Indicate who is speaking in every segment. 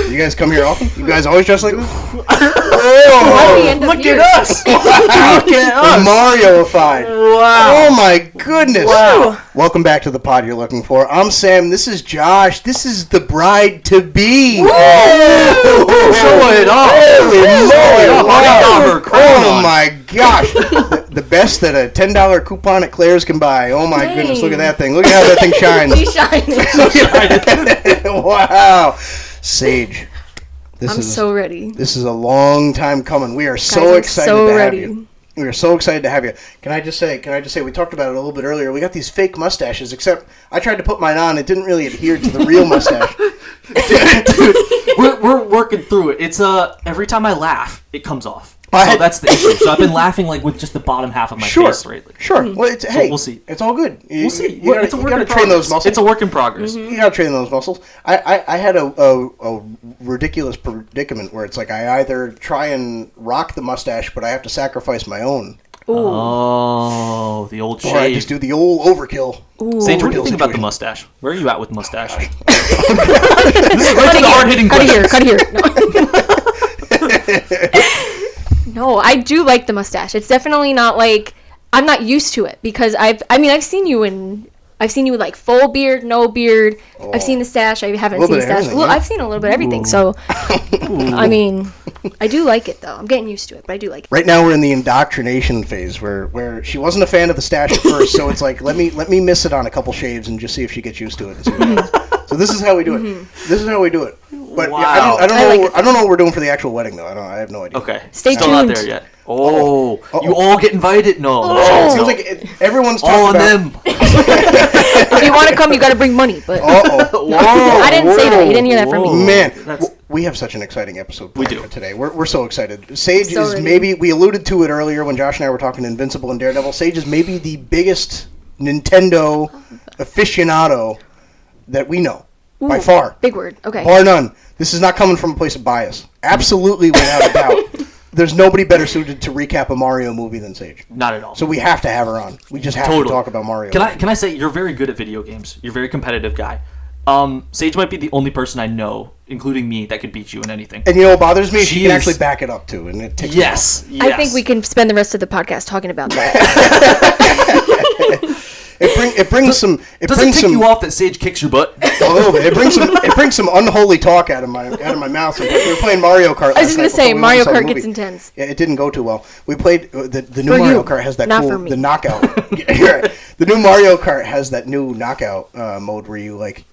Speaker 1: You guys come here often? You guys always dress like this?
Speaker 2: Oh, look at us! Look at us!
Speaker 1: Mario-ified.
Speaker 2: Wow.
Speaker 1: Oh my goodness.
Speaker 2: Wow.
Speaker 1: Welcome back to the pod you're looking for. I'm Sam. This is Josh. This is the bride-to-be.
Speaker 2: Show it off.
Speaker 1: Oh my gosh. The best that a $10 coupon at Claire's can buy. Oh my goodness. Look at that thing. Look at how that thing shines.
Speaker 3: She's shining.
Speaker 1: Wow. Sage.
Speaker 3: I'm so ready.
Speaker 1: This is a long time coming. We are so excited to have you. We are so excited to have you. Can I just say, we talked about it a little bit earlier. We got these fake mustaches, except I tried to put mine on. It didn't really adhere to the real mustache.
Speaker 2: Dude, we're working through it. It's every time I laugh, it comes off. So that's the issue. So I've been laughing like with just the bottom half of my face lately.
Speaker 1: Sure. Well, hey,
Speaker 2: we'll see.
Speaker 1: It's all good.
Speaker 2: We'll see.
Speaker 1: You gotta train those muscles.
Speaker 2: It's a work in progress.
Speaker 1: You gotta train those muscles. I had a ridiculous predicament where it's like I either try and rock the mustache, but I have to sacrifice my own.
Speaker 3: Ooh.
Speaker 2: Oh, the old shave.
Speaker 1: Or I just do the old overkill.
Speaker 2: Sage, what do you think about the mustache? Where are you at with mustache? This is right to the hard-hitting question.
Speaker 3: Cut here. No, I do like the mustache. It's definitely not like I'm not used to it because I've seen you with like full beard, no beard. Oh. I've seen the stash. I haven't seen the stash. Well, I've seen a little bit of everything. Ooh. So, I mean, I do like it though. I'm getting used to it, but I do like it.
Speaker 1: Right now, we're in the indoctrination phase where she wasn't a fan of the stash at first, so it's like let me miss it on a couple shaves and just see if she gets used to it. So this is how we do it. This is how we do it. But
Speaker 2: wow.
Speaker 1: Yeah, I don't know what we're doing for the actual wedding though. I have no idea.
Speaker 2: Okay,
Speaker 3: stay
Speaker 2: still
Speaker 3: tuned.
Speaker 2: Not there yet. Oh, you all get invited? No.
Speaker 1: It seems like everyone's
Speaker 2: all
Speaker 1: talking
Speaker 2: on
Speaker 1: about
Speaker 2: them.
Speaker 3: If you want to come, you got to bring money. But I didn't say that. You didn't hear that from me.
Speaker 1: Man, we have such an exciting episode for today. We're so excited. Sage is
Speaker 3: ready.
Speaker 1: Maybe, we alluded to it earlier when Josh and I were talking Invincible and Daredevil. Sage is maybe the biggest Nintendo aficionado that we know.
Speaker 3: Ooh,
Speaker 1: by far.
Speaker 3: Big word. Okay.
Speaker 1: Bar none. This is not coming from a place of bias. Absolutely, without a doubt. There's nobody better suited to recap a Mario movie than Sage.
Speaker 2: Not at all.
Speaker 1: So we have to have her on. We just have to talk about Mario.
Speaker 2: Can I say you're very good at video games? You're a very competitive guy. Sage might be the only person I know, including me, that could beat you in anything.
Speaker 1: And you know what bothers me? She can actually back it up too, and it takes
Speaker 2: yes.
Speaker 3: I think we can spend the rest of the podcast talking about that.
Speaker 1: It brings some.
Speaker 2: Does it tick you off that Sage kicks your butt?
Speaker 1: A little bit. It brings some unholy talk out of my mouth. We were playing Mario Kart.
Speaker 3: I was just gonna say Mario Kart gets intense.
Speaker 1: Yeah, it didn't go too well. We played the new Mario Kart has that cool the knockout. The new Mario Kart has that new knockout mode where you like.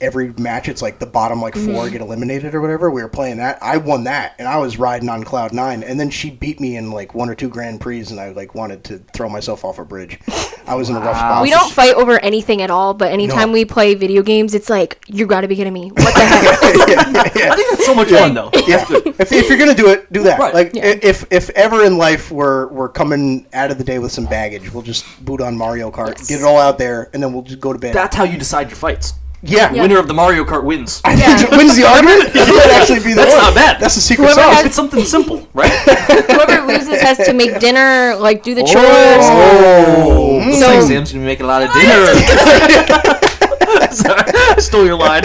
Speaker 1: Every match, it's like the bottom four get eliminated or whatever. We were playing that. I won that, and I was riding on cloud 9. And then she beat me in like 1 or 2 Grand Prix, and I wanted to throw myself off a bridge. I was in a rough spot.
Speaker 3: We don't fight over anything at all, but anytime we play video games, it's like you got to be kidding me. What the heck?
Speaker 2: I think that's so much fun though.
Speaker 1: Yeah, if you're gonna do it, do that. Right. If ever in life we're coming out of the day with some baggage, we'll just boot on Mario Kart, get it all out there, and then we'll just go to bed.
Speaker 2: That's how you decide your fights.
Speaker 1: Yeah.
Speaker 2: Winner of the Mario Kart wins.
Speaker 1: Wins the argument? That might actually be
Speaker 2: That's not bad.
Speaker 1: That's the secret sauce.
Speaker 2: It's something simple, right?
Speaker 3: Whoever loses has to make dinner, do the chores.
Speaker 2: Oh. Looks like Sam's going to be making a lot of dinner. Sorry. Stole your line.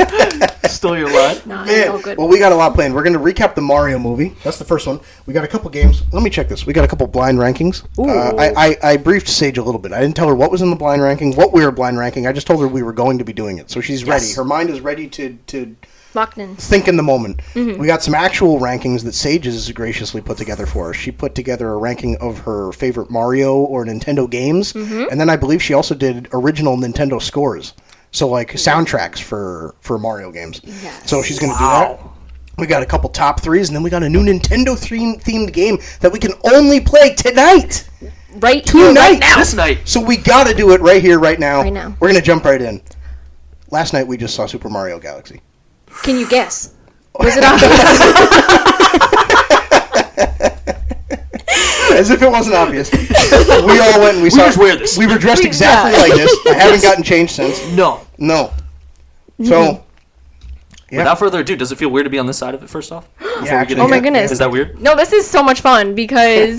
Speaker 3: Nah, it's all good.
Speaker 1: Well, we got a lot planned. We're going to recap the Mario movie. That's the first one. We got a couple games. Let me check this. We got a couple blind rankings. I briefed Sage a little bit. I didn't tell her what was in the blind ranking, what we were blind ranking. I just told her we were going to be doing it. So she's ready. Her mind is ready to
Speaker 3: locked in.
Speaker 1: Think in the moment. Mm-hmm. We got some actual rankings that Sage has graciously put together for us. She put together a ranking of her favorite Mario or Nintendo games, and then I believe she also did original Nintendo scores. So, soundtracks for Mario games. Yes. So she's going to do that. We got a couple top 3s, and then we got a new Nintendo-themed game that we can only play tonight.
Speaker 3: Right
Speaker 1: now.
Speaker 2: This night.
Speaker 1: So we got to do it right here, right now.
Speaker 3: Right now.
Speaker 1: We're going to jump right in. Last night, we just saw Super Mario Galaxy.
Speaker 3: Can you guess? Was it obvious?
Speaker 1: As if it wasn't obvious. We all went and we saw.
Speaker 2: Just wear this.
Speaker 1: We were dressed exactly like this. I haven't gotten changed since.
Speaker 2: No.
Speaker 1: So,
Speaker 2: without further ado, does it feel weird to be on this side of it first off?
Speaker 3: Oh my goodness.
Speaker 2: Is that weird?
Speaker 3: No, this is so much fun because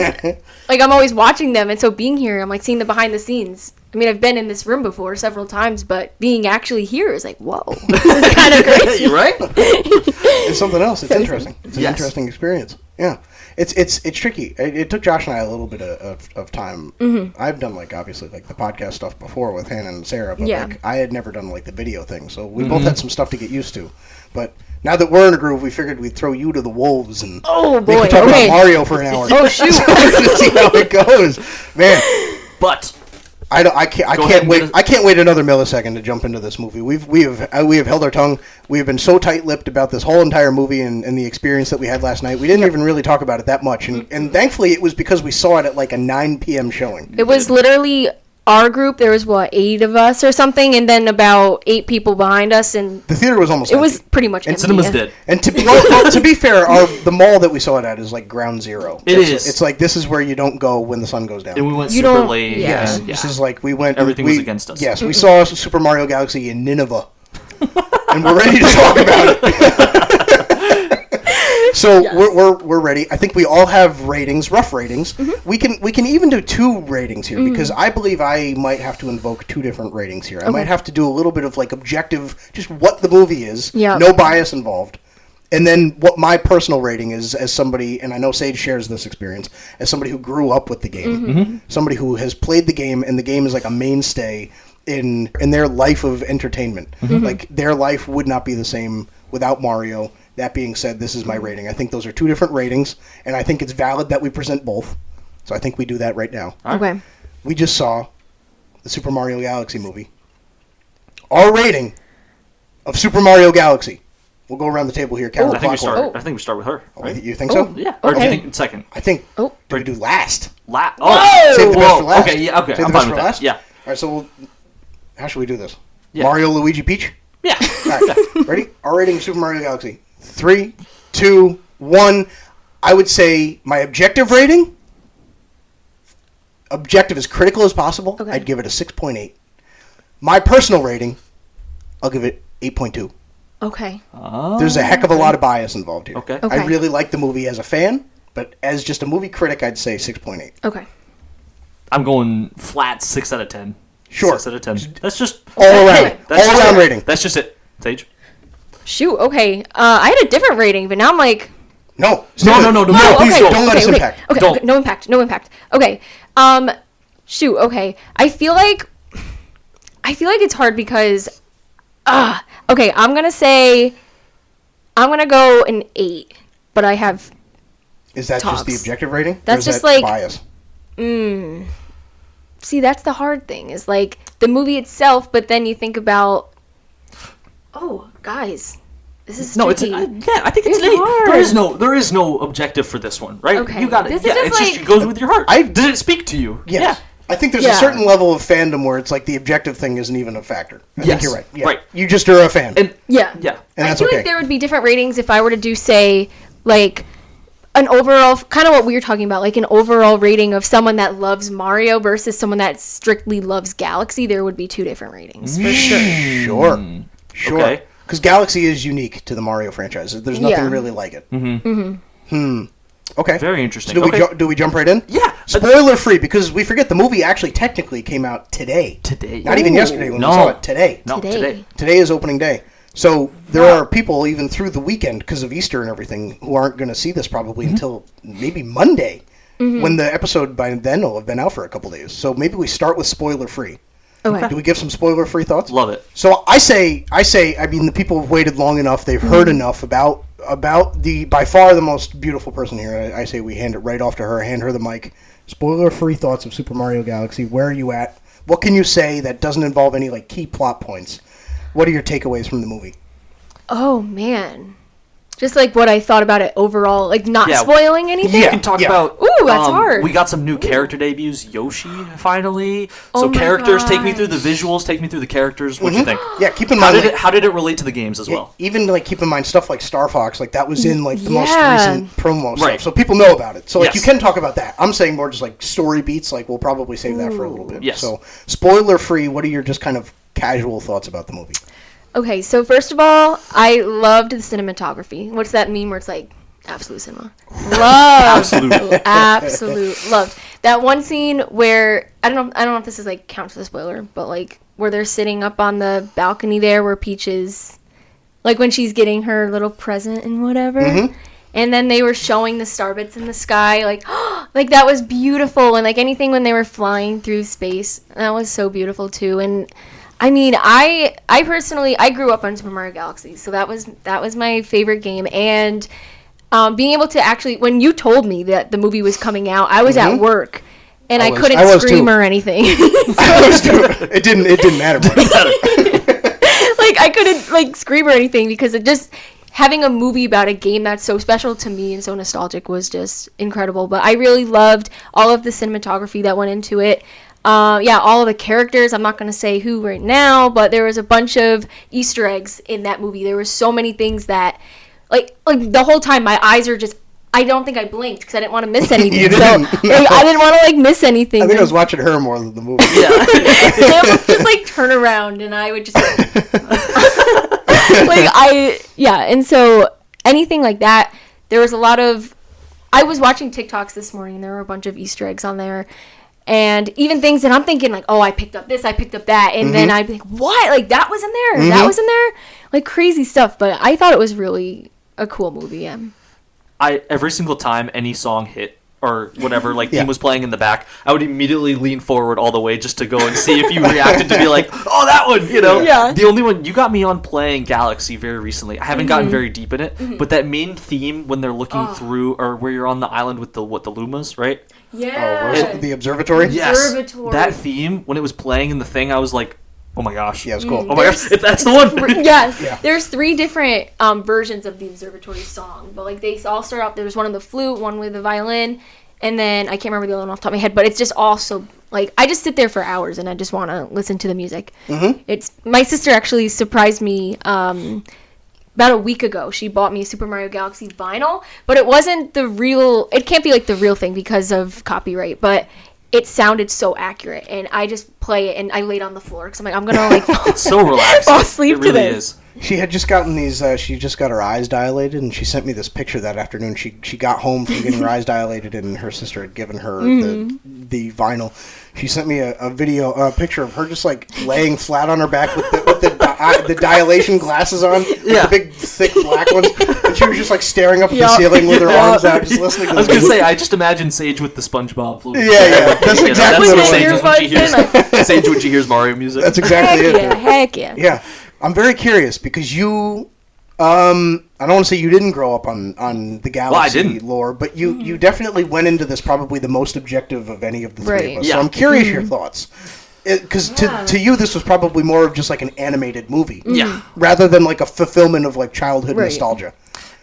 Speaker 3: I'm always watching them, and so being here, I'm seeing the behind the scenes. I mean, I've been in this room before several times, but being actually here is like, whoa, this is kind of crazy.
Speaker 2: You're right.
Speaker 1: It's something else. It's interesting. It's an interesting experience. Yeah. It's tricky. It took Josh and I a little bit of time. Mm-hmm. I've done obviously the podcast stuff before with Hannah and Sarah, but I had never done the video thing, so we both had some stuff to get used to. But now that we're in a groove, we figured we'd throw you to the wolves and we could talk about Mario for an hour.
Speaker 3: Oh shoot!
Speaker 1: See how it goes, man.
Speaker 2: But
Speaker 1: I can't wait. I can't wait another millisecond to jump into this movie. We have held our tongue. We have been so tight-lipped about this whole entire movie and the experience that we had last night. We didn't even really talk about it that much, and thankfully it was because we saw it at a 9 p.m. showing.
Speaker 3: It was literally our group. There was 8 of us or something, and then about 8 people behind us, and
Speaker 1: the theater was almost empty.
Speaker 3: It was pretty much empty.
Speaker 2: Cinema's dead.
Speaker 1: And to be fair, the mall that we saw it at is ground zero. It's this is where you don't go when the sun goes down.
Speaker 2: And we went super late.
Speaker 1: Yeah. This is we went.
Speaker 2: Everything was against us.
Speaker 1: Yes, we saw Super Mario Galaxy in Nineveh, and we're ready to talk about it. So we're ready. I think we all have ratings, rough ratings. Mm-hmm. We can even do 2 ratings here because I believe I might have to invoke 2 different ratings here. I might have to do a little bit of objective, just what the movie is, no bias involved, and then what my personal rating is as somebody, and I know Sage shares this experience, as somebody who grew up with the game, somebody who has played the game, and the game is a mainstay in their life of entertainment. Their life would not be the same without Mario. That being said, this is my rating. I think those are 2 different ratings, and I think it's valid that we present both. So I think we do that right now.
Speaker 3: Okay.
Speaker 1: We just saw the Super Mario Galaxy movie. Our rating of Super Mario Galaxy. We'll go around the table here.
Speaker 2: I think we start with her.
Speaker 1: Right? You think so?
Speaker 2: Yeah. Okay. Or do you think second?
Speaker 1: I think. Do we do last?
Speaker 2: Save
Speaker 1: the best for last.
Speaker 2: Okay. Yeah. Okay.
Speaker 1: Save
Speaker 2: I'm
Speaker 1: the best
Speaker 2: fine
Speaker 1: for
Speaker 2: with
Speaker 1: last.
Speaker 2: That. Yeah.
Speaker 1: All right. So how should we do this?
Speaker 2: Yeah.
Speaker 1: Mario, Luigi, Peach.
Speaker 2: Yeah.
Speaker 1: All right. Ready? Our rating of Super Mario Galaxy. 3, 2, 1. I would say my objective rating. Objective as critical as possible.
Speaker 3: Okay.
Speaker 1: I'd give it a 6.8. My personal rating, I'll give it 8.2.
Speaker 3: Okay.
Speaker 1: There's a heck of a lot of bias involved here.
Speaker 2: Okay.
Speaker 1: I really like the movie as a fan, but as just a movie critic, I'd say 6.8.
Speaker 3: Okay.
Speaker 2: I'm going flat 6 out of 10.
Speaker 1: Sure.
Speaker 2: 6 out of 10. That's just
Speaker 1: all around. All around rating.
Speaker 2: That's just it. Sage.
Speaker 3: Shoot. Okay. I had a different rating, but now I'm like.
Speaker 1: No.
Speaker 2: Please don't.
Speaker 1: Don't let us impact.
Speaker 3: Okay. No impact. Okay. Shoot. Okay. I feel like it's hard because. Okay. I'm gonna go an 8, but I have.
Speaker 1: Is that just the objective rating?
Speaker 3: That's just
Speaker 1: bias.
Speaker 3: See, that's the hard thing. Is the movie itself, but then you think about. Oh, guys, this is tricky.
Speaker 2: I think it's hard. There is no objective for this one, right?
Speaker 3: Okay.
Speaker 2: You got it.
Speaker 3: This
Speaker 2: is just it goes with your heart. Did it speak to you?
Speaker 1: Yes.
Speaker 2: Yeah.
Speaker 1: I think there's a certain level of fandom where it's the objective thing isn't even a factor. I think you're right. Yeah.
Speaker 2: Right.
Speaker 1: You just are a fan.
Speaker 2: And
Speaker 3: yeah.
Speaker 1: And that's
Speaker 3: I feel like there would be different ratings if I were to do, say, an overall, kind of what we were talking about, an overall rating of someone that loves Mario versus someone that strictly loves Galaxy. There would be 2 different ratings, for sure.
Speaker 1: Sure.
Speaker 2: Okay.
Speaker 1: Because Galaxy is unique to the Mario franchise. There's nothing really like it. Okay.
Speaker 2: Very interesting.
Speaker 1: So do we jump right in?
Speaker 2: Yeah.
Speaker 1: Spoiler free, because we forget the movie actually technically came out today. Not even yesterday when we saw it. Today.
Speaker 2: No, today.
Speaker 1: Today is opening day. So there are people even through the weekend because of Easter and everything who aren't going to see this probably until maybe Monday when the episode by then will have been out for a couple days. So maybe we start with spoiler free.
Speaker 3: Okay.
Speaker 1: Do we give some spoiler free thoughts?
Speaker 2: Love it.
Speaker 1: So I mean, the people have waited long enough. They've heard enough about the by far the most beautiful person here. I say we hand it right off to her. Hand her the mic. Spoiler free thoughts of Super Mario Galaxy. Where are you at? What can you say that doesn't involve any key plot points? What are your takeaways from the movie?
Speaker 3: Oh man. Just what I thought about it overall, not spoiling anything.
Speaker 2: You can talk about.
Speaker 3: Ooh, that's hard.
Speaker 2: We got some new character debuts. Yoshi, finally. So characters, take me through the visuals. Take me through the characters. What do you think?
Speaker 1: Yeah, keep in mind.
Speaker 2: How did it relate to the games as well?
Speaker 1: Even keep in mind stuff like Star Fox. That was in the most recent promo stuff, so people know about it. So you can talk about that. I'm saying more just story beats. We'll probably save that for a little bit.
Speaker 2: Yes.
Speaker 1: So spoiler free. What are your just kind of casual thoughts about the movie?
Speaker 3: Okay, so first of all, I loved the cinematography. What's that meme where it's absolute cinema? Loved. Absolute. Loved. that one scene where I don't know if this is like counts as a spoiler, but like where they're sitting up on the balcony there where Peach is, like when she's getting her little present and whatever. And then they were showing the star bits in the sky, like, like that was beautiful. And like anything when they were flying through space, that was so beautiful too. And I mean, I personally, I grew up on Super Mario Galaxy, so that was my favorite game. And being able to actually, when you told me that the movie was coming out, I was at work. And I couldn't scream or anything.
Speaker 1: It didn't matter much.
Speaker 3: Like I couldn't like scream or anything because it just having a movie about a game that's so special to me and so nostalgic was just incredible. But I really loved all of the cinematography that went into it. All of the characters. I'm not going to say who right now, but there was a bunch of Easter eggs in that movie. There were so many things that, like the whole time, my eyes are just. I don't think I blinked because I didn't want to miss anything.
Speaker 1: You didn't?
Speaker 3: So like, I didn't want to like miss anything.
Speaker 1: I think I was watching her more than the movie.
Speaker 2: Yeah.
Speaker 3: I would just like turn around and I would just and so anything like that, there was a lot of. I was watching TikToks this morning and there were a bunch of Easter eggs on there. And even things that I'm thinking like, oh, I picked up this, I picked up that. And then I'd be like, what? Like, that was in there? That was in there? Like, crazy stuff. But I thought it was really a cool movie, yeah.
Speaker 2: Every single time any song hit or whatever, like, theme was playing in the back, I would immediately lean forward all the way just to go and see if you reacted to be like, oh, that one, you know?
Speaker 3: Yeah.
Speaker 2: The only one, you got me on playing Galaxy very recently. I haven't gotten very deep in it, but that main theme when they're looking through, or where you're on the island with the Lumas, right?
Speaker 3: Yeah.
Speaker 1: The observatory?
Speaker 2: Yes. That theme, when it was playing in the thing, I was like, oh my gosh.
Speaker 1: Yeah, it was cool.
Speaker 2: Oh my gosh, that's the one.
Speaker 3: Yes. Yeah. There's 3 different versions of the observatory song, but like they all start out, there was one on the flute, one with the violin, and then I can't remember the other one off the top of my head, but it's just all so, like, I just sit there for hours and I just want to listen to the music. It's my sister actually surprised me about a week ago. She bought me a Super Mario Galaxy vinyl, but it wasn't the real, it can't be like the real thing because of copyright, but it sounded so accurate, and I just play it, and I laid on the floor because I'm like, I'm gonna like
Speaker 2: it's so relaxing.
Speaker 3: Fall asleep
Speaker 2: it really
Speaker 3: to this.
Speaker 2: Is.
Speaker 1: She had just gotten these. She just got her eyes dilated, and she sent me this picture that afternoon. She got home from getting her eyes dilated, and her sister had given her the vinyl. She sent me a picture of her just like laying flat on her back with the dilation glasses on, the big thick black ones, and she was just like staring up at the ceiling with her arms out, just listening.
Speaker 2: I was gonna say, I just imagine Sage with the SpongeBob flute.
Speaker 1: Yeah, that's exactly what
Speaker 2: Sage when she hears Mario music.
Speaker 1: That's exactly it.
Speaker 3: Heck yeah.
Speaker 1: Yeah. I'm very curious because you, I don't want to say you didn't grow up on the Galaxy lore, but you definitely went into this probably the most objective of any of the three of us. So I'm curious your thoughts. Because to you, this was probably more of just like an animated movie.
Speaker 2: Yeah.
Speaker 1: Rather than like a fulfillment of like childhood nostalgia.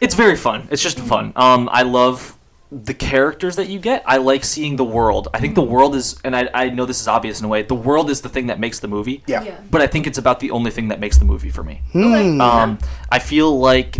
Speaker 2: It's very fun. It's just fun. I love the characters that you get. I like seeing the world. I think the world is, and I know this is obvious in a way, the world is the thing that makes the movie.
Speaker 1: Yeah.
Speaker 2: But I think it's about the only thing that makes the movie for me. I feel like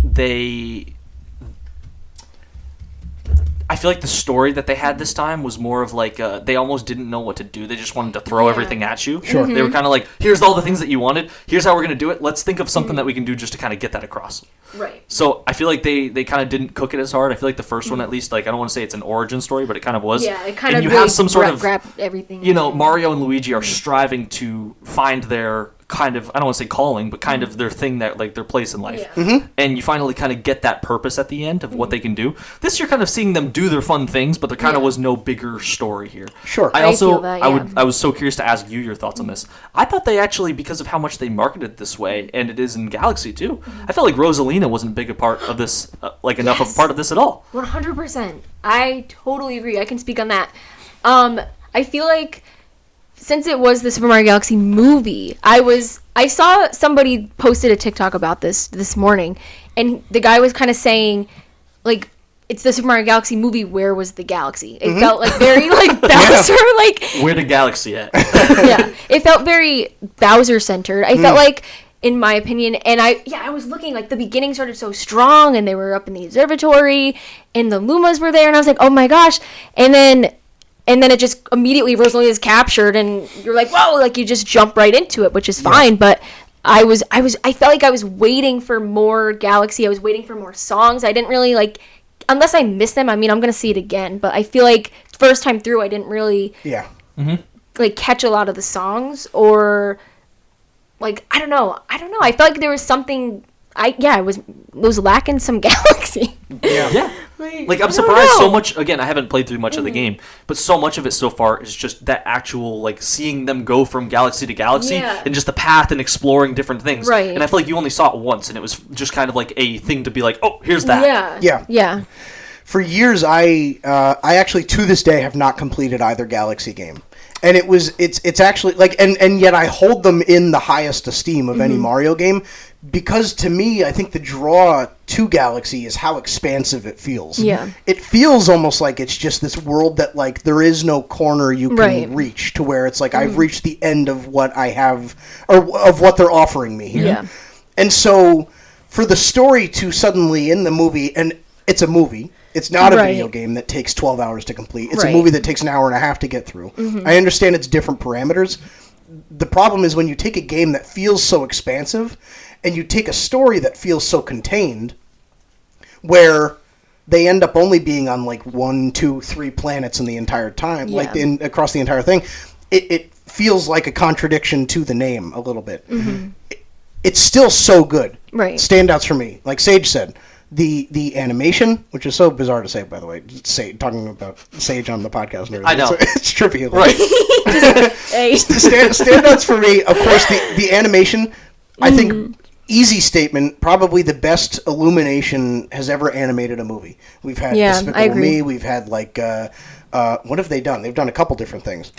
Speaker 2: I feel like the story that they had this time was more of like they almost didn't know what to do. They just wanted to throw everything at you.
Speaker 1: Sure.
Speaker 2: They were kind of like, here's all the things that you wanted. Here's how we're going to do it. Let's think of something that we can do just to kind of get that across.
Speaker 3: Right.
Speaker 2: So I feel like they kind of didn't cook it as hard. I feel like the first one, at least, like I don't want to say it's an origin story, but it kind of was.
Speaker 3: Yeah, it kind of
Speaker 2: you
Speaker 3: really
Speaker 2: have some sort of
Speaker 3: grab everything.
Speaker 2: You know, Mario and Luigi are striving to find their kind of, I don't want to say calling, but kind of their thing, that like their place in life.
Speaker 3: Yeah.
Speaker 2: And you finally kind of get that purpose at the end of what they can do. This you're kind of seeing them do their fun things, but there kind of was no bigger story here.
Speaker 1: Sure.
Speaker 2: I was so curious to ask you your thoughts on this. I thought they actually, because of how much they marketed this way, and it is in Galaxy too, I felt like Rosalina wasn't big a part of this, enough of a part of this at all.
Speaker 3: 100%. I totally agree. I can speak on that. I feel like since it was the Super Mario Galaxy movie, I saw somebody posted a TikTok about this morning, and the guy was kind of saying, like, it's the Super Mario Galaxy movie, where was the galaxy? It felt like very, like, Bowser, like...
Speaker 2: Where the galaxy at?
Speaker 3: Yeah, it felt very Bowser-centered. I felt like, in my opinion, and I was looking, like, the beginning started so strong, and they were up in the observatory, and the Lumas were there, and I was like, oh my gosh, and then it just immediately Rosalina is captured, and you're like, whoa, like you just jump right into it, which is fine. But I felt like I was waiting for more Galaxy. I was waiting for more songs. I didn't really like, unless I missed them. I mean, I'm gonna see it again, but I feel like first time through, I didn't really like catch a lot of the songs, or like I don't know. I felt like there was something. I was lacking some Galaxy.
Speaker 2: Yeah. Like I'm surprised so much. Again, I haven't played through much of the game, but so much of it so far is just that actual like seeing them go from galaxy to galaxy and just the path and exploring different things.
Speaker 3: Right.
Speaker 2: And I feel like you only saw it once, and it was just kind of like a thing to be like, oh, here's that.
Speaker 3: Yeah.
Speaker 1: For years, I actually to this day have not completed either Galaxy game. And it's actually like, and yet I hold them in the highest esteem of any Mario game, because to me, I think the draw to Galaxy is how expansive it feels.
Speaker 3: Yeah.
Speaker 1: It feels almost like it's just this world that like there is no corner you can reach, to where it's like I've reached the end of what I have, or of what they're offering me here.
Speaker 3: Yeah.
Speaker 1: And so for the story to suddenly in the movie, and it's a movie. It's not a video game that takes 12 hours to complete. It's a movie that takes an hour and a half to get through. I understand it's different parameters. The problem is when you take a game that feels so expansive and you take a story that feels so contained, where they end up only being on like 1, 2, 3 planets in the entire time, like across the entire thing, it feels like a contradiction to the name a little bit. It's still so good. Standouts for me, like Sage said. The animation, which is so bizarre to say, by the way, talking about Sage on the podcast. And
Speaker 2: I know.
Speaker 1: It's trippy.
Speaker 2: Right.
Speaker 1: Standouts for me, of course, the animation, I think, easy statement, probably the best Illumination has ever animated a movie. We've had Despicable Me, we've had, like, what have they done? They've done a couple different things.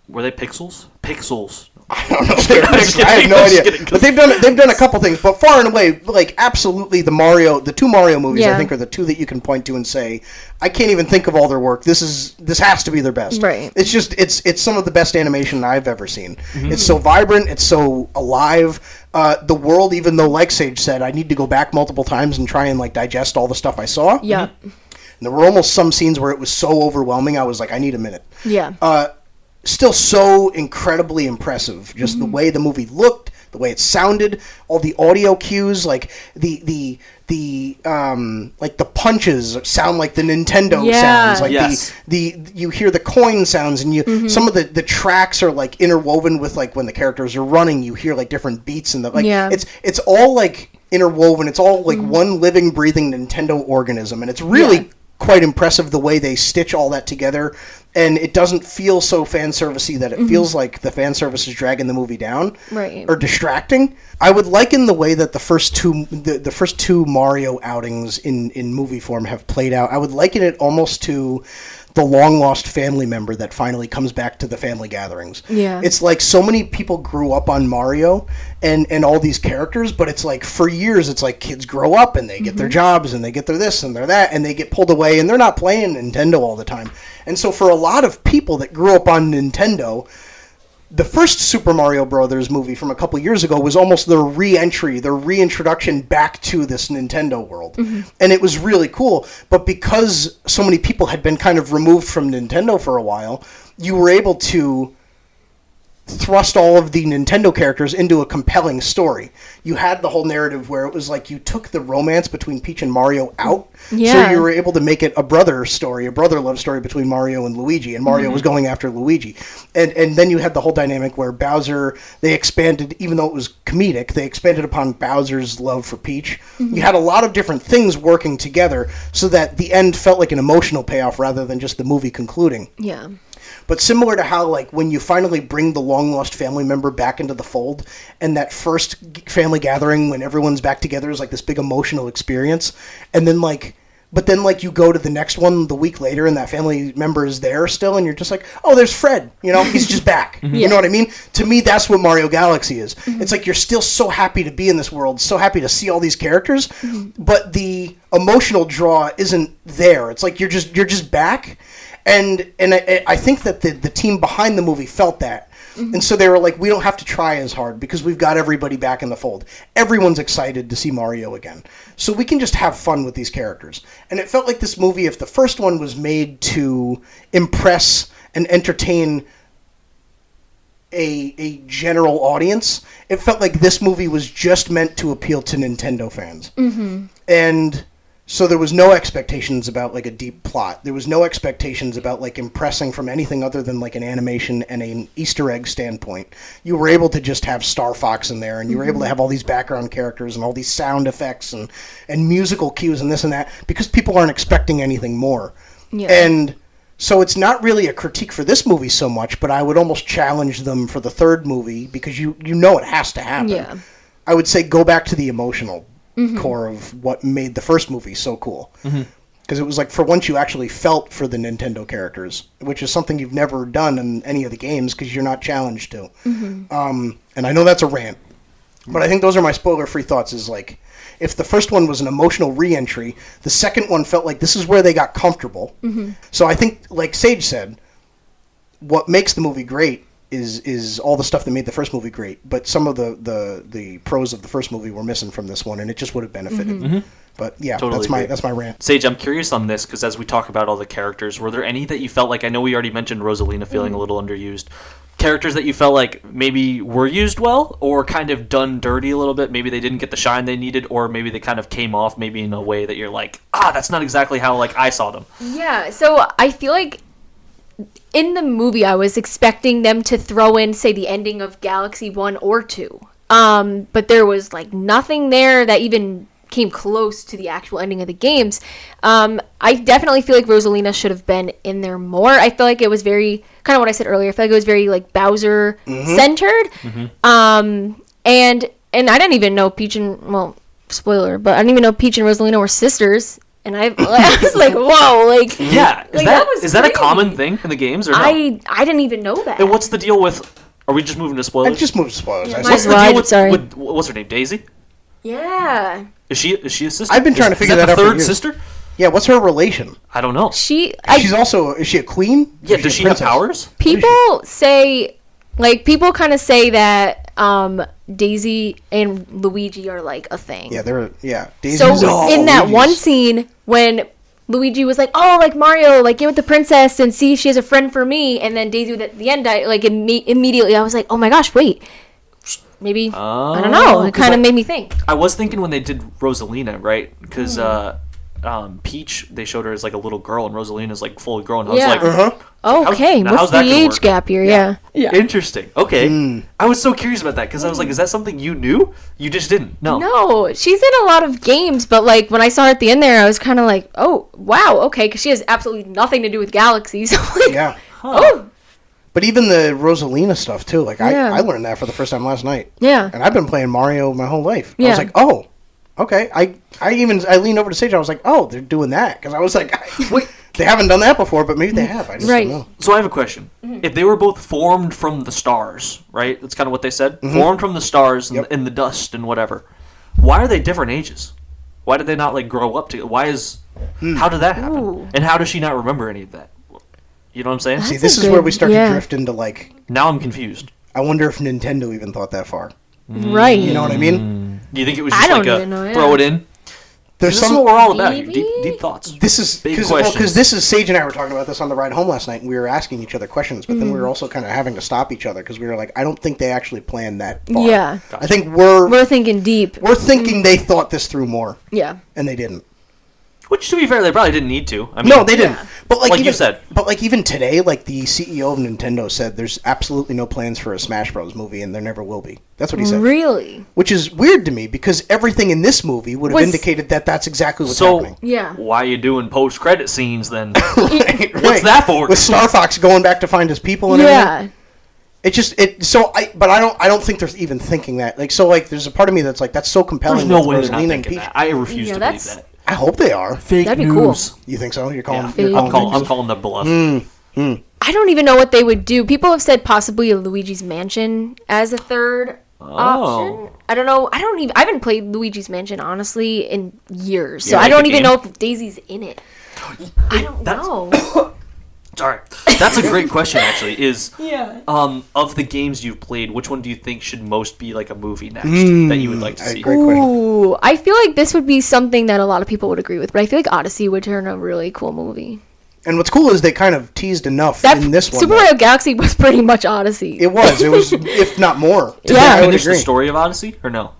Speaker 2: Were they Pixels? Pixels.
Speaker 1: I don't know. I have no idea. But they've done a couple things, but far and away, like absolutely the 2 Mario movies, I think, are the 2 that you can point to and say, I can't even think of all their work. This has to be their best.
Speaker 3: Right.
Speaker 1: It's just it's some of the best animation I've ever seen. It's so vibrant. It's so alive. The world, even though, like Sage said, I need to go back multiple times and try and like digest all the stuff I saw.
Speaker 3: Yeah.
Speaker 1: And there were almost some scenes where it was so overwhelming. I was like, I need a minute.
Speaker 3: Yeah.
Speaker 1: Still so incredibly impressive. Just the way the movie looked, the way it sounded, all the audio cues, like the like the punches sound like the Nintendo sounds. Like you hear the coin sounds, and you some of the tracks are like interwoven with like when the characters are running, you hear like different beats and it's all like interwoven. It's all like one living, breathing Nintendo organism, and it's really quite impressive the way they stitch all that together, and it doesn't feel so fan servicey that it feels like the fan service is dragging the movie down or distracting. I would liken the way that the first two Mario outings in movie form have played out. I would liken it almost to the long lost family member that finally comes back to the family gatherings.
Speaker 3: Yeah.
Speaker 1: It's like so many people grew up on Mario and all these characters, but it's like for years it's like kids grow up and they get their jobs and they get their this and their that, and they get pulled away and they're not playing Nintendo all the time. And so for a lot of people that grew up on Nintendo, the first Super Mario Brothers movie from a couple years ago was almost their re-entry, their reintroduction back to this Nintendo world. And it was really cool. But because so many people had been kind of removed from Nintendo for a while, you were able to thrust all of the Nintendo characters into a compelling story. You had the whole narrative where it was like you took the romance between Peach and Mario out, so you were able to make it a brother story, a brother love story between Mario and Luigi, and Mario was going after Luigi. And then you had the whole dynamic where Bowser, they expanded, even though it was comedic, they expanded upon Bowser's love for Peach. You had a lot of different things working together so that the end felt like an emotional payoff rather than just the movie concluding.
Speaker 3: Yeah.
Speaker 1: But similar to how, like, when you finally bring the long-lost family member back into the fold, and that first family gathering when everyone's back together is, like, this big emotional experience, and then, like, but then, like, you go to the next one the week later, and that family member is there still, and you're just like, oh, there's Fred, you know, he's just back. You know what I mean? To me, that's what Mario Galaxy is. It's like you're still so happy to be in this world, so happy to see all these characters, but the emotional draw isn't there. It's like you're just back. And I think that the team behind the movie felt that. And so they were like, we don't have to try as hard because we've got everybody back in the fold. Everyone's excited to see Mario again. So we can just have fun with these characters. And it felt like this movie, if the first one was made to impress and entertain a general audience, it felt like this movie was just meant to appeal to Nintendo fans. And So there was no expectations about like a deep plot. There was no expectations about like impressing from anything other than like an animation and an Easter egg standpoint. You were able to just have Star Fox in there, and you were able to have all these background characters and all these sound effects and musical cues and this and that because people aren't expecting anything more.
Speaker 3: Yeah.
Speaker 1: And so it's not really a critique for this movie so much, but I would almost challenge them for the third movie because you know it has to happen.
Speaker 3: Yeah.
Speaker 1: I would say go back to the emotional core of what made the first movie so cool. Because it was like, for once, you actually felt for the Nintendo characters, which is something you've never done in any of the games because you're not challenged to. And I know that's a rant, but I think those are my spoiler-free thoughts, is like, if the first one was an emotional re-entry, the second one felt like this is where they got comfortable. So I think, like Sage said, what makes the movie great is all the stuff that made the first movie great, but some of the pros of the first movie were missing from this one, and it just would have benefited. But yeah,
Speaker 2: Totally
Speaker 1: that's my rant.
Speaker 2: Sage, I'm curious on this because as we talk about all the characters, were there any that you felt like, I know we already mentioned Rosalina feeling a little underused, characters that you felt like maybe were used well or kind of done dirty a little bit? Maybe they didn't get the shine they needed, or maybe they kind of came off maybe in a way that you're like, that's not exactly how like I saw them.
Speaker 3: Yeah, so I feel like in the movie I was expecting them to throw in, say, the ending of Galaxy 1 or 2. But there was like nothing there that even came close to the actual ending of the games. I definitely feel like Rosalina should have been in there more. I feel like it was very, kind of what I said earlier, I feel like it was very like Bowser centered. And I didn't even know Peach and, well, spoiler, but I didn't even know Peach and Rosalina were sisters. And I was like, whoa, like,
Speaker 2: yeah, is that a common thing in the games or no?
Speaker 3: I didn't even know that.
Speaker 2: And what's the deal with? Are we just moving to spoilers?
Speaker 1: I just moved to spoilers.
Speaker 3: Yeah,
Speaker 2: What's the deal with what's her name? Daisy?
Speaker 3: Yeah.
Speaker 2: Is she a sister?
Speaker 1: I've been trying to figure that out
Speaker 2: the
Speaker 1: for
Speaker 2: third
Speaker 1: years.
Speaker 2: sister?
Speaker 1: Yeah, what's her relation?
Speaker 2: I don't know.
Speaker 1: Is she a queen?
Speaker 2: Yeah, does she have powers?
Speaker 3: People say, like, people kind of say that Daisy and Luigi are like a thing.
Speaker 1: Yeah, Daisy's
Speaker 3: so in that one scene when Luigi was like, "Oh, like Mario, like get with the princess and see if she has a friend for me," and then Daisy at the end died. Like immediately, I was like, "Oh my gosh, wait, maybe I don't know." It kind of made me think.
Speaker 2: I was thinking when they did Rosalina, right? Because Peach, they showed her as like a little girl, and Rosalina's like fully grown. I was like,
Speaker 3: okay, what's the age gap here? Yeah.
Speaker 2: Interesting. Okay, I was so curious about that because I was like, is that something you knew? You just didn't.
Speaker 3: No, she's in a lot of games, but like when I saw her at the end there, I was kind of like, oh wow, okay, because she has absolutely nothing to do with galaxies. Like,
Speaker 1: yeah.
Speaker 3: Oh.
Speaker 1: But even the Rosalina stuff too, like I learned that for the first time last night.
Speaker 3: Yeah.
Speaker 1: And I've been playing Mario my whole life.
Speaker 3: Yeah.
Speaker 1: I was like, oh, okay. I leaned over to Sage. I was like, oh, they're doing that because I was like, wait, they haven't done that before, but maybe they have. I just don't know.
Speaker 2: So I have a question. If they were both formed from the stars, right? That's kind of what they said. Formed from the stars in the dust and whatever. Why are they different ages? Why did they not like grow up together? How did that happen?
Speaker 3: Ooh.
Speaker 2: And how does she not remember any of that? You know what I'm saying?
Speaker 1: See, this is where we start to drift into like.
Speaker 2: Now I'm confused.
Speaker 1: I wonder if Nintendo even thought that far.
Speaker 3: Right.
Speaker 1: You know what I mean?
Speaker 2: Do you think it was just like a throw it in?
Speaker 1: This
Speaker 2: is what we're all about here. Deep thoughts.
Speaker 1: This is because this is Sage and I were talking about this on the ride home last night, and we were asking each other questions, but then we were also kind of having to stop each other because we were like, I don't think they actually planned that far.
Speaker 3: Yeah.
Speaker 1: Gotcha. I think we're
Speaker 3: thinking deep.
Speaker 1: We're thinking they thought this through more.
Speaker 3: Yeah.
Speaker 1: And they didn't.
Speaker 2: Which, to be fair, they probably didn't need to. I mean,
Speaker 1: no, they didn't. But like
Speaker 2: you said.
Speaker 1: But like even today, like the CEO of Nintendo said, there's absolutely no plans for a Smash Bros. Movie, and there never will be. That's what he said.
Speaker 3: Really?
Speaker 1: Which is weird to me because everything in this movie would have indicated that that's exactly what's happening.
Speaker 3: Yeah.
Speaker 2: Why are you doing post-credit scenes then?
Speaker 1: right.
Speaker 2: What's that for?
Speaker 1: With Star Fox going back to find his people and everything. I don't think they're even thinking that. Like, so like there's a part of me that's like, that's so compelling.
Speaker 2: There's no way they're not thinking that. I refuse to believe that.
Speaker 1: I hope they are.
Speaker 2: Fake
Speaker 3: That'd be
Speaker 2: news.
Speaker 3: Cool.
Speaker 1: You think so? You're calling?
Speaker 2: Yeah. I'm calling the bluff.
Speaker 3: I don't even know what they would do. People have said possibly a Luigi's Mansion as a third option. I don't know. I haven't played Luigi's Mansion honestly in years, so I don't even know if Daisy's in it. I don't know.
Speaker 2: Sorry, that's a great question. Actually, is of the games you've played, which one do you think should most be like a movie next that you would like to see?
Speaker 1: Great question.
Speaker 3: Ooh, I feel like this would be something that a lot of people would agree with, but I feel like Odyssey would turn a really cool movie.
Speaker 1: And what's cool is they kind of teased enough in this one.
Speaker 3: Super Mario Galaxy was pretty much Odyssey.
Speaker 1: It was, if not more.
Speaker 2: Did they finish the story of Odyssey or no?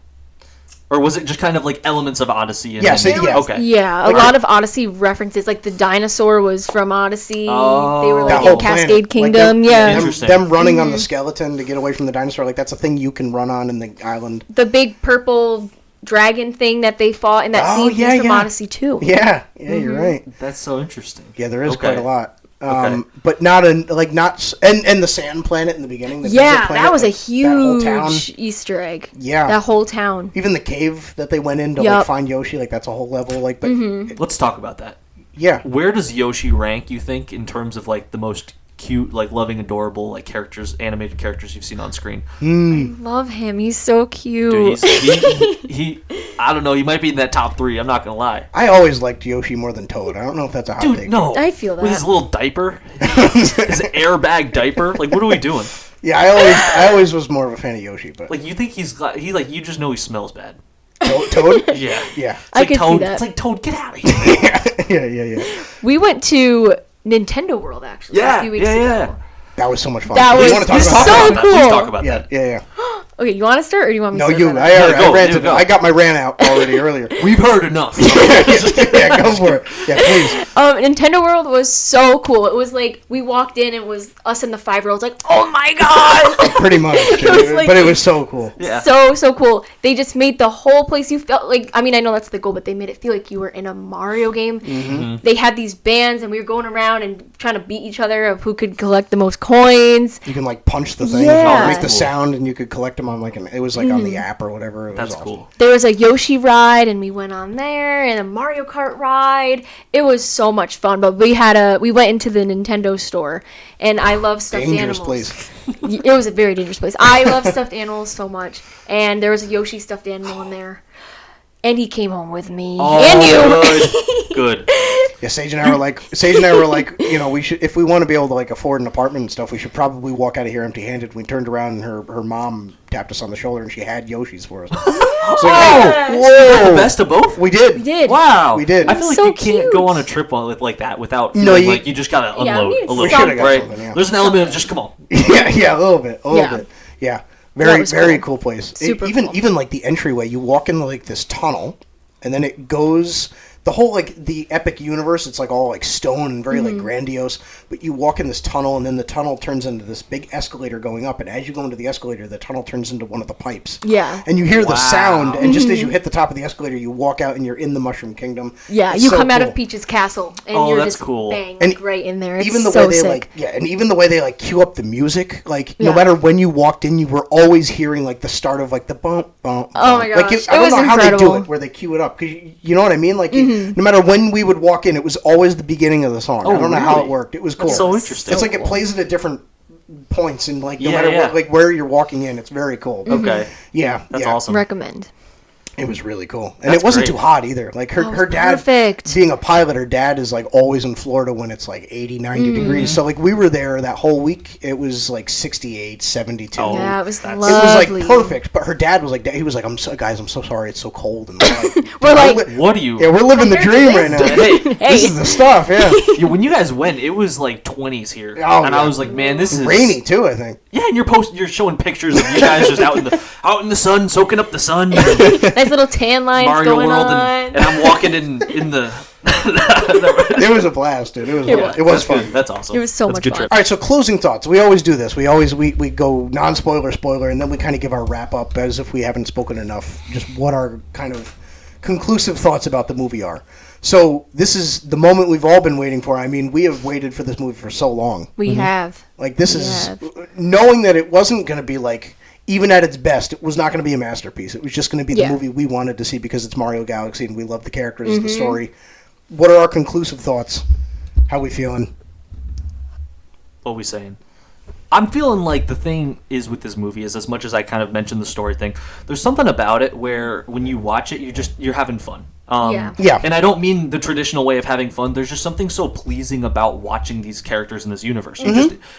Speaker 2: Or was it just kind of like elements of Odyssey?
Speaker 1: Yeah,
Speaker 2: Okay.
Speaker 3: Yeah, a lot of Odyssey references. Like the dinosaur was from Odyssey.
Speaker 2: Oh.
Speaker 3: They were
Speaker 1: That
Speaker 3: like
Speaker 1: whole
Speaker 3: in Cascade
Speaker 1: planet.
Speaker 3: Kingdom.
Speaker 1: Like
Speaker 3: Yeah.
Speaker 2: Interesting.
Speaker 1: them running on the skeleton to get away from the dinosaur, like that's a thing you can run on in the island.
Speaker 3: The big purple dragon thing that they fought in that
Speaker 1: Oh,
Speaker 3: scene
Speaker 1: yeah,
Speaker 3: is from
Speaker 1: yeah.
Speaker 3: Odyssey too.
Speaker 1: Yeah, you're right.
Speaker 2: That's so interesting.
Speaker 1: Yeah, there is
Speaker 2: Okay.
Speaker 1: quite a lot.
Speaker 2: Okay.
Speaker 1: But not and the sand planet in the beginning. The desert
Speaker 3: Yeah,
Speaker 1: planet,
Speaker 3: that was a
Speaker 1: like, that whole town.
Speaker 3: huge Easter egg.
Speaker 1: Yeah.
Speaker 3: That whole town.
Speaker 1: Even the cave that they went in to
Speaker 3: Yup.
Speaker 1: like find Yoshi, like that's a whole level. Like, but
Speaker 2: Let's talk about that.
Speaker 1: yeah,
Speaker 2: Where does Yoshi rank, you think, in terms of like the most cute, like loving, adorable, like characters, animated characters you've seen on screen?
Speaker 3: Love him. He's so cute.
Speaker 2: Dude, he I don't know, he might be in that top 3, I'm not gonna lie.
Speaker 1: I always liked Yoshi more than Toad. I don't know if that's a hot
Speaker 2: Dude,
Speaker 1: take.
Speaker 2: no.
Speaker 3: I feel
Speaker 2: With his
Speaker 3: that.
Speaker 2: little diaper, his airbag diaper. Like, what are we doing?
Speaker 1: Yeah, I always was more of a fan of Yoshi, but
Speaker 2: Like, you think you just know he smells bad.
Speaker 1: Toad.
Speaker 2: Yeah.
Speaker 1: Yeah,
Speaker 2: It's
Speaker 3: I
Speaker 2: like
Speaker 3: could see
Speaker 2: Toad.
Speaker 3: that.
Speaker 2: It's like Toad, get out of here.
Speaker 1: yeah.
Speaker 3: We went to Nintendo World actually a few weeks ago.
Speaker 1: That was so much fun.
Speaker 3: That
Speaker 1: You
Speaker 3: was
Speaker 1: wanna talk
Speaker 2: Please
Speaker 1: about
Speaker 2: talk
Speaker 3: so
Speaker 1: that?
Speaker 2: about that. Please
Speaker 3: cool.
Speaker 2: talk about
Speaker 1: Yeah,
Speaker 2: that.
Speaker 1: yeah.
Speaker 3: Okay, you want to start or do you want me to
Speaker 1: No,
Speaker 3: start?
Speaker 1: you.
Speaker 3: that
Speaker 1: I
Speaker 3: up?
Speaker 1: already
Speaker 2: go,
Speaker 1: ranted.
Speaker 2: go.
Speaker 1: I got my rant out already earlier.
Speaker 2: We've heard enough.
Speaker 1: Yeah, go for it. Yeah, please.
Speaker 3: Nintendo World was so cool. It was like we walked in and it was us and the 5-year-olds like, oh my god,
Speaker 1: Pretty much.
Speaker 3: was like-
Speaker 1: but it was so cool.
Speaker 2: Yeah.
Speaker 3: so cool. They just made the whole place. You felt like, I mean, I know that's the goal, but they made it feel like you were in a Mario game.
Speaker 1: Mm-hmm.
Speaker 3: They had these bands and we were going around and trying to beat each other of who could collect the most coins.
Speaker 1: You can like punch the things,
Speaker 3: Yeah.
Speaker 1: and make the
Speaker 2: Cool.
Speaker 1: sound, and you could collect them on like it was like on the app or whatever. It was
Speaker 2: That's
Speaker 1: awesome.
Speaker 2: cool.
Speaker 3: There was a Yoshi ride and we went on there, and a Mario Kart ride. It was so much fun. But we went into the Nintendo store, and I love stuffed
Speaker 1: Dangerous
Speaker 3: animals.
Speaker 1: place.
Speaker 3: It was a very dangerous place. I love stuffed animals so much, and there was a Yoshi stuffed animal in there, and he came home with me and you.
Speaker 2: Good.
Speaker 1: Yeah, Sage and I were like, you know, we should, if we want to be able to like afford an apartment and stuff, we should probably walk out of here empty-handed. We turned around and her mom tapped us on the shoulder and she had Yoshis for us. It's like, hey, whoa,
Speaker 2: The best of both?
Speaker 1: we did.
Speaker 3: We did.
Speaker 2: Wow.
Speaker 1: We did.
Speaker 2: I feel like
Speaker 3: So
Speaker 2: you can't go
Speaker 3: cute.
Speaker 2: on a trip like that without
Speaker 1: No,
Speaker 2: feeling
Speaker 1: you-
Speaker 2: like you just gotta
Speaker 3: Yeah,
Speaker 2: unload
Speaker 3: we
Speaker 2: a
Speaker 3: need
Speaker 2: little
Speaker 1: We should've
Speaker 2: bit,
Speaker 1: got
Speaker 2: right?
Speaker 1: something, yeah.
Speaker 2: There's an element of just come on.
Speaker 1: Yeah, a little bit.
Speaker 3: Yeah.
Speaker 1: Yeah.
Speaker 3: That
Speaker 1: Very,
Speaker 3: was
Speaker 1: very
Speaker 3: cool.
Speaker 1: cool place.
Speaker 3: Super
Speaker 1: even
Speaker 3: cool.
Speaker 1: even like the entryway, you walk into like this tunnel, and then it goes the whole like the epic universe. It's like all like stone and very
Speaker 3: Mm-hmm.
Speaker 1: like grandiose. But you walk in this tunnel, and then the tunnel turns into this big escalator going up. And as you go into the escalator, the tunnel turns into one of the pipes.
Speaker 3: Yeah.
Speaker 1: And you hear the
Speaker 2: Wow.
Speaker 1: sound, and just as you hit the top of the escalator, you walk out, and you're in the Mushroom Kingdom.
Speaker 3: Yeah,
Speaker 1: It's
Speaker 3: you
Speaker 1: so
Speaker 3: come out
Speaker 1: cool.
Speaker 3: of Peach's castle, and
Speaker 2: Oh,
Speaker 3: you're
Speaker 2: that's
Speaker 3: just
Speaker 2: cool.
Speaker 3: bang,
Speaker 1: And
Speaker 3: like, right in there. It's
Speaker 1: even the
Speaker 3: so
Speaker 1: way they
Speaker 3: sick.
Speaker 1: and even the way they like cue up the music, like no
Speaker 3: Yeah.
Speaker 1: matter when you walked in, you were always hearing like the start of like the bump bump.
Speaker 3: Oh my
Speaker 1: Like
Speaker 3: gosh,
Speaker 1: I
Speaker 3: it
Speaker 1: don't
Speaker 3: was
Speaker 1: know how they do
Speaker 3: incredible.
Speaker 1: it, where they cue it up, because you know what I mean. Like
Speaker 3: Mm-hmm.
Speaker 1: no matter when we would walk in, it was always the beginning of the song.
Speaker 2: Oh,
Speaker 1: I don't know how it
Speaker 2: really?
Speaker 1: worked. It was cool.
Speaker 2: That's so interesting.
Speaker 1: It's like it
Speaker 2: Cool.
Speaker 1: plays it at different points, and like no
Speaker 2: Yeah,
Speaker 1: matter
Speaker 2: yeah.
Speaker 1: what, like where you're walking in, it's very cool.
Speaker 2: Okay.
Speaker 1: Yeah,
Speaker 2: That's
Speaker 1: yeah.
Speaker 2: awesome.
Speaker 3: Recommend.
Speaker 1: It was really cool, and
Speaker 2: That's
Speaker 1: it wasn't
Speaker 2: great.
Speaker 1: too hot either. Like her,
Speaker 3: Oh,
Speaker 1: her dad,
Speaker 3: perfect.
Speaker 1: being a pilot, her dad is like always in Florida when it's like 80, 90 degrees. So like we were there that whole week. It was like 68, 72.
Speaker 2: Oh,
Speaker 3: Yeah, it was
Speaker 2: that's-
Speaker 1: It was like
Speaker 3: lovely.
Speaker 1: perfect. But her dad was like, he was like, I'm so sorry, it's so cold. And we're like,
Speaker 3: We're like,
Speaker 2: What do you?
Speaker 1: yeah, we're living the
Speaker 3: Compared to
Speaker 1: dream right
Speaker 3: this?
Speaker 1: now.
Speaker 2: Hey,
Speaker 1: This is the stuff. Yeah,
Speaker 2: when you guys went, it was like 20s here,
Speaker 1: Oh,
Speaker 2: and
Speaker 1: yeah.
Speaker 2: I was like, man, this is
Speaker 1: rainy too. I think.
Speaker 2: Yeah, and you're showing pictures of you guys just out in the sun, soaking up the sun.
Speaker 3: nice little tan lines
Speaker 2: Mario
Speaker 3: going
Speaker 2: World,
Speaker 3: on.
Speaker 2: and I'm walking in the.
Speaker 1: It was a blast, dude. It was.
Speaker 3: Yeah.
Speaker 1: It was
Speaker 2: That's
Speaker 1: fun.
Speaker 2: good. That's awesome.
Speaker 3: It was so
Speaker 2: That's a
Speaker 3: much
Speaker 2: good
Speaker 3: fun.
Speaker 2: trip.
Speaker 1: All right, so closing thoughts. We always do this. We go non-spoiler, spoiler, and then we kind of give our wrap up as if we haven't spoken enough. Just what our kind of conclusive thoughts about the movie are. So this is the moment we've all been waiting for. I mean, we have waited for this movie for so long.
Speaker 3: We have.
Speaker 1: Like this
Speaker 3: We
Speaker 1: is
Speaker 3: have.
Speaker 1: knowing that it wasn't going to be like, even at its best, it was not going to be a masterpiece. It was just going to be the
Speaker 3: Yeah.
Speaker 1: movie we wanted to see because it's Mario Galaxy and we love the characters, the story. What are our conclusive thoughts? How we feeling?
Speaker 2: What are we saying? I'm feeling like the thing is with this movie is, as much as I kind of mentioned the story thing, there's something about it where when you watch it, you're having fun.
Speaker 3: Yeah.
Speaker 1: Yeah.
Speaker 2: And I don't mean the traditional way of having fun. There's just something so pleasing about watching these characters in this universe.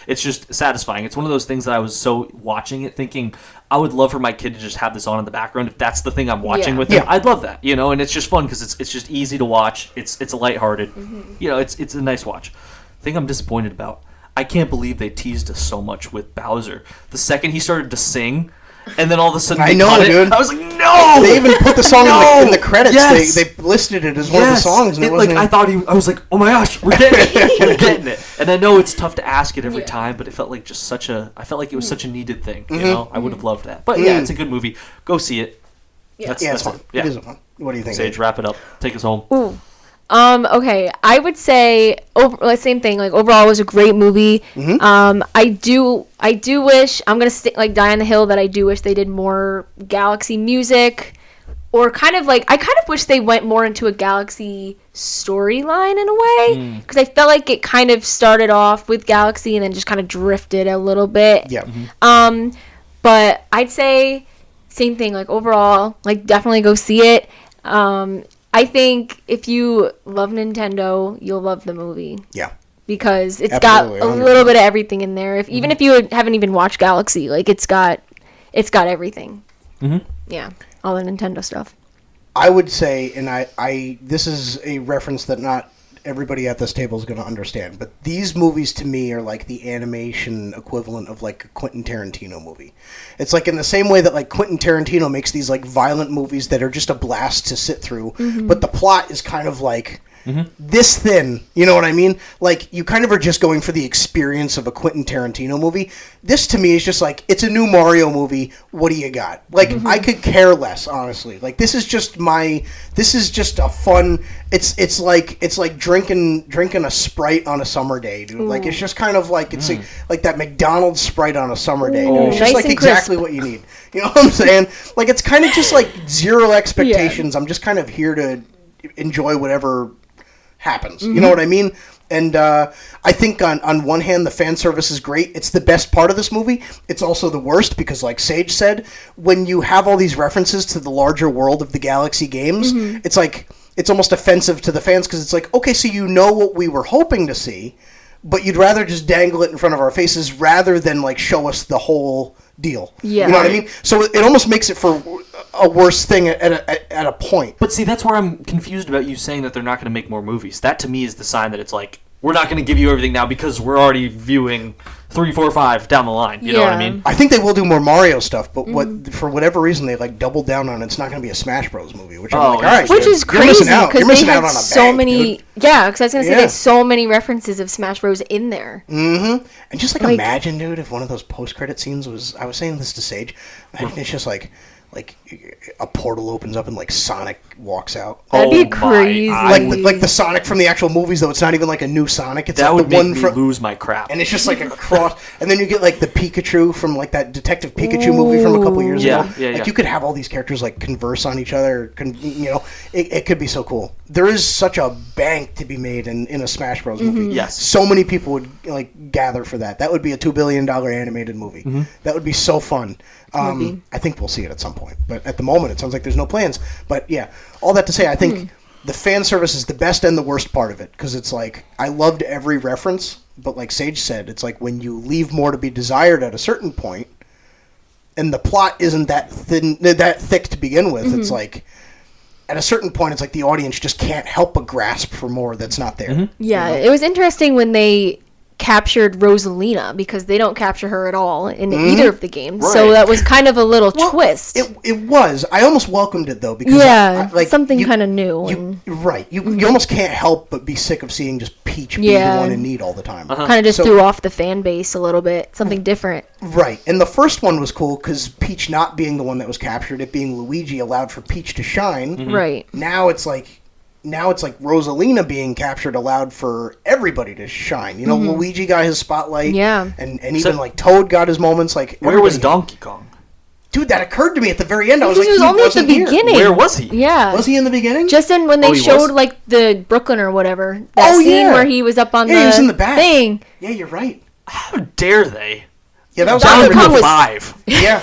Speaker 2: It's just satisfying. It's one of those things that I was so watching it thinking, I would love for my kid to just have this on in the background. If that's the thing I'm watching
Speaker 3: Yeah.
Speaker 2: with him,
Speaker 1: Yeah.
Speaker 2: I'd love that, and it's just fun because it's just easy to watch. It's lighthearted. It's a nice watch. The thing I'm disappointed about, I can't believe they teased us so much with Bowser. The second he started to sing, and then all of a sudden
Speaker 1: I know, dude.
Speaker 2: I was like, no!
Speaker 1: They even put the song in the credits.
Speaker 2: Yes!
Speaker 1: They listed it as one of the songs. And it wasn't
Speaker 2: I thought I was like, oh my gosh, we're getting it. We're getting it. And I know it's tough to ask it every time, but it felt like I felt like it was such a needed thing. You know, I would have loved that. But yeah, it's a good movie. Go see it.
Speaker 3: Yeah,
Speaker 1: it's fun.
Speaker 2: Yeah.
Speaker 1: It is fun. What do you think?
Speaker 2: Sage, wrap it up. Take us home.
Speaker 3: Ooh. Okay, I would say same thing. Like overall, it was a great movie. I do wish I'm gonna die on the hill that I do wish they did more Galaxy music, or I kind of wish they went more into a Galaxy storyline in a way, because I felt like it kind of started off with Galaxy and then just kind of drifted a little bit.
Speaker 1: Yeah.
Speaker 3: But I'd say same thing. Like overall, like definitely go see it. I think if you love Nintendo, you'll love the movie.
Speaker 1: Yeah.
Speaker 3: Because it's
Speaker 1: Absolutely,
Speaker 3: got a
Speaker 1: 100%.
Speaker 3: little bit of everything in there. Even if you haven't even watched Galaxy, like it's got everything. Yeah, all the Nintendo stuff.
Speaker 1: I would say, and I this is a reference that not everybody at this table is going to understand, but these movies to me are like the animation equivalent of like a Quentin Tarantino movie. It's like in the same way that like Quentin Tarantino makes these like violent movies that are just a blast to sit through, but the plot is kind of like this thin, you know what I mean? Like you kind of are just going for the experience of a Quentin Tarantino movie. This to me is just like, it's a new Mario movie. What do you got? Like I could care less, honestly. Like this is just a fun. It's like drinking a Sprite on a summer day, dude. Like it's just kind of like it's like that McDonald's Sprite on a summer day, dude. It's just
Speaker 3: Nice
Speaker 1: like
Speaker 3: and
Speaker 1: exactly what you need. You know what I'm saying? Like it's kind of just like zero expectations. I'm just kind of here to enjoy whatever happens. You know what I mean? And I think on one hand, the fan service is great. It's the best part of this movie. It's also the worst because, like Sage said, when you have all these references to the larger world of the Galaxy games, it's like it's almost offensive to the fans because it's like, okay, so you know what we were hoping to see, but you'd rather just dangle it in front of our faces rather than like show us the whole deal.
Speaker 3: Yeah.
Speaker 1: You know what I mean? So it almost makes it for a worse thing at a point.
Speaker 2: But see, that's where I'm confused about you saying that they're not going to make more movies. That to me is the sign that it's like, we're not going to give you everything now because we're already viewing 3, 4, 5 down the line. You know what I mean?
Speaker 1: I think they will do more Mario stuff, but for whatever reason they like doubled down on it's not going to be a Smash Bros movie, which I'm like, all right,
Speaker 3: which
Speaker 1: dude,
Speaker 3: is
Speaker 1: you're missing
Speaker 3: crazy
Speaker 1: out. You're
Speaker 3: because
Speaker 1: missing
Speaker 3: they
Speaker 1: out
Speaker 3: had
Speaker 1: on a
Speaker 3: so
Speaker 1: bank,
Speaker 3: many.
Speaker 1: dude.
Speaker 3: Yeah, because I was gonna say they had so many references of Smash Bros in there.
Speaker 1: And just like imagine, dude, if one of those post-credit scenes was, I was saying this to Sage, imagine it's just like a portal opens up and like Sonic walks out.
Speaker 3: That'd be crazy.
Speaker 1: Like the Sonic from the actual movies, though it's not even like a new Sonic. It's
Speaker 2: That
Speaker 1: like
Speaker 2: would
Speaker 1: the one
Speaker 2: make me
Speaker 1: from
Speaker 2: lose my crap.
Speaker 1: and it's just like a cross. And then you get like the Pikachu from like that Detective Pikachu movie from a couple years ago.
Speaker 2: Yeah.
Speaker 1: You could have all these characters like converse on each other. You know, it could be so cool. There is such a bank to be made in a Smash Bros movie.
Speaker 2: Yes.
Speaker 1: So many people would like gather for that. That would be a $2 billion animated movie. That would be so fun. I think we'll see it at some point, but at the moment it sounds like there's no plans. But yeah, all that to say, I think the fan service is the best and the worst part of it, because it's like I loved every reference, but like Sage said, it's like when you leave more to be desired at a certain point, and the plot isn't that thick to begin with. It's like at a certain point, it's like the audience just can't help but grasp for more that's not there.
Speaker 3: Yeah, it was interesting when they captured Rosalina, because they don't capture her at all in either of the games.
Speaker 2: Right.
Speaker 3: So that was kind of a little twist.
Speaker 1: It was. I almost welcomed it though, because
Speaker 3: something kind of new.
Speaker 1: You almost can't help but be sick of seeing just Peach be the one in need all the time.
Speaker 3: Kind of just threw off the fan base a little bit. Something different.
Speaker 1: Right. And the first one was cool because Peach not being the one that was captured, it being Luigi, allowed for Peach to shine.
Speaker 3: Right.
Speaker 1: Now it's like Rosalina being captured allowed for everybody to shine. You know, Luigi got his spotlight.
Speaker 3: Yeah.
Speaker 1: And even like Toad got his moments. Like
Speaker 2: Where was Donkey Kong?
Speaker 1: Dude, that occurred to me at the very end. I was
Speaker 3: He
Speaker 1: like,
Speaker 3: was only at the beginning.
Speaker 2: Where was he?
Speaker 3: Yeah.
Speaker 1: Was he in the beginning?
Speaker 3: Just when they
Speaker 2: he
Speaker 3: showed
Speaker 2: was?
Speaker 3: like the Brooklyn or whatever. That scene where he was up on
Speaker 1: he was in the back.
Speaker 3: thing.
Speaker 1: Yeah, you're right.
Speaker 2: How dare they?
Speaker 1: Yeah, that was
Speaker 3: Donkey Kong was
Speaker 2: 5.
Speaker 1: Yeah.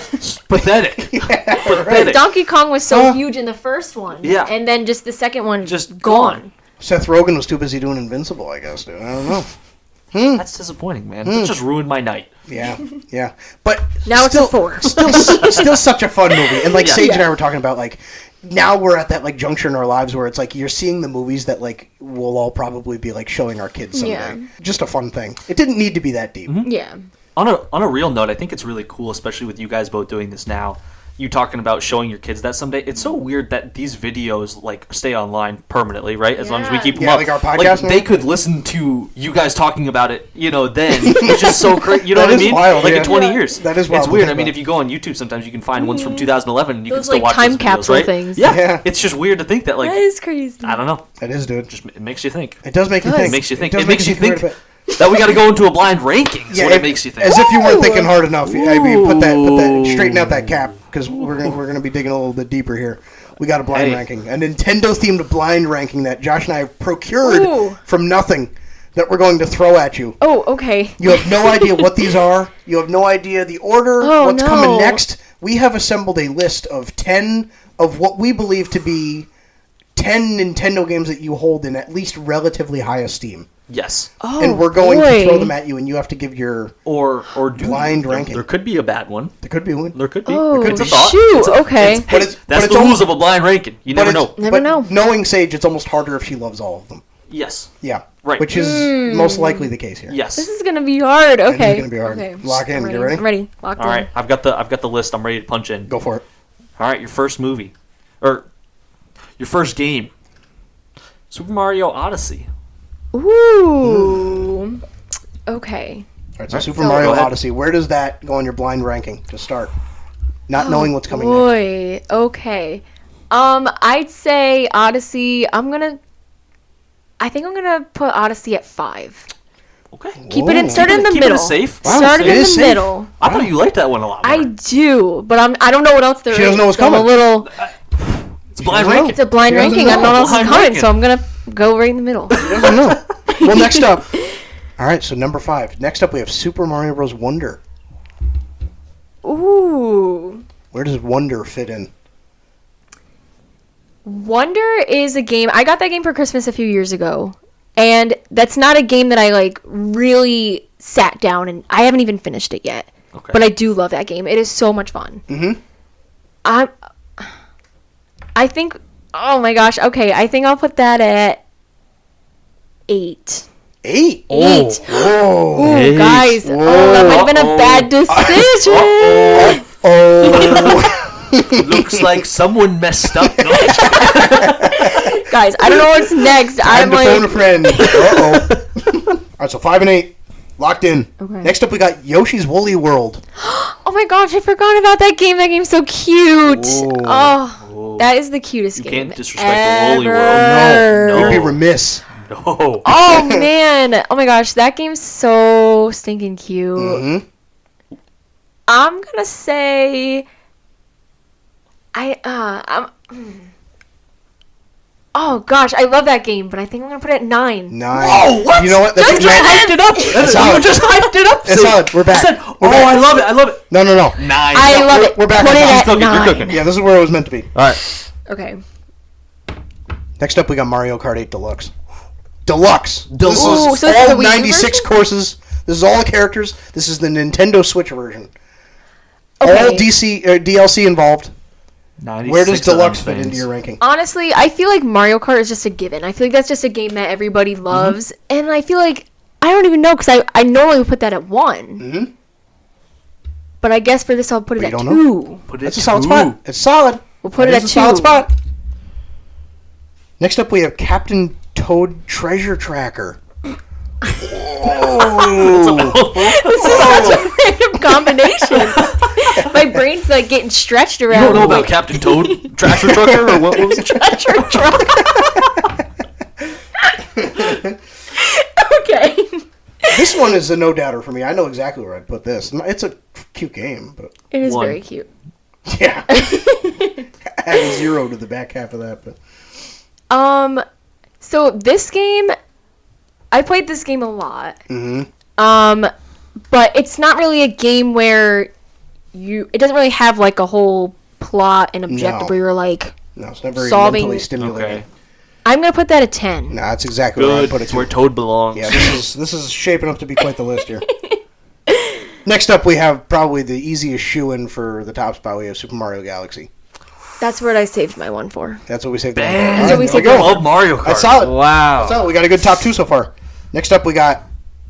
Speaker 2: Pathetic.
Speaker 3: Because Donkey Kong was so huge in the first one.
Speaker 2: Yeah.
Speaker 3: And then just the second one
Speaker 2: Just
Speaker 3: gone.
Speaker 1: Seth Rogen was too busy doing Invincible, I guess, dude. I don't know.
Speaker 2: That's disappointing, man. That just ruined my night.
Speaker 1: Yeah. But
Speaker 3: Now
Speaker 1: still,
Speaker 3: it's a 4.
Speaker 1: still such a fun movie. And like
Speaker 2: Yeah.
Speaker 1: Sage and I were talking about, like, now we're at that like juncture in our lives where it's like you're seeing the movies that like we'll all probably be like showing our kids someday.
Speaker 3: Yeah.
Speaker 1: Just a fun thing. It didn't need to be that deep.
Speaker 3: Yeah.
Speaker 2: On a real note, I think it's really cool, especially with you guys both doing this now. You talking about showing your kids that someday. It's so weird that these videos like stay online permanently, right? As long as we keep them up.
Speaker 1: Like our podcast.
Speaker 2: Like, they could listen to you guys talking about it, then, which is so crazy. You know what I mean?
Speaker 1: Wild,
Speaker 2: like in 20 years.
Speaker 1: That is wild.
Speaker 2: It's weird. I mean, if you go on YouTube, sometimes you can find ones from 2011, and you
Speaker 3: those,
Speaker 2: can still watch
Speaker 3: time
Speaker 2: those videos,
Speaker 3: capsule
Speaker 2: right?
Speaker 3: things.
Speaker 2: Yeah. It's just weird to think that, like,
Speaker 3: That is crazy.
Speaker 2: I don't know.
Speaker 1: It is, dude.
Speaker 2: It makes you think.
Speaker 1: It does make you think.
Speaker 2: It makes you think.
Speaker 1: It
Speaker 2: makes you think that we got to go into a blind ranking. Is what it makes you think.
Speaker 1: As if you weren't thinking hard enough. I mean, put that, straighten out that cap, because we're gonna be digging a little bit deeper here. We got a blind ranking, a Nintendo-themed blind ranking that Josh and I have procured from nothing, that we're going to throw at you.
Speaker 3: Oh, okay.
Speaker 1: You have no idea what these are. You have no idea the order, what's coming next. We have assembled a list of 10 of what we believe to be 10 Nintendo games that you hold in at least relatively high esteem.
Speaker 2: Yes.
Speaker 3: Oh,
Speaker 1: and we're going to throw them at you, and you have to give your
Speaker 2: or
Speaker 1: blind ranking.
Speaker 2: There could be a bad one.
Speaker 1: There could be one.
Speaker 2: There could be.
Speaker 3: Oh,
Speaker 2: it's a thought.
Speaker 3: shoot. Okay.
Speaker 2: That's the rules of a blind ranking. You never know.
Speaker 3: Never know.
Speaker 1: Knowing Sage, it's almost harder if she loves all of them.
Speaker 2: Yes.
Speaker 1: Yeah.
Speaker 2: Right.
Speaker 1: Which is most likely the case here.
Speaker 2: Yes.
Speaker 3: This is gonna be hard. Okay.
Speaker 1: This is gonna be hard.
Speaker 3: Okay.
Speaker 1: Lock in. You ready?
Speaker 3: I'm ready. Locked in.
Speaker 2: All right. I've got the list. I'm ready to punch in.
Speaker 1: Go for it.
Speaker 2: All right. Your first movie, or your first game, Super Mario Odyssey.
Speaker 3: Ooh. Okay.
Speaker 1: All right. So Super Mario Odyssey. Where does that go on your blind ranking to start? Not knowing what's coming next.
Speaker 3: Boy. Okay. I'd say Odyssey. I think I'm gonna put Odyssey at 5.
Speaker 2: Okay.
Speaker 3: Start in the
Speaker 2: keep
Speaker 3: middle.
Speaker 2: It safe.
Speaker 1: Wow,
Speaker 3: Start it in the
Speaker 1: safe.
Speaker 3: middle.
Speaker 2: I thought you liked that one a lot more.
Speaker 3: I do, but I don't know what else there is.
Speaker 1: She doesn't know what's coming.
Speaker 3: I'm a little.
Speaker 2: It's a blind ranking.
Speaker 3: It's a blind
Speaker 1: She doesn't
Speaker 3: ranking. I don't know what else is
Speaker 2: Blind
Speaker 3: coming,
Speaker 2: ranking.
Speaker 3: so I'm gonna go right in the middle.
Speaker 1: I don't know. Well, next up. All right. So number 5. Next up, we have Super Mario Bros. Wonder.
Speaker 3: Ooh.
Speaker 1: Where does Wonder fit in?
Speaker 3: Wonder is a game. I got that game for Christmas a few years ago. And that's not a game that I really sat down, and I haven't even finished it yet.
Speaker 2: Okay.
Speaker 3: But I do love that game. It is so much fun.
Speaker 1: Mm-hmm.
Speaker 3: I think, oh my gosh, okay, I think I'll put that at 8.
Speaker 1: 8.
Speaker 3: 8.
Speaker 1: Whoa.
Speaker 3: Ooh,
Speaker 2: Eight.
Speaker 3: guys.
Speaker 1: Whoa.
Speaker 3: Oh, that might have been a bad decision.
Speaker 1: Oh.
Speaker 2: Looks like someone messed up.
Speaker 3: Guys, I don't know what's next.
Speaker 1: Time to phone a friend. Uh-oh. All right, so 5 and 8. Locked in.
Speaker 3: Okay.
Speaker 1: Next up, we got Yoshi's Woolly World.
Speaker 3: Oh my gosh, I forgot about that game. That game's so cute.
Speaker 1: Whoa.
Speaker 3: Oh, that is the cutest game.
Speaker 2: You can't disrespect the Woolly
Speaker 3: ever.
Speaker 2: World.
Speaker 1: You'd be remiss.
Speaker 2: No.
Speaker 3: Oh man. Oh my gosh, that game's so stinking cute.
Speaker 1: Mm-hmm.
Speaker 3: I'm gonna say I'm oh gosh, I love that game, but I think I'm gonna put it at 9.
Speaker 1: 9.
Speaker 2: Whoa, what?
Speaker 1: You know what? That's
Speaker 3: Just hyped it up.
Speaker 1: It's solid.
Speaker 2: You just hyped it up.
Speaker 1: It's solid. We're back.
Speaker 2: I said,
Speaker 1: We're back.
Speaker 2: I love it. I love it.
Speaker 1: No.
Speaker 2: 9.
Speaker 3: I love it.
Speaker 1: We're back
Speaker 3: Put
Speaker 1: on
Speaker 3: it
Speaker 1: top.
Speaker 3: at
Speaker 2: You're
Speaker 3: 9.
Speaker 2: cooking.
Speaker 1: Yeah, this is where it was meant to be.
Speaker 2: All right.
Speaker 3: Okay.
Speaker 1: Next up, we got Mario Kart 8 Deluxe. Deluxe.
Speaker 3: Ooh,
Speaker 1: This
Speaker 3: so
Speaker 1: is
Speaker 3: this is
Speaker 1: all
Speaker 3: the Wii U
Speaker 1: 96
Speaker 3: version?
Speaker 1: courses. This is all the characters. This is the Nintendo Switch version.
Speaker 3: Okay.
Speaker 1: All DLC involved.
Speaker 2: 96
Speaker 1: Where does Deluxe
Speaker 2: of
Speaker 1: fit
Speaker 2: them
Speaker 1: into
Speaker 2: things.
Speaker 1: your ranking?
Speaker 3: Honestly, I feel like Mario Kart is just a given. I feel like that's just a game that everybody loves, and I feel like I don't even know because I normally would put that at 1.
Speaker 1: Mm-hmm.
Speaker 3: But I guess for this I'll put it
Speaker 1: But
Speaker 3: at
Speaker 1: you
Speaker 3: 2.
Speaker 1: don't know.
Speaker 2: Put it
Speaker 1: That's a
Speaker 2: at
Speaker 1: solid
Speaker 2: 2.
Speaker 1: spot. It's solid.
Speaker 3: We'll put
Speaker 1: That
Speaker 3: it
Speaker 1: is
Speaker 3: at
Speaker 1: a
Speaker 3: 2.
Speaker 1: solid spot. Next up, we have Captain Toad Treasure Tracker. Oh.
Speaker 3: This is such a random combination. My brain's getting stretched
Speaker 2: You
Speaker 3: around.
Speaker 2: don't know about Captain Toad, Trasher Trucker, or what was it?
Speaker 3: Treasure truck. Okay.
Speaker 1: This one is a no-doubter for me. I know exactly where I'd put this. It's a cute game, but
Speaker 3: It is
Speaker 2: 1.
Speaker 3: very cute.
Speaker 1: yeah. Add a 0 to the back half of that. But
Speaker 3: So this game, I played this game a lot.
Speaker 1: Mm-hmm.
Speaker 3: But it's not really a game where it doesn't really have a whole plot and objective
Speaker 1: No.
Speaker 3: where you're
Speaker 1: No, it's not very
Speaker 3: Solving-
Speaker 1: mentally stimulating.
Speaker 2: Okay.
Speaker 3: I'm gonna put that at 10.
Speaker 1: No, that's exactly where I'd
Speaker 2: Good.
Speaker 1: put it.
Speaker 2: It's where
Speaker 1: Too.
Speaker 2: Toad belongs.
Speaker 1: Yeah, this is shaping up to be quite the list here. Next up, we have probably the easiest shoe-in for the top spot. We have Super Mario Galaxy.
Speaker 3: That's what I saved my 1 for.
Speaker 1: That's what we saved.
Speaker 2: Bam.
Speaker 3: That's what we
Speaker 1: there
Speaker 3: saved
Speaker 1: go.
Speaker 2: I love Mario Kart.
Speaker 1: That's solid.
Speaker 2: Wow.
Speaker 1: So we got a good top 2 so far. Next up, we got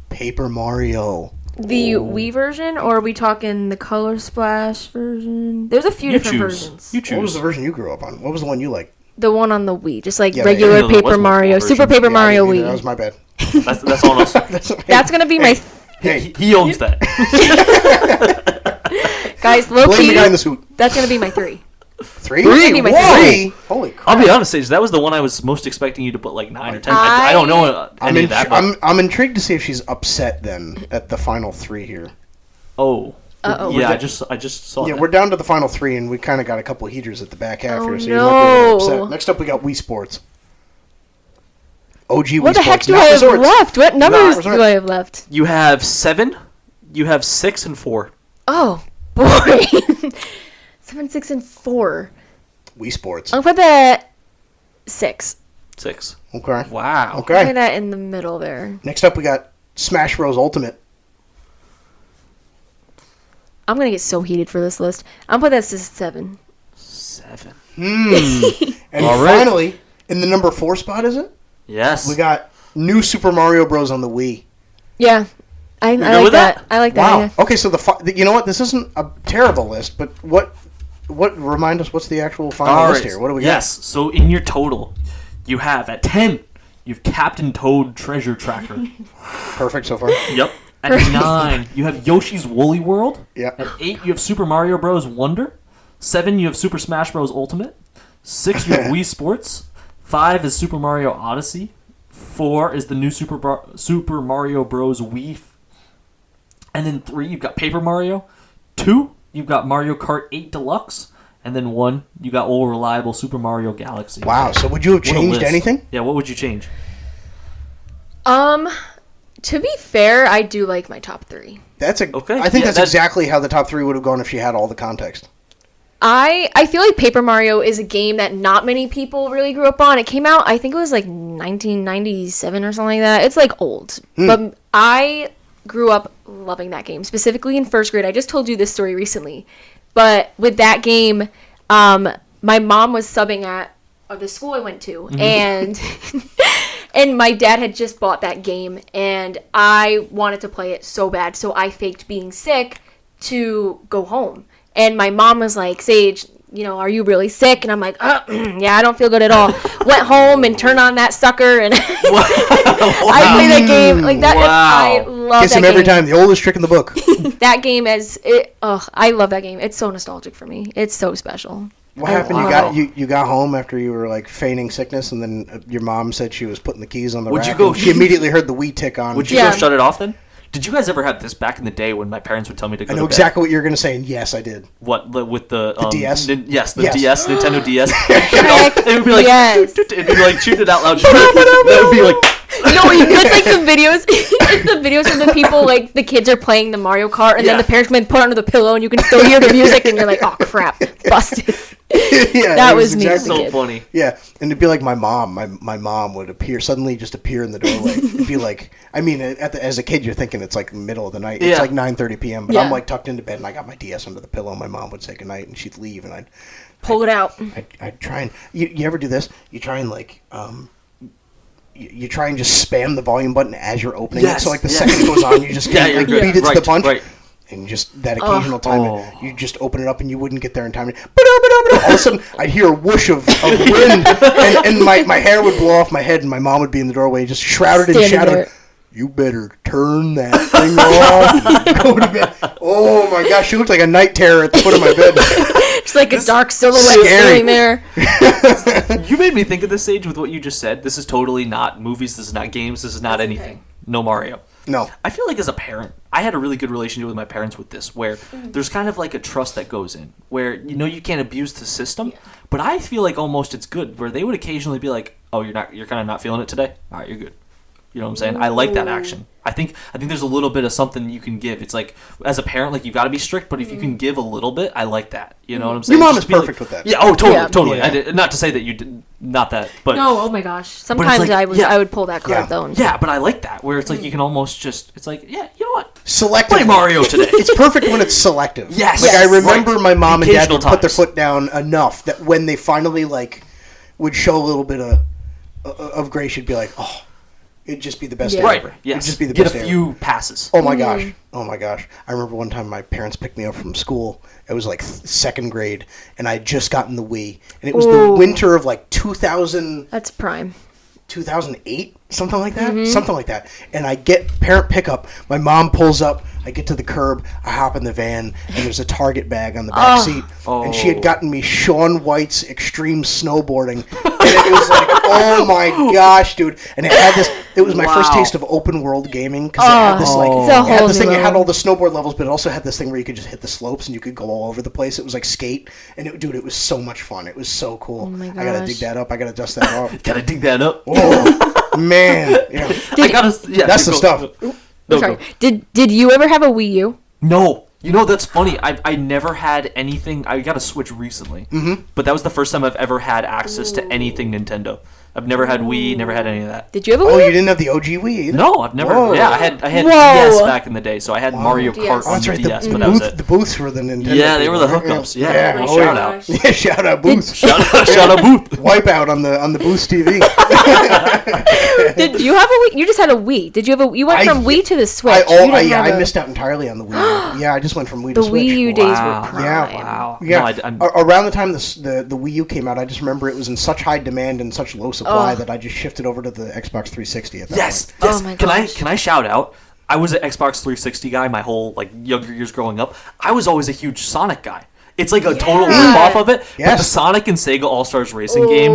Speaker 1: Paper Mario.
Speaker 3: The Wii version, or are we talking the Color Splash version? There's a few different versions.
Speaker 2: You choose.
Speaker 1: What was the version you grew up on? What was the one you liked?
Speaker 3: The one on the Wii, just like
Speaker 1: Yeah,
Speaker 3: regular
Speaker 2: there
Speaker 3: Paper
Speaker 2: was
Speaker 3: Mario,
Speaker 2: multiple
Speaker 3: Super Paper
Speaker 1: Yeah,
Speaker 3: Mario
Speaker 1: That
Speaker 3: Wii.
Speaker 1: was my bad.
Speaker 2: That's on us.
Speaker 3: That's gonna be my
Speaker 1: Hey,
Speaker 2: He owns that.
Speaker 3: guys. Low
Speaker 1: blame the
Speaker 3: key,
Speaker 1: guy in the suit.
Speaker 3: that's gonna be my 3.
Speaker 1: 3?
Speaker 3: Three?
Speaker 1: Whoa! Holy crap.
Speaker 2: I'll be honest, Sage, that was the one I was most expecting you to put like 9 or 10. I don't know any of that. But,
Speaker 1: I'm intrigued to see if she's upset then at the final 3 here.
Speaker 2: oh.
Speaker 3: Uh-oh.
Speaker 2: Yeah, I just saw
Speaker 1: Yeah,
Speaker 2: that.
Speaker 1: we're down to the final 3, and we kind of got a couple heaters at the back half
Speaker 3: Oh,
Speaker 1: here, so you might be a little
Speaker 3: no.
Speaker 1: upset. Next up, we got Wii Sports. OG Wii
Speaker 3: What the heck
Speaker 1: Sports.
Speaker 3: do
Speaker 1: not
Speaker 3: I have
Speaker 1: Resorts.
Speaker 3: left? What numbers
Speaker 1: Resorts.
Speaker 3: do I have left?
Speaker 2: You have 7, you have 6, and 4.
Speaker 3: Oh boy, 7, 6, and 4.
Speaker 1: Wii Sports.
Speaker 3: I'll put that 6.
Speaker 2: 6.
Speaker 1: Okay.
Speaker 2: Wow.
Speaker 3: I'll
Speaker 1: Okay.
Speaker 3: put that in the middle there.
Speaker 1: Next up, we got Smash Bros. Ultimate.
Speaker 3: I'm gonna get so heated for this list. I'll put that as 7.
Speaker 2: 7.
Speaker 1: And
Speaker 2: All right.
Speaker 1: finally, in the number 4 spot, is it?
Speaker 2: Yes.
Speaker 1: We got New Super Mario Bros. On the Wii.
Speaker 3: Yeah, I
Speaker 2: go
Speaker 3: like
Speaker 2: with
Speaker 3: that.
Speaker 2: that?
Speaker 3: I like that.
Speaker 1: Wow.
Speaker 3: Yeah.
Speaker 1: Okay, so you know what? This isn't a terrible list, but what remind us? What's the actual final
Speaker 2: All
Speaker 1: list
Speaker 2: right.
Speaker 1: here? What do we
Speaker 2: Yes. So in your total, you have at 10, you have Captain Toad Treasure Tracker.
Speaker 1: got? Perfect so far.
Speaker 2: Yep. At 9, you have Yoshi's Woolly World.
Speaker 1: Yeah.
Speaker 2: At 8, you have Super Mario Bros. Wonder. 7, you have Super Smash Bros. Ultimate. 6, you have Wii Sports. 5 is Super Mario Odyssey. 4 is the new Super Mario Bros. Wii. And then 3, you've got Paper Mario. 2, you've got Mario Kart 8 Deluxe. And then 1, you got old reliable Super Mario Galaxy.
Speaker 1: Wow. So would you have
Speaker 2: What a
Speaker 1: changed
Speaker 2: list.
Speaker 1: anything?
Speaker 2: Yeah, what would you change?
Speaker 3: To be fair, I do like my top 3.
Speaker 1: That's
Speaker 2: Okay.
Speaker 1: I think
Speaker 2: Yeah,
Speaker 1: that's
Speaker 2: that's-
Speaker 1: exactly how the top 3 would have gone if she had all the context.
Speaker 3: I feel like Paper Mario is a game that not many people really grew up on. It came out, I think it was like 1997 or something like that. It's like old. But I grew up loving that game, specifically in first grade. I just told you this story recently. But with that game, my mom was subbing at the school I went to, and and my dad had just bought that game, and I wanted to play it so bad, so I faked being sick to go home. And my mom was like, Sage, are you really sick? And I'm like, yeah, I don't feel good at all. Went home and turned on that sucker, and I played that game like that.
Speaker 2: Wow.
Speaker 3: I love
Speaker 1: Kiss
Speaker 3: that
Speaker 1: him every
Speaker 3: game.
Speaker 1: time. The oldest trick in the book.
Speaker 3: That game I love that game. It's so nostalgic for me. It's so special.
Speaker 1: What happened?
Speaker 2: Wow.
Speaker 1: You got home after you were like feigning sickness, and then your mom said she was putting the keys on the
Speaker 2: Would you
Speaker 1: rack.
Speaker 2: go-
Speaker 1: and she immediately heard the Wii tick on.
Speaker 2: Would you
Speaker 3: Yeah.
Speaker 2: go shut it off then? Did you guys ever have this back in the day when my parents would tell me to go
Speaker 1: I know
Speaker 2: to bed?
Speaker 1: exactly what you're going to say, and yes, I did.
Speaker 2: What with the
Speaker 1: DS?
Speaker 2: Yes, the
Speaker 1: Yes.
Speaker 2: DS, Nintendo DS.
Speaker 3: Heck
Speaker 2: It would be like
Speaker 3: yes.
Speaker 2: it'd be like shooting it out loud. That would be like
Speaker 3: It's like the videos. It's the videos of the people, like the kids are playing the Mario Kart, and then
Speaker 2: Yeah.
Speaker 3: the parents come and put it under the pillow, and you can still hear the music, and you're like, oh crap, busted.
Speaker 1: Yeah,
Speaker 3: That
Speaker 1: it
Speaker 3: was me as a
Speaker 2: so
Speaker 3: kid.
Speaker 2: funny.
Speaker 1: Yeah, and it'd be like my mom. My mom would suddenly just appear in the doorway. It'd be like, I mean, as a kid, you're thinking it's like the middle of the night. It's
Speaker 2: Yeah.
Speaker 1: like 9:30 p.m. But
Speaker 3: Yeah.
Speaker 1: I'm like tucked into bed, and I got my DS under the pillow. My mom would say goodnight, and she'd leave, and
Speaker 3: Pull it out.
Speaker 1: I'd try and you ever do this? You try and like you try and just spam the volume button as you're opening it.
Speaker 2: Yes,
Speaker 1: So like the
Speaker 2: yes.
Speaker 1: second it goes on, you just
Speaker 2: Yeah,
Speaker 1: kind
Speaker 2: you're
Speaker 1: of
Speaker 2: good.
Speaker 1: beat it to the
Speaker 2: Right,
Speaker 1: punch.
Speaker 2: right.
Speaker 1: And just that occasional time,
Speaker 2: Oh.
Speaker 1: you just open it up and you wouldn't get there in time. All of a sudden, I'd hear a whoosh of wind, and my hair would blow off my head, and my mom would be in the doorway, just shrouded in
Speaker 3: Standing
Speaker 1: shadow.
Speaker 3: there.
Speaker 1: You better turn that thing off and go to bed. Oh my gosh, she looked like a night terror at the foot of my bed.
Speaker 3: Just like a dark silhouette
Speaker 1: scary.
Speaker 3: standing there.
Speaker 2: You made me think of this age with what you just said. This is totally not movies. This is not games. This is not anything. No Mario.
Speaker 1: No.
Speaker 2: I feel like as a parent, I had a really good relationship with my parents with this, where there's kind of like a trust that goes in, where you can't abuse the system, but I feel like almost it's good, where they would occasionally be like, "Oh, you're kind of not feeling it today. All right, you're good." You know what I'm saying? I like that action. I think there's a little bit of something you can give. It's like as a parent, like you got to be strict, but if you can give a little bit, I like that. You know what I'm saying?
Speaker 1: Your mom
Speaker 2: Just
Speaker 1: is
Speaker 2: be like-
Speaker 1: perfect with that.
Speaker 2: Yeah. Oh, totally,
Speaker 3: Yeah.
Speaker 2: totally.
Speaker 1: Yeah.
Speaker 2: Not to say that you did not that, but
Speaker 3: No, oh my gosh. Sometimes
Speaker 2: like,
Speaker 3: I would pull that card
Speaker 1: Yeah.
Speaker 3: though. And
Speaker 2: yeah, but I like that where it's like you can almost just. It's like you know what?
Speaker 1: Selective.
Speaker 2: Play Mario today.
Speaker 1: It's perfect when it's selective.
Speaker 2: Yes.
Speaker 1: Like I
Speaker 2: Yes.
Speaker 1: remember
Speaker 2: Right.
Speaker 1: my mom and dad
Speaker 2: Occasional
Speaker 1: would put their
Speaker 2: times.
Speaker 1: foot down enough that when they finally like would show a little bit of grace, she'd be like, "Oh, It'd just be the best
Speaker 3: Yeah.
Speaker 1: day
Speaker 2: Right.
Speaker 1: ever.
Speaker 2: Yes.
Speaker 1: It'd just be the
Speaker 2: Get
Speaker 1: best
Speaker 2: a
Speaker 1: day
Speaker 2: few
Speaker 1: ever.
Speaker 2: passes.
Speaker 1: Oh my gosh. Oh my gosh. I remember one time my parents picked me up from school. It was like second grade, and I had just gotten the Wii. And it was the winter of like 2000.
Speaker 3: That's prime.
Speaker 1: 2008, something like that. Something like that. And I get parent pickup. My mom pulls up. I get to the curb. I hop in the van, and there's a Target bag on the back seat. And she had gotten me Shaun White's Extreme Snowboarding. And it was like, oh my gosh, dude. And it had this. It was my first taste of open world gaming because it had this like
Speaker 3: It's a
Speaker 1: it had
Speaker 3: whole
Speaker 1: this
Speaker 3: new
Speaker 1: thing. It had
Speaker 3: level.
Speaker 1: all the snowboard levels, but it also had this thing where you could just hit the slopes and you could go all over the place. It was like skate, and dude, it was so much fun. It was so cool.
Speaker 3: Oh my
Speaker 1: I gotta
Speaker 3: gosh.
Speaker 1: dig that up. I gotta dust that off.
Speaker 2: Gotta dig that up.
Speaker 1: Oh man, yeah.
Speaker 2: I gotta. Yeah,
Speaker 1: That's the
Speaker 2: go.
Speaker 1: stuff.
Speaker 2: No,
Speaker 3: Sorry.
Speaker 2: go.
Speaker 3: Did you ever have a Wii U?
Speaker 2: No. You know, that's funny. I never had anything. I got a Switch recently. Mm-hmm. But that was the first time I've ever had access to anything Nintendo. I've never had Wii, never had any of that.
Speaker 3: Did you have a
Speaker 1: Oh,
Speaker 3: Wii?
Speaker 1: you didn't have the OG Wii either?
Speaker 2: No, I've never.
Speaker 1: Whoa.
Speaker 2: Yeah, I had
Speaker 3: Whoa.
Speaker 2: DS back in the day, so I had Mario Kart
Speaker 3: DS.
Speaker 1: Oh,
Speaker 2: on
Speaker 1: that's
Speaker 2: the
Speaker 1: right.
Speaker 2: DS,
Speaker 1: The,
Speaker 2: but that was
Speaker 1: booth,
Speaker 2: it.
Speaker 1: the booths were the Nintendo.
Speaker 2: Yeah, they were the
Speaker 1: people, right?
Speaker 2: hookups. Yeah.
Speaker 1: Yeah.
Speaker 2: Oh,
Speaker 1: Oh,
Speaker 2: shout
Speaker 1: yeah.
Speaker 2: out.
Speaker 1: Yeah, shout out Booth.
Speaker 2: Shout out Booth.
Speaker 1: Wipeout on the Booth TV.
Speaker 3: Did you have a Wii? You just had a Wii. Did you have a? You went from Wii to the Switch. You didn't have
Speaker 1: I
Speaker 3: a-
Speaker 1: missed out entirely on the Wii U. Yeah, I just went from Wii
Speaker 3: The
Speaker 1: to Switch.
Speaker 3: Wii U days
Speaker 2: Wow.
Speaker 3: were prime.
Speaker 1: Yeah.
Speaker 2: Wow.
Speaker 1: Yeah,
Speaker 2: No, I'm-
Speaker 1: around the time the Wii U came out, I just remember it was in such high demand and such low supply that I just shifted over to the Xbox 360 at that
Speaker 2: Yes.
Speaker 1: point.
Speaker 2: Yes.
Speaker 3: Oh my
Speaker 2: Can
Speaker 3: gosh.
Speaker 2: I shout out? I was an Xbox 360 guy my whole like younger years growing up. I was always a huge Sonic guy. It's like a total rip-off of it. But the
Speaker 1: Yes.
Speaker 2: Sonic and Sega All-Stars Racing game,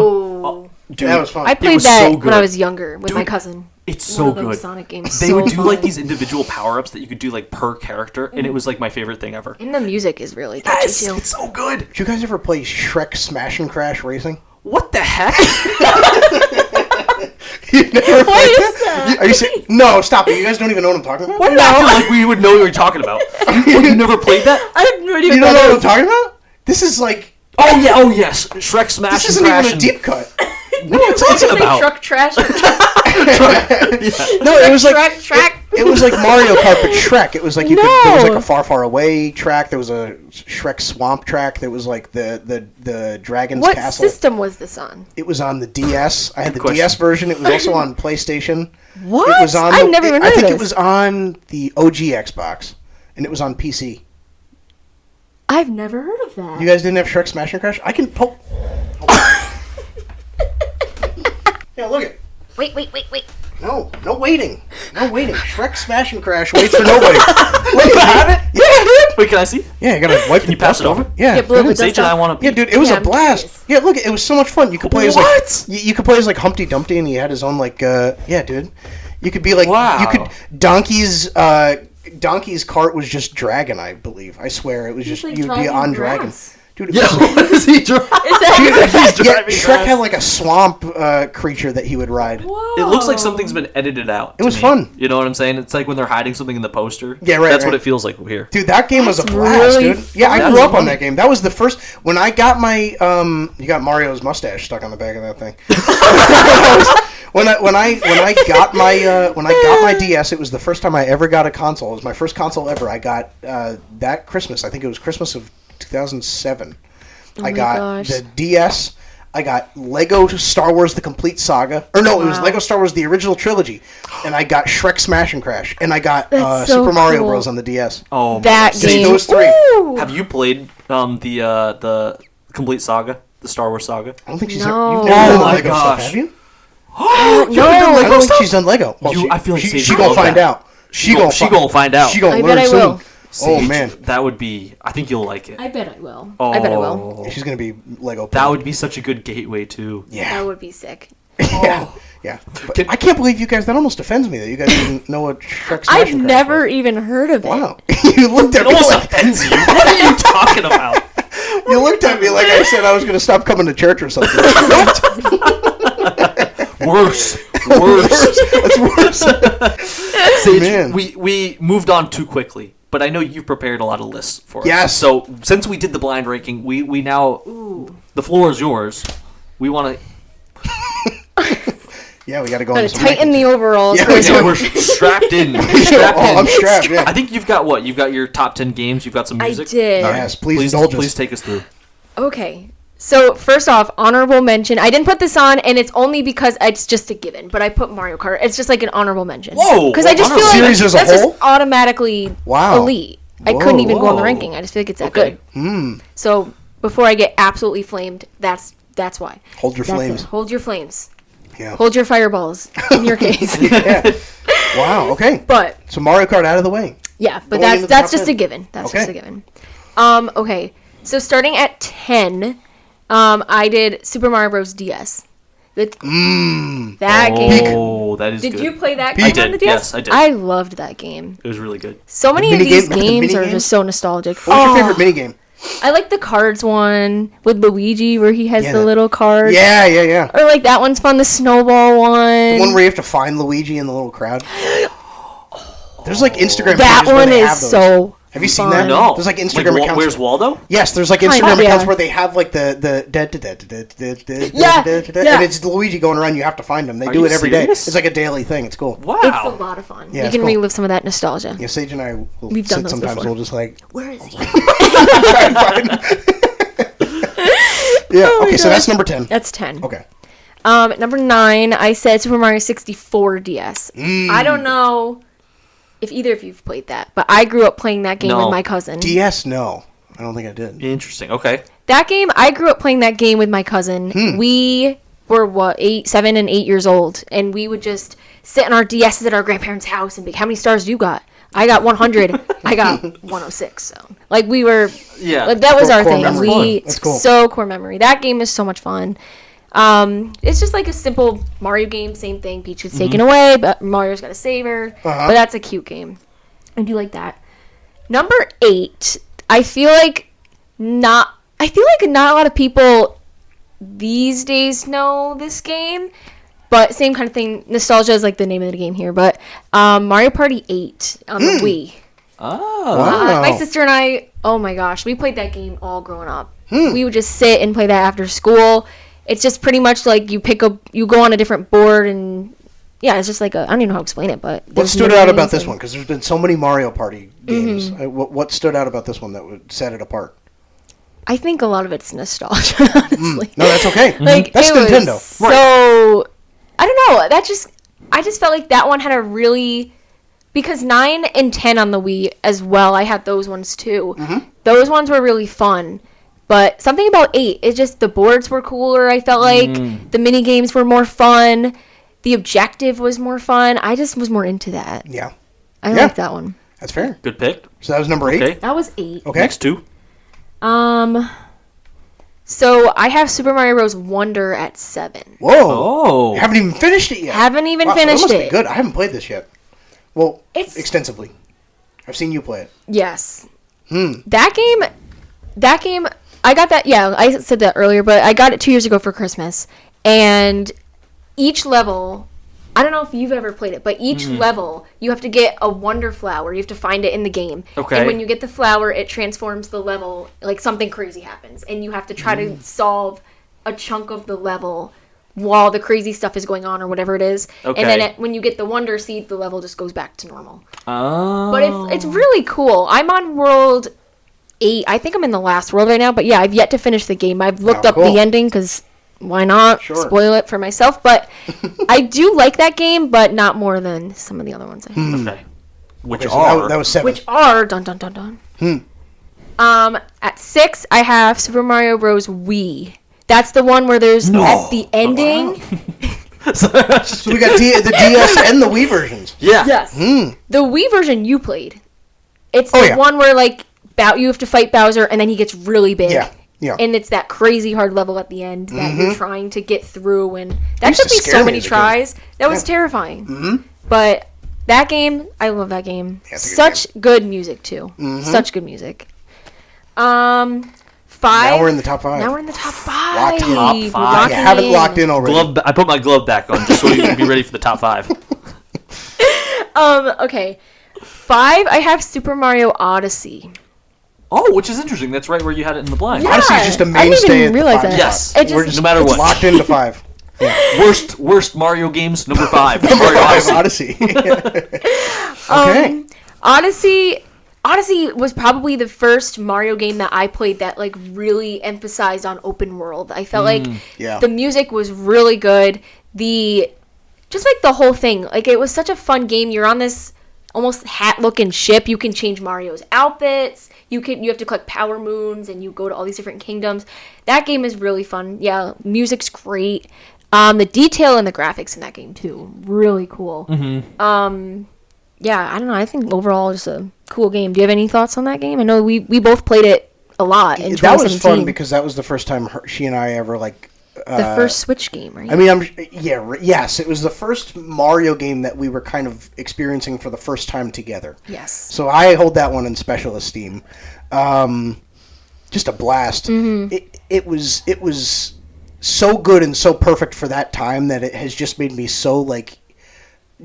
Speaker 2: dude,
Speaker 1: That was fun.
Speaker 3: I played
Speaker 2: was
Speaker 3: that
Speaker 2: so
Speaker 3: when
Speaker 2: good.
Speaker 3: I was younger with my
Speaker 2: Dude,
Speaker 3: cousin.
Speaker 2: it's
Speaker 3: One
Speaker 2: so
Speaker 3: of those
Speaker 2: good.
Speaker 3: Sonic games.
Speaker 2: They
Speaker 3: so
Speaker 2: would do
Speaker 3: fun.
Speaker 2: like these individual power-ups that you could do like per character, and it was like my favorite thing ever.
Speaker 3: And the music is really catchy
Speaker 2: Yes,
Speaker 3: too.
Speaker 2: it's so good.
Speaker 1: Did you guys ever play Shrek Smash and Crash Racing?
Speaker 2: What the heck?
Speaker 1: You never
Speaker 3: What
Speaker 1: played
Speaker 3: is that?
Speaker 1: Are you serious? No, stop it. You guys don't even know what I'm talking about?
Speaker 2: Why did I feel like we would know what you were talking about? You never played that?
Speaker 3: I have no idea
Speaker 1: You
Speaker 3: what
Speaker 1: don't know what
Speaker 3: that
Speaker 1: I'm
Speaker 3: is.
Speaker 1: talking about? This is like...
Speaker 2: Oh yeah, oh yes, Shrek Smash
Speaker 1: This
Speaker 2: and
Speaker 1: isn't
Speaker 2: Crash.
Speaker 1: even a deep cut.
Speaker 2: What are you
Speaker 3: Did you
Speaker 2: talking
Speaker 3: say
Speaker 2: about?
Speaker 3: truck trash?
Speaker 1: No, it was like...
Speaker 3: track.
Speaker 1: It was like Mario Kart, but Shrek. It was like you could. There was like
Speaker 3: No.
Speaker 1: a Far, Far Away track. There was a Shrek Swamp track. There was like the Dragon's
Speaker 3: What
Speaker 1: Castle.
Speaker 3: system was this on?
Speaker 1: It was on the DS. I had the
Speaker 2: question.
Speaker 1: DS version. It was also on PlayStation.
Speaker 3: What?
Speaker 1: It was on.
Speaker 3: I've never even
Speaker 1: I
Speaker 3: heard of
Speaker 1: think it
Speaker 3: this.
Speaker 1: was on the OG Xbox, and it was on PC.
Speaker 3: I've never heard of that.
Speaker 1: You guys didn't have Shrek Smash and Crash? I can pull. Yeah, look it.
Speaker 3: Wait.
Speaker 1: No waiting. No waiting. Shrek Smash and Crash waits for nobody. Wait, you have it? Yeah, dude.
Speaker 2: Wait, can I see?
Speaker 1: Yeah, you gotta wipe.
Speaker 2: Can you pass it over?
Speaker 1: Yeah.
Speaker 3: Yeah, blow the
Speaker 2: Sage
Speaker 3: dust
Speaker 2: and I
Speaker 3: off.
Speaker 2: want to.
Speaker 1: Yeah, dude, it was
Speaker 3: Yeah,
Speaker 1: a
Speaker 3: I'm
Speaker 1: blast.
Speaker 3: curious.
Speaker 1: Yeah, look, it was so much fun. You could play as
Speaker 2: What?
Speaker 1: like you could play as like Humpty Dumpty, and he had his own like yeah, dude. You could be like
Speaker 2: Wow.
Speaker 1: you could Donkey's cart was just dragon, I believe. I swear it was just
Speaker 3: like
Speaker 1: you'd be
Speaker 3: driving
Speaker 1: on
Speaker 3: grass.
Speaker 1: dragon. Dude, it
Speaker 2: Yeah,
Speaker 1: was
Speaker 2: what is he driving? He's
Speaker 1: yeah,
Speaker 2: driving
Speaker 1: Shrek
Speaker 2: grass.
Speaker 1: had like a swamp creature that he would ride.
Speaker 2: It looks like something's been edited out.
Speaker 1: It was
Speaker 2: me.
Speaker 1: fun.
Speaker 2: You know what I'm saying? It's like when they're hiding something in the poster.
Speaker 1: Yeah, right,
Speaker 2: That's
Speaker 1: right.
Speaker 2: what it feels like here.
Speaker 1: Dude, that game was a
Speaker 3: That's
Speaker 1: blast,
Speaker 3: really
Speaker 1: dude. Yeah, I
Speaker 2: fun.
Speaker 1: grew up
Speaker 2: That's
Speaker 1: on
Speaker 2: fun.
Speaker 1: that game. That was the first when I got my you got Mario's mustache stuck on the back of that thing. when I got my DS, it was the first time I ever got a console. It was my first console ever. I got that Christmas. I think it was Christmas of 2007. I
Speaker 3: my
Speaker 1: got
Speaker 3: gosh.
Speaker 1: the DS. I got Lego Star Wars: The Complete Saga. Or no, it was
Speaker 3: Wow.
Speaker 1: Lego Star Wars: The Original Trilogy. And I got Shrek Smash and Crash. And I got
Speaker 3: That's so
Speaker 1: Super Mario
Speaker 3: cool.
Speaker 1: Bros. On the DS.
Speaker 2: Oh, my
Speaker 3: That
Speaker 2: God.
Speaker 1: See,
Speaker 3: game.
Speaker 1: those three.
Speaker 3: Ooh.
Speaker 2: Have you played the complete saga, the Star Wars saga?
Speaker 1: I don't think she's
Speaker 3: No.
Speaker 1: you've never
Speaker 2: Oh
Speaker 1: done
Speaker 2: my
Speaker 1: Lego
Speaker 2: gosh.
Speaker 1: stuff, have you?
Speaker 3: No.
Speaker 1: I don't think she's done Lego. Well,
Speaker 2: I feel like
Speaker 1: she
Speaker 2: Sage
Speaker 1: gonna
Speaker 2: will
Speaker 1: find
Speaker 2: that.
Speaker 1: out. She
Speaker 2: gon-
Speaker 1: gonna
Speaker 2: she
Speaker 1: fi-
Speaker 2: gonna find out.
Speaker 1: She gonna
Speaker 3: I
Speaker 1: learn
Speaker 3: bet I
Speaker 1: soon.
Speaker 3: will.
Speaker 1: Oh
Speaker 2: Sage,
Speaker 1: man,
Speaker 2: that would be. I think you'll like it.
Speaker 3: I bet I will.
Speaker 2: Oh,
Speaker 3: I bet I will.
Speaker 1: she's gonna be Lego.
Speaker 2: That would be such a good gateway too.
Speaker 1: yeah,
Speaker 3: That would be sick.
Speaker 1: yeah, yeah. But I can't believe you guys. That almost offends me that you guys didn't know what Shrek Smash
Speaker 3: I've
Speaker 1: and Crash
Speaker 3: never
Speaker 1: was.
Speaker 3: even heard of it.
Speaker 1: Wow, you looked at
Speaker 2: It
Speaker 1: me
Speaker 2: almost
Speaker 1: like
Speaker 2: offends you. What are you talking about?
Speaker 1: you looked at me like I said I was gonna stop coming to church or something.
Speaker 2: Worse.
Speaker 1: That's worse.
Speaker 2: Sage,
Speaker 1: Man.
Speaker 2: we moved on too quickly, but I know you've prepared a lot of lists for us.
Speaker 1: Yes.
Speaker 2: So since we did the blind ranking, we now the floor is yours. We want to.
Speaker 1: Yeah, we got to go.
Speaker 3: Gotta
Speaker 1: into some
Speaker 3: tighten
Speaker 1: rankings.
Speaker 3: the overalls.
Speaker 1: Yeah,
Speaker 3: first.
Speaker 1: we
Speaker 2: We're strapped in. We're strapped
Speaker 1: Oh,
Speaker 2: in.
Speaker 1: I'm strapped. Yeah.
Speaker 2: I think you've got what? You've got your top 10 games. You've got some
Speaker 3: I
Speaker 2: music.
Speaker 3: did.
Speaker 2: All right.
Speaker 1: Yes, please indulge us.
Speaker 2: Please take us through.
Speaker 3: Okay, So, first off, honorable mention. I didn't put this on, and it's only because it's just a given. But I put Mario Kart. It's just like an honorable mention.
Speaker 2: Whoa!
Speaker 3: Because I just feel like
Speaker 1: Series as a
Speaker 3: that's
Speaker 1: whole?
Speaker 3: just automatically elite. I couldn't even go on the ranking. I just feel like it's that good. So, before I get absolutely flamed, that's why.
Speaker 1: Hold your flames.
Speaker 3: Hold your flames.
Speaker 1: Yeah.
Speaker 3: Hold your fireballs, in your case.
Speaker 1: Yeah. Wow, okay.
Speaker 3: But
Speaker 1: so Mario Kart out of the way.
Speaker 3: Yeah, but
Speaker 1: Going into the
Speaker 3: that's
Speaker 1: top
Speaker 3: just
Speaker 1: 10.
Speaker 3: a given. That's just a given. Okay. So starting at 10, I did Super Mario Bros. DS. That game.
Speaker 2: Oh, that is good.
Speaker 3: Did you play that
Speaker 2: I
Speaker 3: game on the
Speaker 2: did,
Speaker 3: DS?
Speaker 2: yes, I did.
Speaker 3: I loved that game.
Speaker 2: It was really good.
Speaker 3: So many of these games are just so nostalgic.
Speaker 1: What's your favorite minigame?
Speaker 3: I like the cards one with Luigi where he has the little cards.
Speaker 1: Yeah.
Speaker 3: Or like that one's fun, the snowball one.
Speaker 1: The one where you have to find Luigi in the little crowd. There's like Instagram
Speaker 3: that
Speaker 1: pages
Speaker 3: one
Speaker 1: where they
Speaker 3: is
Speaker 1: have those.
Speaker 3: so
Speaker 1: Have you seen
Speaker 3: fun.
Speaker 1: that?
Speaker 2: No.
Speaker 1: There's like Instagram accounts.
Speaker 2: Where's Waldo?
Speaker 1: Yes, there's like Instagram accounts where they have like the and it's Luigi going around. You have to find him. They do it every day. It's like a daily thing. It's cool.
Speaker 2: Wow.
Speaker 3: It's a lot of fun.
Speaker 1: Yeah,
Speaker 3: you can
Speaker 1: cool.
Speaker 3: relive some of that nostalgia.
Speaker 1: Yeah, Sage and I will
Speaker 3: We've done
Speaker 1: sit
Speaker 3: those
Speaker 1: sometimes.
Speaker 3: before.
Speaker 1: We'll just like
Speaker 3: Where is he?
Speaker 1: yeah. Okay, so that's number 10.
Speaker 3: That's 10.
Speaker 1: Okay.
Speaker 3: Number 9, I said Super Mario 64 DS. I don't know if either of you've played that, but I grew up playing that game with my cousin.
Speaker 1: DS, no. I don't think I did.
Speaker 2: Interesting. Okay.
Speaker 3: That game, I grew up playing that game with my cousin. We were, 7 and 8 years old, and we would just sit on our DSs at our grandparents' house and be, how many stars do you got? I got 100. I got 106. So, like, we were...
Speaker 2: Yeah.
Speaker 3: Like, that was our
Speaker 1: core
Speaker 3: thing.
Speaker 1: memory. That's cool.
Speaker 3: So core memory. That game is so much fun. It's just like a simple Mario game. Same thing. Peach gets taken away, but Mario's got to save her. But that's a cute game. I do like that. Number 8, I feel like not a lot of people these days know this game. But same kind of thing. Nostalgia is like the name of the game here. But Mario Party 8 on the Wii.
Speaker 2: Oh.
Speaker 1: Wow.
Speaker 3: My sister and I, oh my gosh, we played that game all growing up. We would just sit and play that after school. It's just pretty much like you go on a different board and yeah, it's just like I don't even know how to explain it, but
Speaker 1: What stood out about this one? Because there's been so many Mario Party games. What stood out about this one that would set it apart?
Speaker 3: I think a lot of it's nostalgia, honestly.
Speaker 1: No, that's okay.
Speaker 3: Like,
Speaker 1: That's
Speaker 3: it was
Speaker 1: Nintendo.
Speaker 3: So, I don't know. I just felt like that one had a really... Because 9 and 10 on the Wii as well, I had those ones too. Those ones were really fun. But something about 8, it's just the boards were cooler, I felt like. The mini games were more fun. The objective was more fun. I just was more into that.
Speaker 1: Yeah.
Speaker 3: I like that one.
Speaker 1: That's fair.
Speaker 2: Good pick.
Speaker 1: So that was number 8?
Speaker 2: Okay.
Speaker 3: That was 8.
Speaker 1: Okay.
Speaker 2: Next 2.
Speaker 3: So I have Super Mario Bros. Wonder at 7.
Speaker 1: Whoa.
Speaker 2: Oh.
Speaker 1: You haven't even finished it yet.
Speaker 3: Haven't even
Speaker 1: Wow, so
Speaker 3: finished
Speaker 1: that must
Speaker 3: it.
Speaker 1: be good. I haven't played this yet. Well,
Speaker 3: It's-
Speaker 1: extensively. I've seen you play it.
Speaker 3: Yes. That game, I got that, yeah, I said that earlier, but I got it 2 years ago for Christmas. And each level, I don't know if you've ever played it, but each level, you have to get a Wonder Flower. You have to find it in the game.
Speaker 2: Okay.
Speaker 3: And when you get the flower, it transforms the level, like something crazy happens. And you have to try to solve a chunk of the level while the crazy stuff is going on or whatever it is.
Speaker 2: Okay.
Speaker 3: And then when you get the Wonder Seed, the level just goes back to normal.
Speaker 2: Oh.
Speaker 3: But it's really cool. I'm on world 8. I think I'm in the last world right now. But yeah, I've yet to finish the game. I've looked up
Speaker 1: cool.
Speaker 3: the ending because why not spoil it for myself? But I do like that game, but not more than some of the other ones I have.
Speaker 2: Okay. Which
Speaker 1: Okay, so
Speaker 2: are...
Speaker 1: that was 7.
Speaker 3: Which are dun dun dun dun. At 6, I have Super Mario Bros. Wii. That's the one where there's at the ending.
Speaker 1: So we got the DS and the Wii versions.
Speaker 2: Yeah.
Speaker 3: Yes. The Wii version you played. It's
Speaker 1: Oh,
Speaker 3: the
Speaker 1: yeah.
Speaker 3: one where like you have to fight Bowser and then he gets really big.
Speaker 1: Yeah. Yeah.
Speaker 3: And it's that crazy hard level at the end that you're trying to get through, and that
Speaker 1: used
Speaker 3: took
Speaker 1: to
Speaker 3: me
Speaker 1: scare
Speaker 3: so
Speaker 1: me
Speaker 3: many
Speaker 1: as a kid.
Speaker 3: tries. That was terrifying. But that game, I love that game.
Speaker 1: Yeah, it's a good
Speaker 3: Such good music too. Such good music. 5.
Speaker 1: Now we're in the top 5.
Speaker 3: Now we're in the top 5.
Speaker 2: Top
Speaker 3: We're
Speaker 2: five.
Speaker 1: You
Speaker 3: locking
Speaker 1: have it
Speaker 3: in.
Speaker 1: locked in already.
Speaker 2: I put my glove back on just so you can be ready for the top 5.
Speaker 3: Okay. 5, I have Super Mario Odyssey.
Speaker 2: Oh, which is interesting. That's right where you had it in the blind.
Speaker 3: Yeah.
Speaker 1: Honestly, it's just a
Speaker 3: I didn't
Speaker 1: mainstay
Speaker 3: even
Speaker 1: at the
Speaker 3: realize
Speaker 1: 5
Speaker 3: that.
Speaker 2: Yes.
Speaker 3: It just-
Speaker 1: We're just,
Speaker 2: no matter
Speaker 1: it's
Speaker 2: what.
Speaker 1: locked into 5.
Speaker 2: Worst Mario games, number 5. Mario
Speaker 1: 5
Speaker 2: Odyssey.
Speaker 1: Odyssey. Okay.
Speaker 3: Odyssey, Odyssey was probably the first Mario game that I played that like really emphasized on open world. I felt like the music was really good. Just like the whole thing, like it was such a fun game. You're on this almost hat-looking ship. You can change Mario's outfits. You have to collect power moons, and you go to all these different kingdoms. That game is really fun. Yeah, music's great. The detail and the graphics in that game too, really cool. Yeah, I don't know. I think overall, just a cool game. Do you have any thoughts on that game? I know we both played it a lot in 2017.
Speaker 1: That was fun because that was the first time she and I ever like.
Speaker 3: The first Switch game, right?
Speaker 1: I mean, yes, it was the first Mario game that we were kind of experiencing for the first time together.
Speaker 3: Yes.
Speaker 1: So I hold that one in special esteem. Just a blast.
Speaker 3: Mm-hmm.
Speaker 1: It was so good and so perfect for that time that it has just made me so like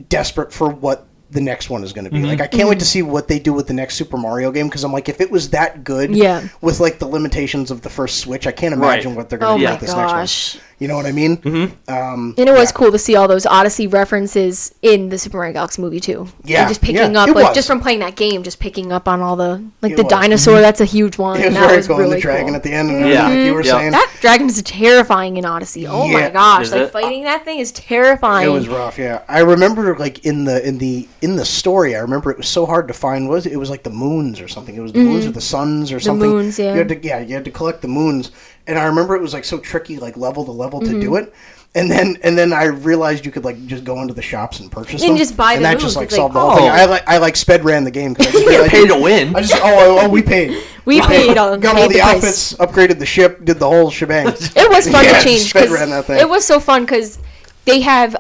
Speaker 1: desperate for what the next one is going to be. Like I can't wait to see what they do with the next Super Mario game, because I'm like, if it was that good with like the limitations of the first Switch, I can't imagine what they're going to do with this next one. You know what I mean?
Speaker 3: And it was cool to see all those Odyssey references in the Super Mario Galaxy movie too.
Speaker 1: Yeah,
Speaker 3: and just picking up, like just from playing that game, just picking up on all the like the dinosaur. That's a huge one.
Speaker 1: It was
Speaker 3: that
Speaker 1: very
Speaker 3: was
Speaker 1: cool.
Speaker 3: really
Speaker 1: And the dragon
Speaker 3: cool.
Speaker 1: at the end, and like you were saying,
Speaker 3: that dragon is terrifying in Odyssey. Oh my gosh, like fighting that thing is terrifying.
Speaker 1: It was rough. Yeah, I remember like in the story, I remember it was so hard to find. It was like the moons or something. It was the moons or the suns or something.
Speaker 3: The moons, yeah.
Speaker 1: You had to collect the moons. And I remember it was like so tricky, like level to level to do it. And then I realized you could like just go into the shops and purchase them.
Speaker 3: And just buy them.
Speaker 1: And that just like solved the whole thing. I like sped ran the game because I
Speaker 2: paid to win.
Speaker 1: We paid.
Speaker 3: We paid.
Speaker 1: Got all the outfits, upgraded the ship, did the whole shebang.
Speaker 3: It was fun to change.
Speaker 1: Sped ran that thing.
Speaker 3: It was so fun because they have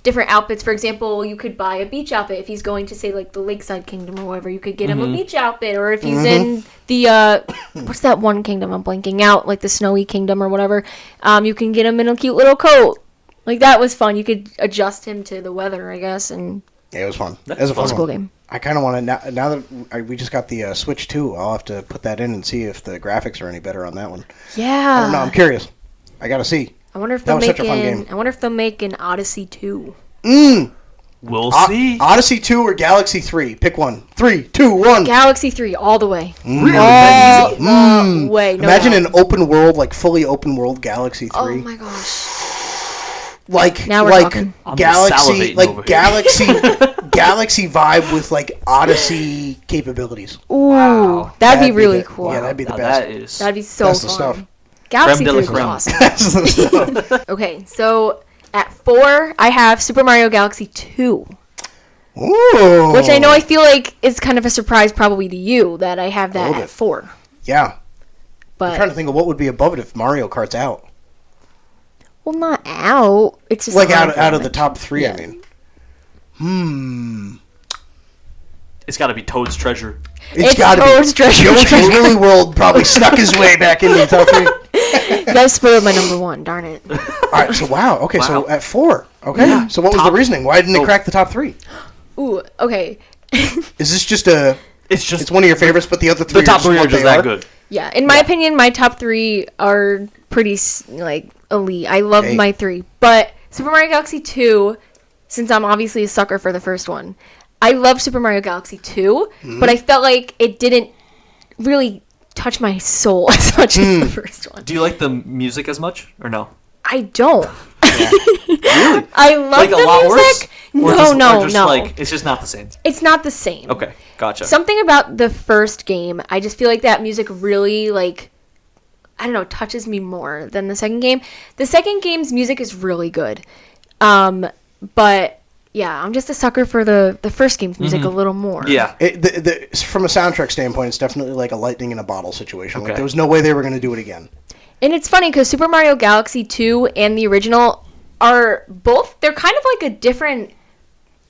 Speaker 3: different outfits. For example, you could buy a beach outfit if he's going to, say, like the Lakeside Kingdom or whatever. You could get him a beach outfit, or if he's in the what's that one kingdom I'm blanking out, like the Snowy Kingdom or whatever. You can get him in a cute little coat. Like that was fun. You could adjust him to the weather, I guess, and
Speaker 1: it was fun. It was a
Speaker 3: cool game.
Speaker 1: I kind of want to now that we just got the Switch 2. I'll have to put that in and see if the graphics are any better on that one.
Speaker 3: Yeah,
Speaker 1: I don't know. I'm curious. I gotta see.
Speaker 3: I wonder if they'll make an Odyssey 2.
Speaker 2: We'll see.
Speaker 1: Odyssey 2 or Galaxy 3. Pick one. 3, 2, 1.
Speaker 3: Galaxy 3 all the way.
Speaker 2: Really?
Speaker 3: All the way. No
Speaker 1: Imagine
Speaker 3: doubt.
Speaker 1: an open world, like fully open world Galaxy 3.
Speaker 3: Oh my gosh.
Speaker 1: Like
Speaker 3: now we're talking.
Speaker 1: Galaxy, like Galaxy Galaxy vibe with like Odyssey capabilities.
Speaker 3: Ooh, wow. That'd be really cool.
Speaker 1: Yeah, that'd be the best.
Speaker 3: That'd be so
Speaker 1: That's
Speaker 3: fun.
Speaker 1: The stuff.
Speaker 3: Galaxy 3 is awesome. Okay, so at 4, I have Super Mario Galaxy 2.
Speaker 1: Ooh.
Speaker 3: Which I feel like is kind of a surprise probably to you that I have that at 4.
Speaker 1: Yeah.
Speaker 3: But
Speaker 1: I'm trying to think of what would be above it if Mario Kart's out.
Speaker 3: Well, not out. It's just
Speaker 1: like out of the top 3,
Speaker 3: yeah.
Speaker 1: I mean.
Speaker 2: It's got to be Toad's Treasure.
Speaker 3: It's Toad's Treasure.
Speaker 1: Yoshi's Woolly World probably stuck his way back into the top 3.
Speaker 3: You guys spoiled my number 1, darn it.
Speaker 1: Alright, so Okay, so at 4. Okay, yeah. So what was the reasoning? Why didn't it crack the top 3?
Speaker 3: Ooh, okay.
Speaker 1: Is this just a... It's one of your favorites, but the other 3
Speaker 2: the top 3 are just that good.
Speaker 3: Yeah, in my opinion, my top 3 are pretty, like, elite. I love my 3. But Super Mario Galaxy 2, since I'm obviously a sucker for the first one, I love Super Mario Galaxy 2, but I felt like it didn't really touch my soul as much as the first one.
Speaker 2: Do you like the music as much, or no?
Speaker 3: I don't.
Speaker 2: Yeah. Really?
Speaker 3: I love
Speaker 2: like
Speaker 3: the
Speaker 2: a lot
Speaker 3: music.
Speaker 2: Worse?
Speaker 3: No.
Speaker 2: Like, it's just not the same.
Speaker 3: It's not the same.
Speaker 2: Okay, gotcha.
Speaker 3: Something about the first game, I just feel like that music really, like, I don't know, touches me more than the second game. The second game's music is really good. But, yeah, I'm just a sucker for the first game's music a little more.
Speaker 2: Yeah.
Speaker 1: From a soundtrack standpoint, it's definitely like a lightning in a bottle situation. Okay. Like, there was no way they were going to do it again.
Speaker 3: And it's funny because Super Mario Galaxy 2 and the original are both, they're kind of like a different,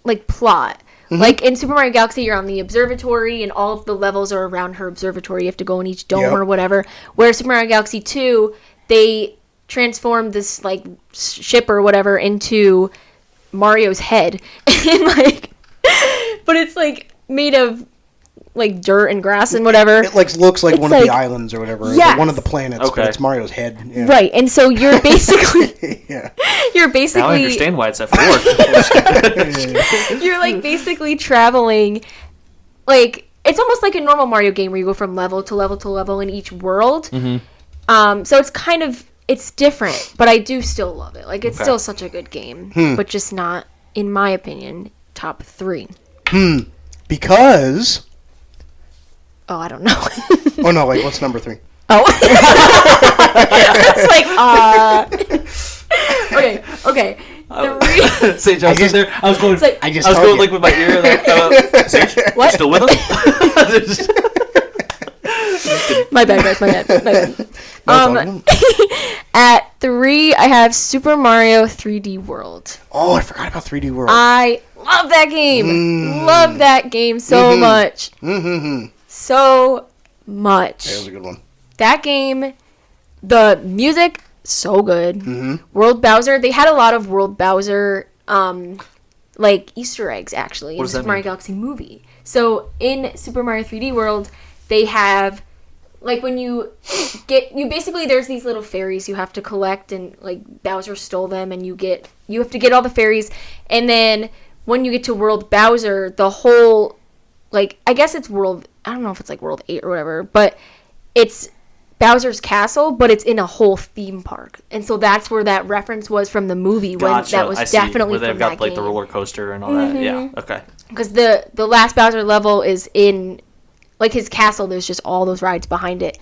Speaker 3: like, plot. Like, in Super Mario Galaxy, you're on the observatory, and all of the levels are around her observatory. You have to go in each dome or whatever. Whereas Super Mario Galaxy 2, they transformed this, like, ship or whatever into Mario's head. And, like, but it's, like, made of, like, dirt and grass and whatever.
Speaker 1: It looks like one of the islands or whatever.
Speaker 3: Yes.
Speaker 1: Or one of the planets, but it's Mario's head. Yeah.
Speaker 3: Right, and so you're basically... You're basically...
Speaker 2: Now I understand why it's at 4.
Speaker 3: You're, like, basically traveling, like, it's almost like a normal Mario game where you go from level to level to level in each world. So it's kind of, it's different, but I do still love it. Like, it's still such a good game, but just not, in my opinion, top 3.
Speaker 1: Because...
Speaker 3: Oh, I don't know.
Speaker 1: Oh, no, wait, what's number 3?
Speaker 3: Oh. It's like, okay.
Speaker 2: Sage, I was there. I was going.
Speaker 3: Like,
Speaker 2: I was going like with my ear. Like, Sage,
Speaker 3: what?
Speaker 2: You still with us?
Speaker 3: My bad, guys. My bad. At 3, I have Super Mario 3D World.
Speaker 1: Oh, I forgot about 3D World.
Speaker 3: I love that game. Love that game so much. So much.
Speaker 1: Yeah, that was a good one.
Speaker 3: That game, the music, so good. World Bowser, they had a lot of World Bowser, like, Easter eggs, actually, in the Super Mario Galaxy movie. So, in Super Mario 3D World, they have, like, when you basically, there's these little fairies you have to collect, and, like, Bowser stole them, and you have to get all the fairies, and then, when you get to World Bowser, the whole, like, I guess it's I don't know if it's, like, World 8 or whatever, but it's Bowser's Castle, but it's in a whole theme park, and so that's where that reference was from the movie.
Speaker 2: Gotcha.
Speaker 3: When that was definitely
Speaker 2: where they've
Speaker 3: from
Speaker 2: got
Speaker 3: that
Speaker 2: like
Speaker 3: game.
Speaker 2: the roller coaster and all that. Yeah. Okay.
Speaker 3: Because the last Bowser level is in, like, his castle. There's just all those rides behind it,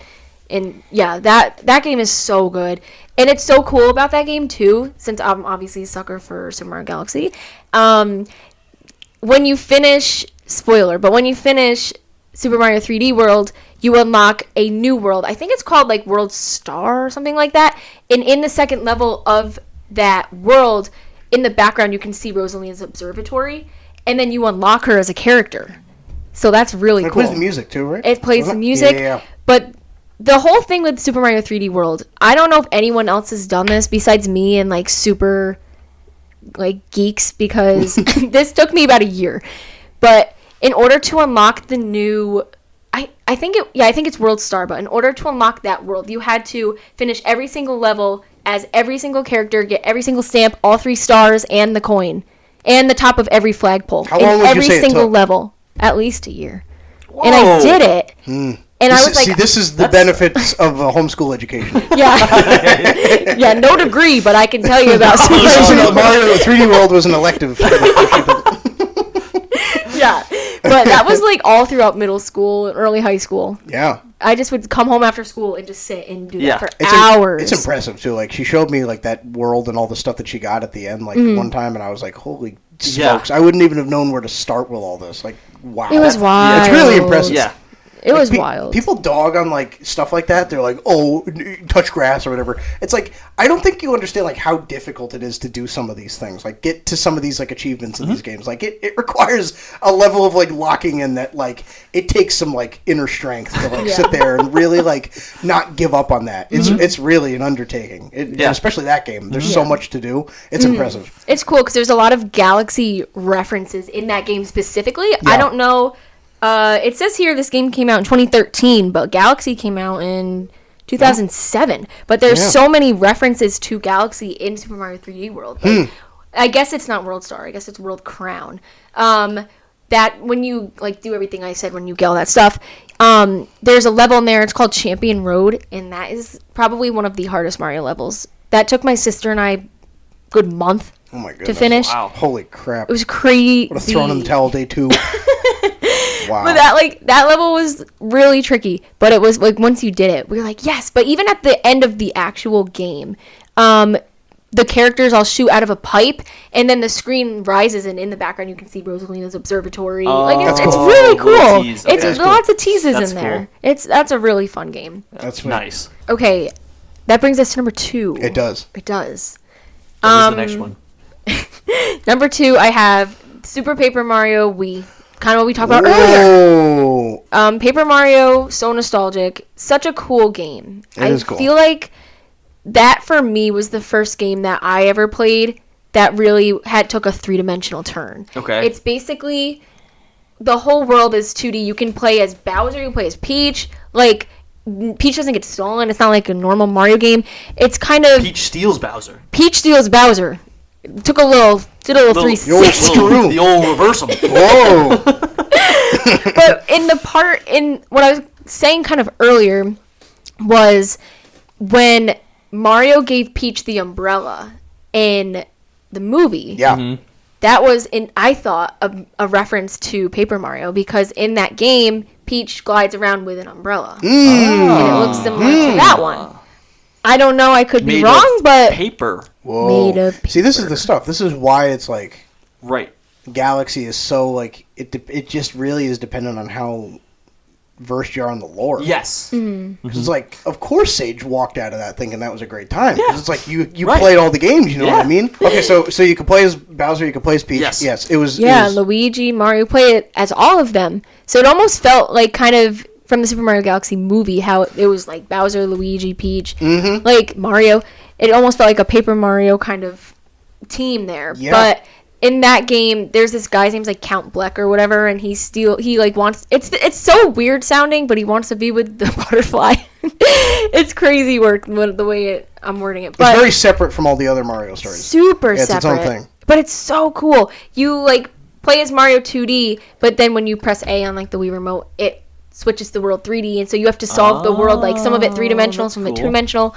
Speaker 3: and yeah, that game is so good, and it's so cool about that game too. Since I'm obviously a sucker for Super Mario Galaxy, when you finish, spoiler, but when you finish Super Mario 3D World, you unlock a new world. I think it's called, like, World Star or something like that. And in the second level of that world, in the background, you can see Rosalina's observatory. And then you unlock her as a character. So that's really cool.
Speaker 1: It plays the music, too, right?
Speaker 3: It plays the music.
Speaker 1: Yeah.
Speaker 3: But the whole thing with Super Mario 3D World, I don't know if anyone else has done this besides me and, like, super, like, geeks, because this took me about a year. But in order to unlock the new... I think it's World Star, but in order to unlock that world, you had to finish every single level as every single character, get every single stamp, all 3 stars, and the coin, and the top of every flagpole.
Speaker 1: How long would
Speaker 3: every
Speaker 1: you say it
Speaker 3: single
Speaker 1: took?
Speaker 3: level. At least a year.
Speaker 2: Whoa.
Speaker 3: And I did it. And I was like...
Speaker 1: See, this is the benefits of a homeschool education.
Speaker 3: Yeah. Yeah, no degree, but I can tell you about Super
Speaker 1: Mario 3D World was an elective.
Speaker 3: Yeah. But that was, like, all throughout middle school and early high school.
Speaker 1: Yeah.
Speaker 3: I just would come home after school and just sit and do that for
Speaker 1: it's
Speaker 3: hours.
Speaker 1: It's impressive, too. Like, she showed me, like, that world and all the stuff that she got at the end, like, one time, and I was like, holy smokes. I wouldn't even have known where to start with all this. Like, wow.
Speaker 3: It was wild.
Speaker 1: It's really impressive.
Speaker 2: Yeah.
Speaker 3: It was wild.
Speaker 1: People dog on, like, stuff like that. They're like, oh, touch grass or whatever. It's like, I don't think you understand, like, how difficult it is to do some of these things. Like, get to some of these, like, achievements in these games. Like, it requires a level of, like, locking in that, like, it takes some, like, inner strength to, like, sit there and really, like, not give up on that. It's really an undertaking. Especially that game. There's so much to do. It's impressive.
Speaker 3: It's cool because there's a lot of Galaxy references in that game specifically.
Speaker 1: Yeah.
Speaker 3: I don't know... it says here this game came out in 2013, but Galaxy came out in 2007. But there's so many references to Galaxy in Super Mario 3D World. Like, I guess it's not World Star. I guess it's World Crown. That when you, like, do everything I said when you get all that stuff, there's a level in there. It's called Champion Road, and that is probably one of the hardest Mario levels. That took my sister and I a good month to finish.
Speaker 2: Wow.
Speaker 1: Holy crap.
Speaker 3: It was crazy.
Speaker 1: Would have thrown in the towel day 2. Wow.
Speaker 3: But that level was really tricky. But it was like once you did it, we were like, yes. But even at the end of the actual game, the characters all shoot out of a pipe, and then the screen rises, and in the background you can see Rosalina's observatory. It's really cool. It's lots of teases in there. Cool. That's a really fun game.
Speaker 1: That's
Speaker 2: nice.
Speaker 3: Okay, that brings us to number 2.
Speaker 1: It does.
Speaker 3: It does.
Speaker 2: What is the next one?
Speaker 3: Number 2, I have Super Paper Mario Wii. Kind of what we talked about earlier. Paper Mario, so nostalgic. Such a cool game.
Speaker 1: It is cool.
Speaker 3: I feel like that, for me, was the first game that I ever played that really took a 3-dimensional turn.
Speaker 2: Okay.
Speaker 3: It's basically, the whole world is 2D. You can play as Bowser, you can play as Peach. Like, Peach doesn't get stolen. It's not like a normal Mario game. It's kind of...
Speaker 2: Peach steals Bowser.
Speaker 3: Peach steals Bowser. Did a little 360.
Speaker 2: The old reversal.
Speaker 1: Whoa.
Speaker 3: But in what I was saying kind of earlier was when Mario gave Peach the umbrella in the movie.
Speaker 1: Yeah.
Speaker 2: Mm-hmm.
Speaker 3: That was, I thought, a reference to Paper Mario, because in that game, Peach glides around with an umbrella. And it looks similar to that one. I don't know, I could be
Speaker 2: Made
Speaker 3: wrong,
Speaker 2: of
Speaker 3: but...
Speaker 2: paper.
Speaker 1: Whoa.
Speaker 3: Made of paper.
Speaker 1: See, this is the stuff. This is why it's like...
Speaker 2: Right.
Speaker 1: Galaxy is so, like... It just really is dependent on how versed you are on the lore.
Speaker 2: Yes.
Speaker 1: Because it's like, of course Sage walked out of that thinking that was a great time.
Speaker 2: Yeah.
Speaker 1: Because it's like, you
Speaker 2: Right.
Speaker 1: played all the games, you know
Speaker 2: Yeah.
Speaker 1: what I mean? Okay, so you could play as Bowser, you could play as Peach.
Speaker 2: Yes.
Speaker 1: It was...
Speaker 3: Yeah,
Speaker 1: it was,
Speaker 3: Luigi, Mario, play it as all of them. So it almost felt like kind of from the Super Mario Galaxy movie, how it was like Bowser, Luigi, Peach, like Mario. It almost felt like a Paper Mario kind of team there.
Speaker 1: Yeah.
Speaker 3: But in that game, there's this guy's name's like Count Bleck or whatever, and he like wants, it's so weird sounding, but he wants to be with the butterfly. It's crazy work the way I'm wording it. But
Speaker 1: it's very separate from all the other Mario stories.
Speaker 3: super
Speaker 1: Yeah, it's
Speaker 3: separate.
Speaker 1: its own thing.
Speaker 3: But it's so cool. You like play as Mario 2D, but then when you press A on like the Wii remote, it switches to the world 3D, and so you have to solve the world, like some of it 3-dimensional, some of it
Speaker 2: cool.
Speaker 3: 2-dimensional.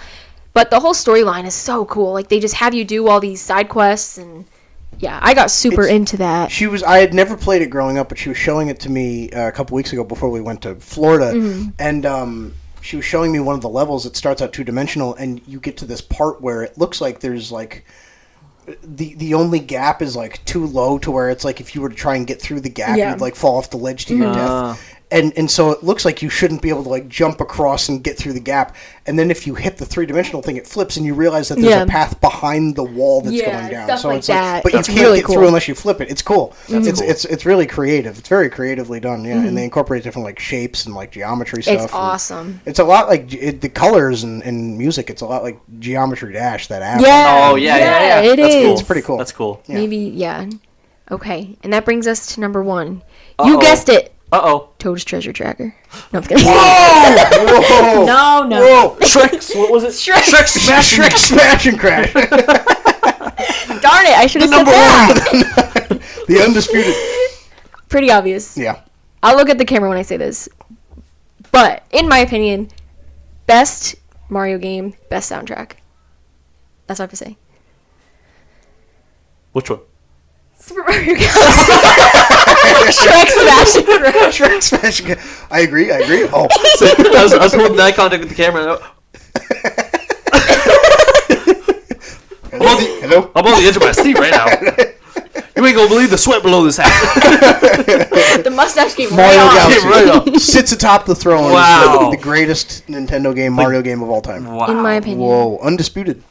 Speaker 3: But the whole storyline is so cool. Like they just have you do all these side quests, and yeah, I got super into that.
Speaker 1: I had never played it growing up, but she was showing it to me a couple weeks ago before we went to Florida, and she was showing me one of the levels that starts out 2-dimensional, and you get to this part where it looks like there's like the only gap is like too low to where it's like if you were to try and get through the gap, you'd like fall off the ledge to your death. And so it looks like you shouldn't be able to like jump across and get through the gap. And then if you hit the 3-dimensional thing, it flips and you realize that there's a path behind the wall that's going down.
Speaker 3: Stuff
Speaker 1: So
Speaker 3: like
Speaker 1: it's
Speaker 3: that.
Speaker 1: like, but
Speaker 3: That's
Speaker 1: you can't
Speaker 3: really
Speaker 1: get
Speaker 3: cool.
Speaker 1: through unless you flip it. It's cool.
Speaker 2: That's cool.
Speaker 1: It's really creative. It's very creatively done. Yeah, and they incorporate different like shapes and like geometry stuff.
Speaker 3: It's awesome.
Speaker 1: It's a lot like the colors and music. It's a lot like Geometry Dash. That app.
Speaker 3: Yeah.
Speaker 2: Oh, yeah.
Speaker 3: It
Speaker 2: That's
Speaker 3: is.
Speaker 2: cool.
Speaker 1: It's pretty cool.
Speaker 2: That's cool.
Speaker 1: Yeah.
Speaker 3: Maybe, yeah. Okay, and that brings us to number 1.
Speaker 2: Uh-oh.
Speaker 3: You guessed it.
Speaker 2: Uh-oh.
Speaker 3: Toad's Treasure Tracker. No, I'm kidding.
Speaker 1: Whoa!
Speaker 3: No.
Speaker 1: Whoa!
Speaker 2: Shrek. What was it?
Speaker 3: Shrek.
Speaker 1: Smash and Crash.
Speaker 3: Darn it, I should have said that.
Speaker 1: The undisputed.
Speaker 3: Pretty obvious.
Speaker 1: Yeah.
Speaker 3: I'll look at the camera when I say this. But, in my opinion, best Mario game, best soundtrack. That's all I have to say.
Speaker 2: Which one?
Speaker 3: Super Mario Galaxy. Shrek Smash and Crash.
Speaker 1: Shrek Smash and Crash. I agree. Oh.
Speaker 2: So, I was holding eye contact with the camera.
Speaker 1: Hello?
Speaker 2: I'm on the edge of my seat right now. You ain't gonna believe the sweat below this hat.
Speaker 3: The mustache came
Speaker 1: Mario
Speaker 3: right off.
Speaker 1: Galaxy.
Speaker 2: Right up.
Speaker 1: Sits atop the throne.
Speaker 2: Wow.
Speaker 1: The greatest Nintendo game, Mario game of all time.
Speaker 2: Wow.
Speaker 3: In my opinion.
Speaker 1: Whoa. Undisputed.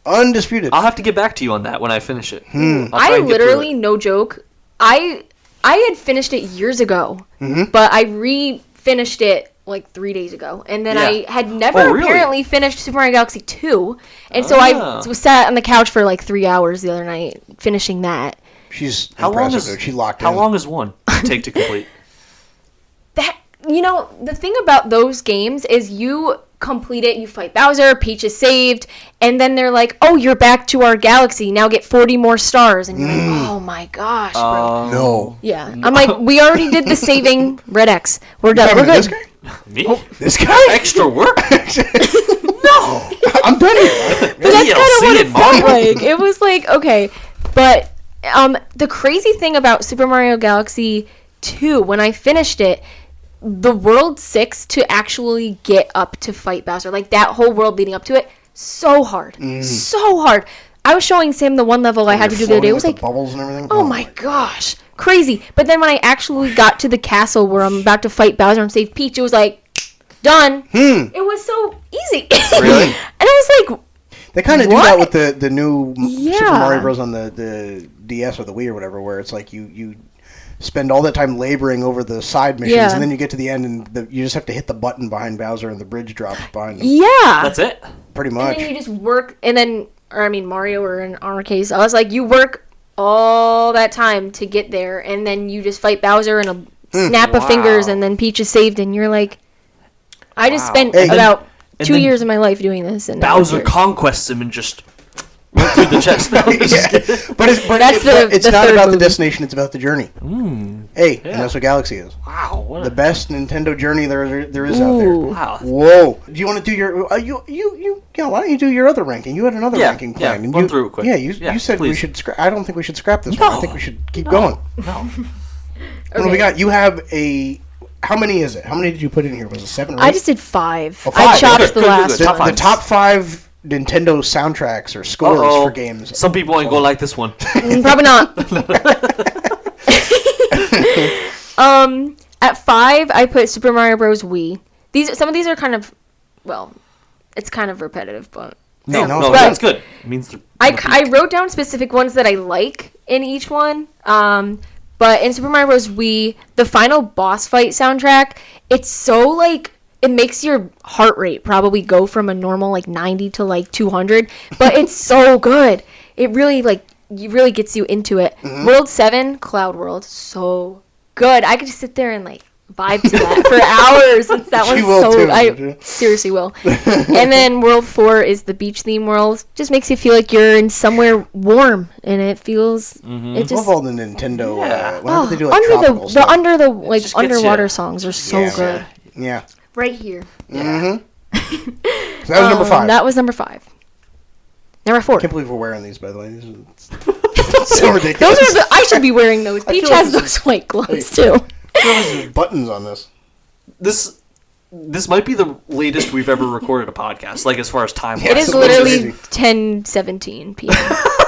Speaker 2: I'll have to get back to you on that when I finish it. I'll try
Speaker 3: I
Speaker 2: and get through
Speaker 3: literally,
Speaker 2: it.
Speaker 3: no joke, I had finished it years ago, but I re-finished it like 3 days ago, and then
Speaker 2: Yeah.
Speaker 3: I had never
Speaker 2: Oh, really?
Speaker 3: apparently finished Super Mario Galaxy 2, and so I was sat on the couch for like 3 hours the other night finishing that.
Speaker 1: She's
Speaker 2: How long
Speaker 1: impressive,
Speaker 2: is
Speaker 1: dude. She locked
Speaker 2: How
Speaker 1: in.
Speaker 2: long is one take to complete?
Speaker 3: That, you know, the thing about those games is you complete it, you fight Bowser, Peach is saved, and then they're like, oh, you're back to our galaxy, now get 40 more stars, and you're like, oh my gosh, bro.
Speaker 1: No.
Speaker 3: Yeah, I'm like, we already did the saving Red X. We're done.
Speaker 1: Talking
Speaker 3: We're
Speaker 1: about
Speaker 3: good.
Speaker 1: this guy?
Speaker 2: Me?
Speaker 1: This guy?
Speaker 2: Extra work?
Speaker 1: No. I'm done here.
Speaker 3: But that's kind of what
Speaker 2: DLC
Speaker 3: it
Speaker 2: and
Speaker 3: felt
Speaker 2: Mario.
Speaker 3: like. It was like, okay, but the crazy thing about Super Mario Galaxy 2, when I finished it, the World 6 to actually get up to fight Bowser, like that whole world leading up to it, so hard. So hard. I was showing Sam the one level I had to do the other day. It was
Speaker 1: Floating
Speaker 3: like,
Speaker 1: with the bubbles and everything.
Speaker 3: oh my gosh, crazy. But then when I actually got to the castle where I'm about to fight Bowser and save Peach, it was like, done. It was so easy.
Speaker 2: Really?
Speaker 3: And I was like,
Speaker 1: They kind of do
Speaker 3: What?
Speaker 1: that with the new Super
Speaker 3: Yeah.
Speaker 1: Mario Bros. On the DS or the Wii or whatever, where it's like you spend all that time laboring over the side missions,
Speaker 3: Yeah.
Speaker 1: and then you get to the end and you just have to hit the button behind Bowser and the bridge drops behind him.
Speaker 3: yeah.
Speaker 2: That's it?
Speaker 1: Pretty
Speaker 3: And
Speaker 1: much.
Speaker 3: then you just work, and then, or I mean Mario, or in our case, I was like, you work all that time to get there, and then you just fight Bowser in a snap of
Speaker 2: Wow.
Speaker 3: fingers, and then Peach is saved, and you're like, I just
Speaker 2: Wow.
Speaker 3: spent
Speaker 1: Hey,
Speaker 3: about
Speaker 2: and
Speaker 3: 2
Speaker 2: then
Speaker 3: years of my life doing this, and
Speaker 2: Bowser conquests him and just went through the chest.
Speaker 1: Yeah. But it's
Speaker 3: That's the
Speaker 1: not
Speaker 3: third
Speaker 1: about the
Speaker 3: movie.
Speaker 1: destination, it's about the journey. And and that's what Galaxy is.
Speaker 2: Wow. What
Speaker 1: The best Nintendo journey there is out there.
Speaker 2: Wow.
Speaker 1: Whoa. Do you want to do your... why don't you do your other ranking? You had another ranking plan.
Speaker 2: Yeah, run through it quick.
Speaker 1: Yeah, you said we should... I don't think we should scrap this one. I think we should keep going.
Speaker 2: No.
Speaker 1: What do we got? You have a... How many is it? How many did you put in here? Was it 7 or 8?
Speaker 3: I just did 5.
Speaker 1: Oh, 5.
Speaker 3: I chopped the
Speaker 2: Good.
Speaker 3: last
Speaker 2: Top
Speaker 3: one.
Speaker 1: The top 5 Nintendo soundtracks or scores for games.
Speaker 2: Some people ain't gonna like this one.
Speaker 3: Probably not. At 5, I put Super Mario Bros. Wii. Some of these are kind of... Well, it's kind of repetitive, but...
Speaker 2: No, that's good. It means
Speaker 3: I wrote down specific ones that I like in each one. But in Super Mario Bros. Wii, the final boss fight soundtrack, it's so, like, it makes your heart rate probably go from a normal, like, 90 to, like, 200. But it's so good. It really, like, it really gets you into it. Mm-hmm. World 7, Cloud World, so good. I could just sit there and, like, vibe to that for hours. That one's so... I seriously will. And then World 4 is the beach theme world. Just makes you feel like you're in somewhere warm, and it feels... It just...
Speaker 1: I love all the Nintendo... whenever they do, like,
Speaker 3: under the like underwater songs are so good.
Speaker 1: Yeah.
Speaker 3: Right here.
Speaker 1: Mm-hmm. So that was number 5.
Speaker 3: That was number 5. Number 4.
Speaker 1: I can't believe we're wearing these, by the way. These are so ridiculous.
Speaker 3: I should be wearing those. Peach has those white gloves too.
Speaker 1: There's buttons on this.
Speaker 2: This might be the latest we've ever recorded a podcast, like as far as time.
Speaker 3: It is literally 10:17 p.m.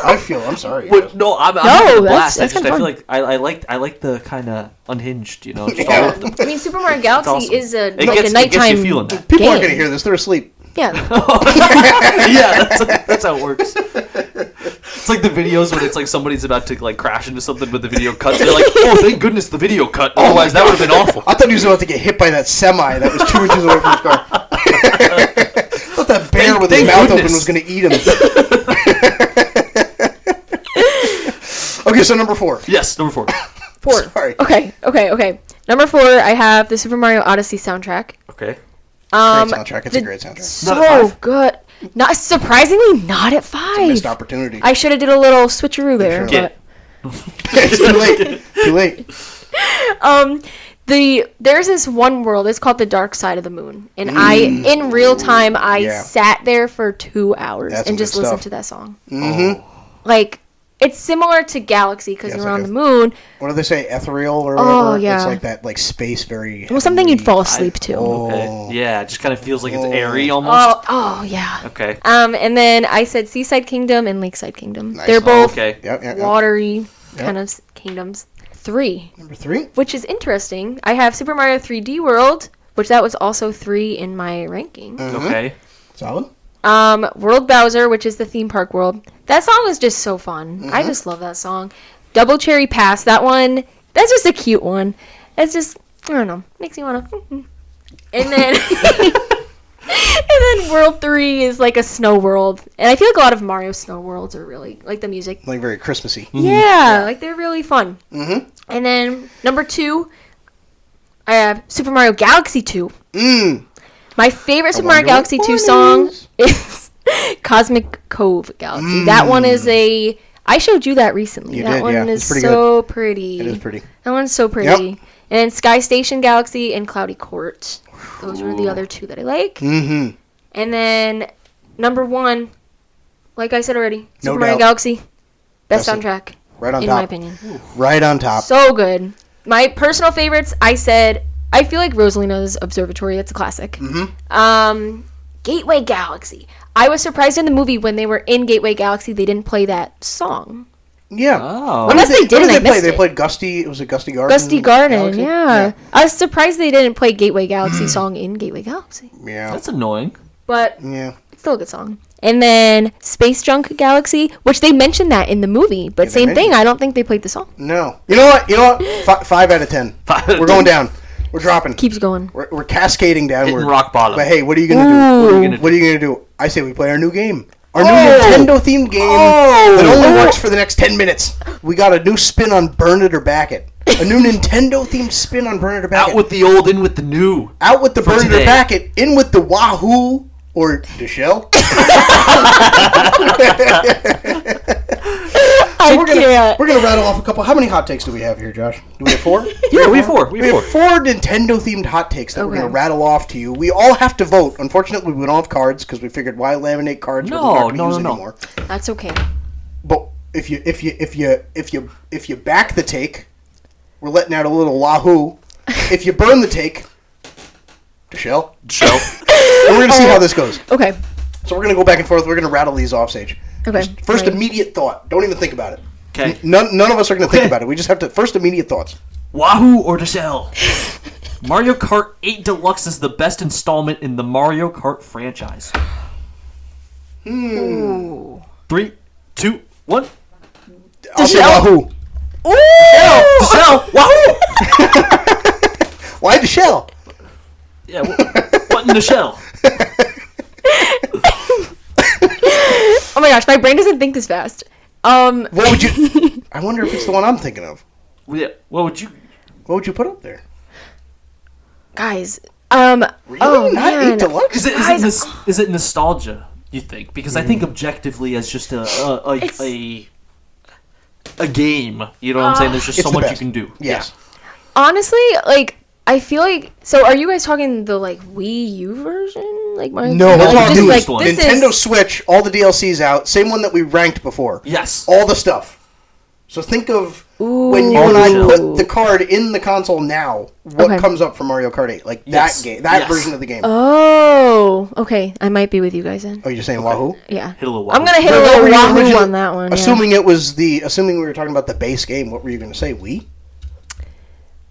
Speaker 1: I'm sorry.
Speaker 2: No, I'm
Speaker 3: that's
Speaker 2: I feel like I like the kind of unhinged, you know.
Speaker 3: I mean, Super Mario Galaxy is a nighttime
Speaker 2: game.
Speaker 1: People aren't going to hear this; they're asleep.
Speaker 3: Yeah.
Speaker 2: Yeah, that's how it works. It's like the videos when it's like somebody's about to like crash into something, but the video cuts. They're like, "Oh, thank goodness the video cut. Otherwise, that would have been awful."
Speaker 1: I thought he was about to get hit by that semi that was 2 inches away from his car. I thought that bear with his mouth open was going to eat him. Okay, so number 4.
Speaker 2: Yes, number 4.
Speaker 3: 4.
Speaker 1: Sorry.
Speaker 3: Okay. Number 4, I have the Super Mario Odyssey soundtrack.
Speaker 2: Okay.
Speaker 1: Great soundtrack. It's a great soundtrack.
Speaker 3: So good. Not surprisingly, not at 5.
Speaker 1: It's a missed opportunity.
Speaker 3: I should have did a little switcheroo there.
Speaker 1: But... It's too late. Too late.
Speaker 3: There's this one world. It's called the Dark Side of the Moon, and in real time, sat there for 2 hours and just listened to that song.
Speaker 1: Mm-hmm.
Speaker 3: Like. It's similar to Galaxy because you're on the moon.
Speaker 1: What do they say? Ethereal or whatever?
Speaker 3: Oh, yeah.
Speaker 1: It's like that, like space, very...
Speaker 3: Well, something you'd fall asleep to.
Speaker 2: Okay. Yeah, it just kind of feels like it's airy almost.
Speaker 3: Oh, yeah.
Speaker 2: Okay.
Speaker 3: And then I said Seaside Kingdom and Lakeside Kingdom.
Speaker 1: Nice.
Speaker 3: They're both watery kind of kingdoms. 3.
Speaker 1: Number 3?
Speaker 3: Which is interesting. I have Super Mario 3D World, which that was also 3 in my ranking.
Speaker 1: Mm-hmm.
Speaker 2: Okay.
Speaker 1: Solid.
Speaker 3: World Bowser, which is the theme park world. That song is just so fun. Mm-hmm. I just love that song. Double Cherry Pass, that one, that's just a cute one. It's just, I don't know, makes me want to. And then, World 3 is like a snow world. And I feel like a lot of Mario snow worlds are really, like the music.
Speaker 1: Like very Christmassy.
Speaker 3: Yeah, like they're really fun.
Speaker 1: Mm-hmm.
Speaker 3: And then number 2, I have Super Mario Galaxy 2. My favorite Super Mario Galaxy 2 song is Cosmic Cove Galaxy. That one is I showed you that recently. That one is so pretty.
Speaker 1: It is pretty.
Speaker 3: That one's so pretty. Yep. And Sky Station Galaxy and Cloudy Court. Those were the other 2 that I like.
Speaker 1: Mm-hmm.
Speaker 3: And then number 1, like I said already, Super
Speaker 1: No
Speaker 3: Mario
Speaker 1: doubt.
Speaker 3: Galaxy. Best soundtrack.
Speaker 1: Right on
Speaker 3: in
Speaker 1: top.
Speaker 3: my opinion.
Speaker 1: Right on top.
Speaker 3: So good. My personal favorites, I feel like Rosalina's Observatory. That's a classic.
Speaker 1: Mm-hmm.
Speaker 3: Gateway Galaxy. I was surprised in the movie when they were in Gateway Galaxy, they didn't play that song.
Speaker 1: Yeah.
Speaker 2: Oh.
Speaker 3: Unless they did, I missed it.
Speaker 1: They played Gusty. Was it Gusty Garden?
Speaker 3: Gusty Garden,
Speaker 1: Galaxy?
Speaker 3: yeah. I was surprised they didn't play Gateway Galaxy song in Gateway Galaxy.
Speaker 1: Yeah.
Speaker 2: That's annoying.
Speaker 3: But
Speaker 1: yeah,
Speaker 3: it's still a good song. And then Space Junk Galaxy, which they mentioned that in the movie, but same thing. I don't think they played the song.
Speaker 1: No. You know what? 5 out of 10. We're going down. We're dropping.
Speaker 3: Keeps going.
Speaker 1: We're cascading downward.
Speaker 2: Hitting rock bottom.
Speaker 1: But hey, what are you gonna do? What are you gonna do? I say we play our new game. Our new Nintendo themed game that only works for the next 10 minutes. We got a new spin on Burn It or Back It. A new Nintendo themed spin on Burn It or Back It.
Speaker 2: Out with the old, in with the new.
Speaker 1: Out with the Burn It or Back It. In with the Wahoo or the Shell.
Speaker 3: I I
Speaker 1: we're
Speaker 3: can't.
Speaker 1: We're gonna rattle off a couple. How many hot takes do we have here, Josh? Do we have 4?
Speaker 2: Yeah, we have 4.
Speaker 1: We have 4 Nintendo-themed hot takes that we're going to rattle off to you. We all have to vote. Unfortunately, we don't have cards because we figured why laminate cards when we're not going to use anymore.
Speaker 3: That's okay.
Speaker 1: But if you back the take, we're letting out a little wahoo. If you burn the take, Deshelle. And we're going to see how this goes.
Speaker 3: Okay.
Speaker 1: So we're going to go back and forth. We're going to rattle these off, Sage.
Speaker 3: Okay.
Speaker 1: First immediate thought. Don't even think about it.
Speaker 2: Okay.
Speaker 1: None of us are going to think about it. We just have to first immediate thoughts.
Speaker 2: Wahoo or Deshelle? Mario Kart 8 Deluxe is the best installment in the Mario Kart franchise. 3, 2, 1.
Speaker 1: I'll say wahoo.
Speaker 3: Ooh!
Speaker 2: Deshelle! Wahoo!
Speaker 1: Why Deshelle?
Speaker 2: Yeah, what in Deshelle?
Speaker 3: Oh my gosh, my brain doesn't think this fast.
Speaker 1: What would you... I wonder if it's the one I'm thinking of.
Speaker 2: Yeah, what would you
Speaker 1: put up there?
Speaker 3: Guys,
Speaker 1: Really?
Speaker 3: oh
Speaker 1: Not
Speaker 3: man.
Speaker 1: 8 Deluxe?
Speaker 2: Is it nostalgia, you think? Because I think objectively as just a game, you know what I'm saying? There's just so much you can do.
Speaker 1: Yes.
Speaker 3: Honestly, like, I feel like... So, are you guys talking the, like, Wii U version? Like, Mario
Speaker 1: No,
Speaker 3: Kart?
Speaker 1: we're talking
Speaker 3: Just,
Speaker 2: newest
Speaker 3: like,
Speaker 2: one.
Speaker 3: this
Speaker 1: Nintendo
Speaker 3: is...
Speaker 1: Switch, all the DLCs out, same one that we ranked before.
Speaker 2: Yes.
Speaker 1: All the stuff. So think of when you
Speaker 2: All
Speaker 1: and
Speaker 2: the
Speaker 1: I
Speaker 2: shit.
Speaker 1: put the card in the console now, what comes up for Mario Kart 8? Like
Speaker 2: Yes.
Speaker 1: that game, that
Speaker 2: Yes.
Speaker 1: version of the game.
Speaker 3: Oh, okay. I might be with you guys then.
Speaker 1: Oh, you're saying Wahoo?
Speaker 3: Yeah.
Speaker 2: Hit a little wahoo.
Speaker 3: I'm gonna hit a
Speaker 1: What
Speaker 3: little
Speaker 1: were your
Speaker 3: Wahoo
Speaker 1: original-
Speaker 3: on that one. Yeah.
Speaker 1: Assuming we were talking about the base game, what were you going to say? Wii?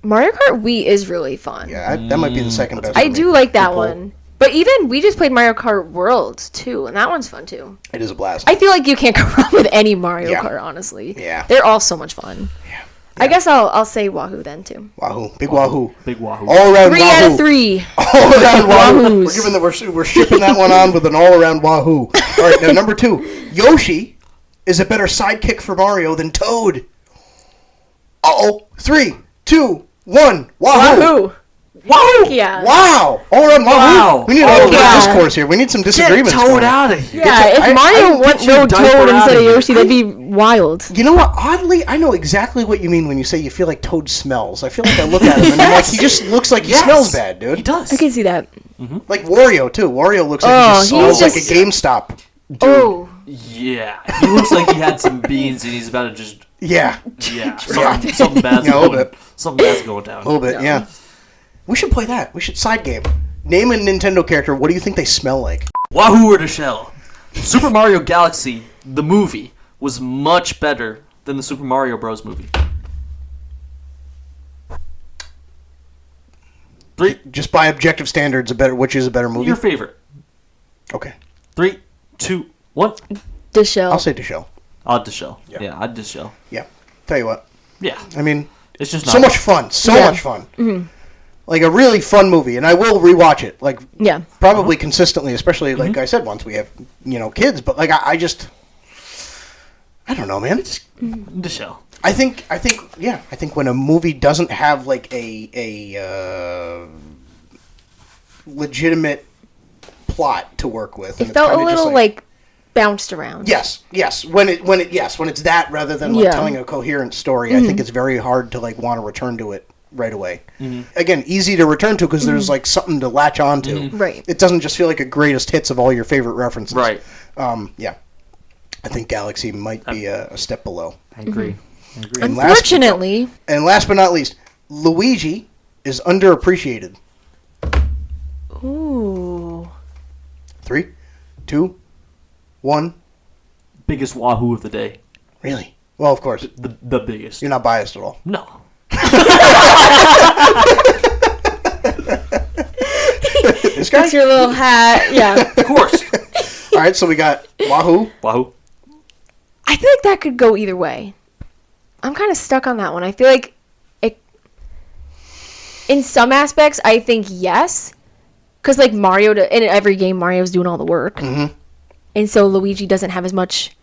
Speaker 3: Mario Kart Wii is really fun.
Speaker 1: Yeah, that might be the second best.
Speaker 3: I
Speaker 1: for me.
Speaker 3: do like that
Speaker 1: Good pull.
Speaker 3: one. But even we just played Mario Kart Worlds too, and that one's fun too.
Speaker 1: It is a blast.
Speaker 3: I feel like you can't go wrong with any Mario
Speaker 1: Yeah.
Speaker 3: Kart, honestly.
Speaker 1: Yeah.
Speaker 3: They're all so much fun.
Speaker 1: Yeah.
Speaker 3: I guess I'll say Wahoo then too.
Speaker 1: Wahoo, big Wahoo,
Speaker 2: Big wahoo.
Speaker 1: all around
Speaker 3: 3
Speaker 1: Wahoo.
Speaker 3: out of 3.
Speaker 1: All around Wahoo.
Speaker 3: Wahoos.
Speaker 1: We're giving we're shipping that one on with an all around Wahoo. All right, now number 2, Yoshi is a better sidekick for Mario than Toad. 3, 2, 1, Wahoo.
Speaker 3: Wahoo.
Speaker 2: Wahoo!
Speaker 3: Yeah.
Speaker 1: Wow! All around Wahoo.
Speaker 2: Wow.
Speaker 1: We need a little bit of
Speaker 3: yeah.
Speaker 1: discourse here. We need some
Speaker 2: Get
Speaker 1: disagreements.
Speaker 2: Toad
Speaker 1: going.
Speaker 2: out of here.
Speaker 3: Yeah, if Mario went
Speaker 2: your
Speaker 3: rode
Speaker 2: diaper
Speaker 3: Toad
Speaker 2: outta
Speaker 3: instead of
Speaker 2: here.
Speaker 3: Yoshi, that'd be wild.
Speaker 1: You know what? Oddly, I know exactly what you mean when you say you feel like Toad smells. I feel like I look at him and I'm like, he just looks like he smells bad, dude.
Speaker 2: He does.
Speaker 3: I can see that.
Speaker 1: Like Wario too. Wario looks like
Speaker 3: Oh,
Speaker 1: he just smells
Speaker 3: he's
Speaker 1: like a
Speaker 3: just-
Speaker 1: GameStop.
Speaker 3: Oh.
Speaker 2: Yeah. He looks like he had some beans and he's about to just...
Speaker 1: Yeah,
Speaker 2: Yeah. Something bad's
Speaker 1: Yeah, a little
Speaker 2: going,
Speaker 1: bit.
Speaker 2: something bad's going down.
Speaker 1: a little bit. Yeah. We should play that. We should side game. Name a Nintendo character. What do you think they smell like?
Speaker 2: Wahoo or Deshelle? Super Mario Galaxy, the movie, was much better than the Super Mario Bros. Movie. 3,
Speaker 1: Just by objective standards, which is a better movie?
Speaker 2: your favorite.
Speaker 1: Okay,
Speaker 2: 3, 2, 1.
Speaker 3: Deshelle.
Speaker 1: I'll say Deshelle.
Speaker 2: I'd Deshelle.
Speaker 1: Yeah.
Speaker 2: Yeah, I'd Deshelle.
Speaker 1: Yeah. Tell you what.
Speaker 2: Yeah.
Speaker 1: I mean,
Speaker 2: It's just
Speaker 1: so
Speaker 2: not...
Speaker 1: much fun. So
Speaker 3: Yeah.
Speaker 1: much fun. Like a really fun movie, and I will rewatch it. Like
Speaker 3: Yeah.
Speaker 1: probably consistently, especially like I said once we have kids. But like I just, I don't know, man.
Speaker 2: Deshelle.
Speaker 1: I think when a movie doesn't have like a legitimate plot to work with, and
Speaker 3: It felt a
Speaker 1: kinda just
Speaker 3: little like bounced around.
Speaker 1: yes, when it's that rather than like
Speaker 3: Yeah.
Speaker 1: telling a coherent story, I think it's very hard to like want to return to it right away. Again, easy to return to because there's like something to latch on to.
Speaker 3: Right.
Speaker 1: It doesn't just feel like a greatest hits of all your favorite references.
Speaker 2: Right.
Speaker 1: Yeah. I think Galaxy might be a step below.
Speaker 2: I agree. I agree.
Speaker 1: And
Speaker 3: Unfortunately,
Speaker 1: last but not least, Luigi is underappreciated.
Speaker 3: ooh.
Speaker 1: 3, 2, 1.
Speaker 2: Biggest Wahoo of the day.
Speaker 1: Really? Well, of course.
Speaker 2: The biggest.
Speaker 1: You're not biased at all.
Speaker 2: No.
Speaker 1: This guy?
Speaker 3: That's your little hat. Yeah.
Speaker 2: Of course.
Speaker 1: All right, so we got Wahoo.
Speaker 2: Wahoo.
Speaker 3: I feel like that could go either way. I'm kind of stuck on that one. I feel like in some aspects, I think yes. Because, like, in every game, Mario's doing all the work.
Speaker 1: Mm-hmm.
Speaker 3: And so Luigi doesn't have as much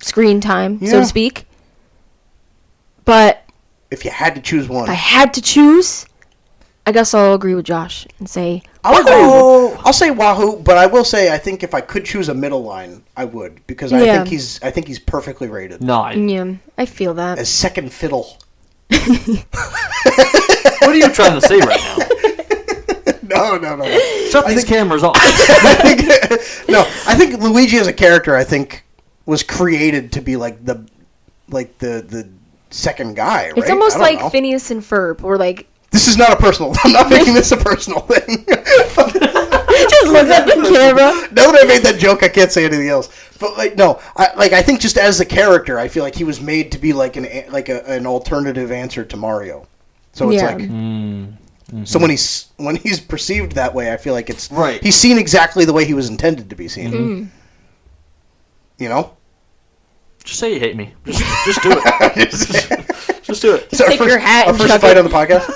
Speaker 3: screen time, so
Speaker 1: Yeah.
Speaker 3: to speak. But
Speaker 1: If you had to choose one.
Speaker 3: if I had to choose, I guess I'll agree with Josh and say
Speaker 1: I'll say Wahoo, but I will say I think if I could choose a middle line, I would because I think he's perfectly rated.
Speaker 2: No,
Speaker 3: yeah, I feel that.
Speaker 1: As second fiddle.
Speaker 2: What are you trying to say right now?
Speaker 1: No.
Speaker 2: Shut these cameras off.
Speaker 1: I think Luigi as a character, I think, was created to be like the second guy. Right?
Speaker 3: It's almost like
Speaker 1: know.
Speaker 3: Phineas and Ferb, or like.
Speaker 1: This is not a personal. I'm not making this a personal thing.
Speaker 3: Just look at the camera.
Speaker 1: Now that I made that joke, I can't say anything else. But I think just as a character, I feel like he was made to be like an alternative answer to Mario. So it's like. Mm-hmm. So when he's perceived that way, I feel like it's
Speaker 2: right.
Speaker 1: He's seen exactly the way he was intended to be seen. Mm-hmm. You know.
Speaker 2: Just say you hate me. Just do it. Just do it.
Speaker 3: Just take your hat and
Speaker 1: our first fight on the podcast.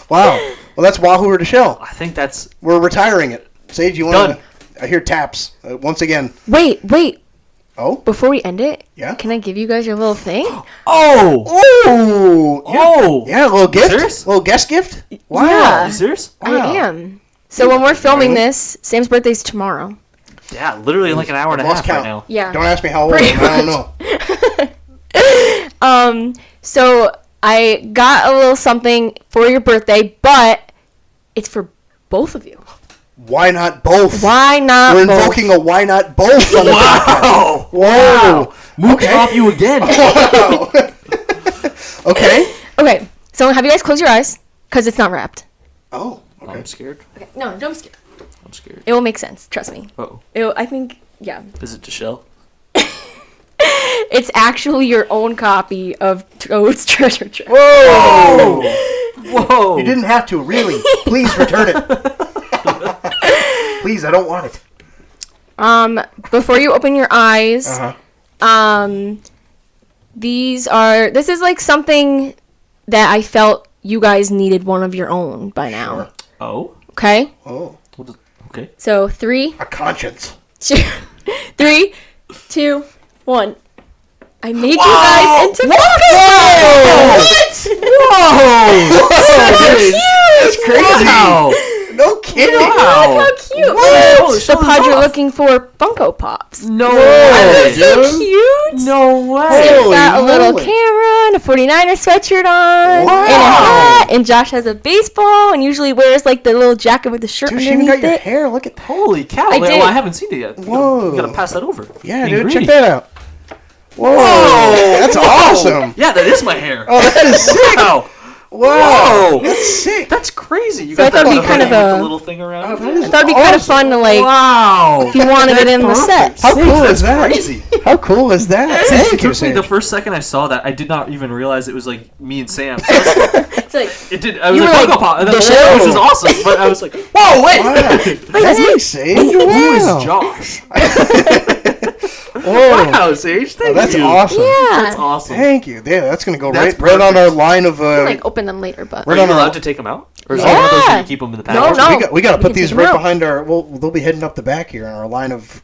Speaker 1: Wow. Well, that's Wahoo or Deshell.
Speaker 2: I think that's...
Speaker 1: We're retiring it. Sage, you want to... I hear taps. Once again.
Speaker 3: Wait.
Speaker 1: Oh?
Speaker 3: Before we end it,
Speaker 1: yeah?
Speaker 3: Can I give you guys your little thing?
Speaker 1: Oh! Yeah, a little gift?
Speaker 2: Serious?
Speaker 1: A little guest gift? Wow.
Speaker 3: Yeah.
Speaker 2: Are you serious?
Speaker 1: Wow.
Speaker 3: I am. So when we're filming this, Sam's birthday's tomorrow.
Speaker 2: Yeah, literally in like an hour and a half right now.
Speaker 3: Yeah.
Speaker 1: Don't ask me how old I am. I don't know.
Speaker 3: So I got a little something for your birthday, but it's for both of you.
Speaker 1: Why not both?
Speaker 3: Why not
Speaker 1: We're
Speaker 3: both?
Speaker 1: invoking a why not both on the podcast.
Speaker 2: Whoa! Mooch off you again.
Speaker 1: Wow.
Speaker 3: Okay. So have you guys close your eyes? Because it's not wrapped.
Speaker 1: Oh, okay.
Speaker 2: I'm scared.
Speaker 3: Okay. No, don't be scared.
Speaker 2: I'm scared.
Speaker 3: It will make sense. Trust me.
Speaker 2: Oh.
Speaker 3: I think, yeah.
Speaker 2: Is it Deshell?
Speaker 3: It's actually your own copy of Toad's Treasure Chest.
Speaker 1: Whoa!
Speaker 2: Whoa!
Speaker 1: You didn't have to, really. Please return it. Please, I don't want it.
Speaker 3: Before you open your eyes, this is like something that I felt you guys needed one of your own by now.
Speaker 1: Sure.
Speaker 2: Oh?
Speaker 3: Okay?
Speaker 2: Oh. Okay.
Speaker 3: So 3,
Speaker 1: A conscience.
Speaker 3: 3, 2, 1. I made you guys into
Speaker 1: Whoa! That's crazy.
Speaker 2: Wow.
Speaker 1: No kidding.
Speaker 3: Look how cute. The pod you're looking for Funko Pops.
Speaker 2: No
Speaker 3: That's
Speaker 2: way.
Speaker 3: so cute.
Speaker 2: No way.
Speaker 3: Sam's got a
Speaker 1: Holy
Speaker 3: little
Speaker 1: moly.
Speaker 3: camera and a 49er sweatshirt on.
Speaker 1: Wow.
Speaker 3: And a hat. And Josh has a baseball and usually wears like the little jacket with the shirt
Speaker 1: Dude, she even
Speaker 3: underneath
Speaker 1: got your
Speaker 3: it.
Speaker 1: hair. Look at that.
Speaker 2: Holy cow.
Speaker 3: I did.
Speaker 2: Well, I haven't seen it yet.
Speaker 1: Whoa.
Speaker 2: You gotta pass that over.
Speaker 1: Yeah,
Speaker 2: Be
Speaker 1: dude,
Speaker 2: greedy.
Speaker 1: check that out. Whoa. That's awesome.
Speaker 2: Yeah, that is my hair.
Speaker 1: Oh, that is sick.
Speaker 2: Wow.
Speaker 1: Whoa. That's sick.
Speaker 2: That's crazy. You
Speaker 3: So I
Speaker 2: got
Speaker 3: thought
Speaker 2: that
Speaker 3: it'd be kind of
Speaker 2: with
Speaker 3: a-
Speaker 2: the little thing around.
Speaker 3: I thought it'd be kind of fun to like,
Speaker 2: Wow.
Speaker 3: if you wanted it in the set.
Speaker 1: How cool is that?
Speaker 2: Crazy.
Speaker 1: How cool is that?
Speaker 2: It
Speaker 1: Thank you,
Speaker 2: took me
Speaker 1: Sage.
Speaker 2: the first second I saw that, I did not even realize it was like me and Sam. So
Speaker 3: It's like,
Speaker 2: it did. I was
Speaker 3: You
Speaker 2: like,
Speaker 3: were
Speaker 2: Funko
Speaker 3: like,
Speaker 2: Pop, and
Speaker 3: the
Speaker 2: then,
Speaker 3: show.
Speaker 2: which is awesome. But I was like, whoa, wait.
Speaker 1: Wow. That's nice, Sage.
Speaker 2: Who is
Speaker 1: Wow.
Speaker 2: Josh?
Speaker 1: Whoa.
Speaker 2: Wow, Sage. Thank
Speaker 1: That's
Speaker 2: you.
Speaker 1: awesome.
Speaker 2: That's
Speaker 3: yeah.
Speaker 2: awesome.
Speaker 1: Thank you. Yeah, that's gonna go
Speaker 2: That's
Speaker 1: right on
Speaker 2: perfect.
Speaker 1: our line of.
Speaker 3: I'll like open them later, but.
Speaker 2: Are you allowed to take them out? Or is it one of those where you keep them in the
Speaker 3: No,
Speaker 2: package?
Speaker 3: no.
Speaker 1: We got to put
Speaker 3: can
Speaker 1: these
Speaker 3: take 'em
Speaker 1: right
Speaker 3: out.
Speaker 1: behind our. Well, they'll be heading up the back here on our line of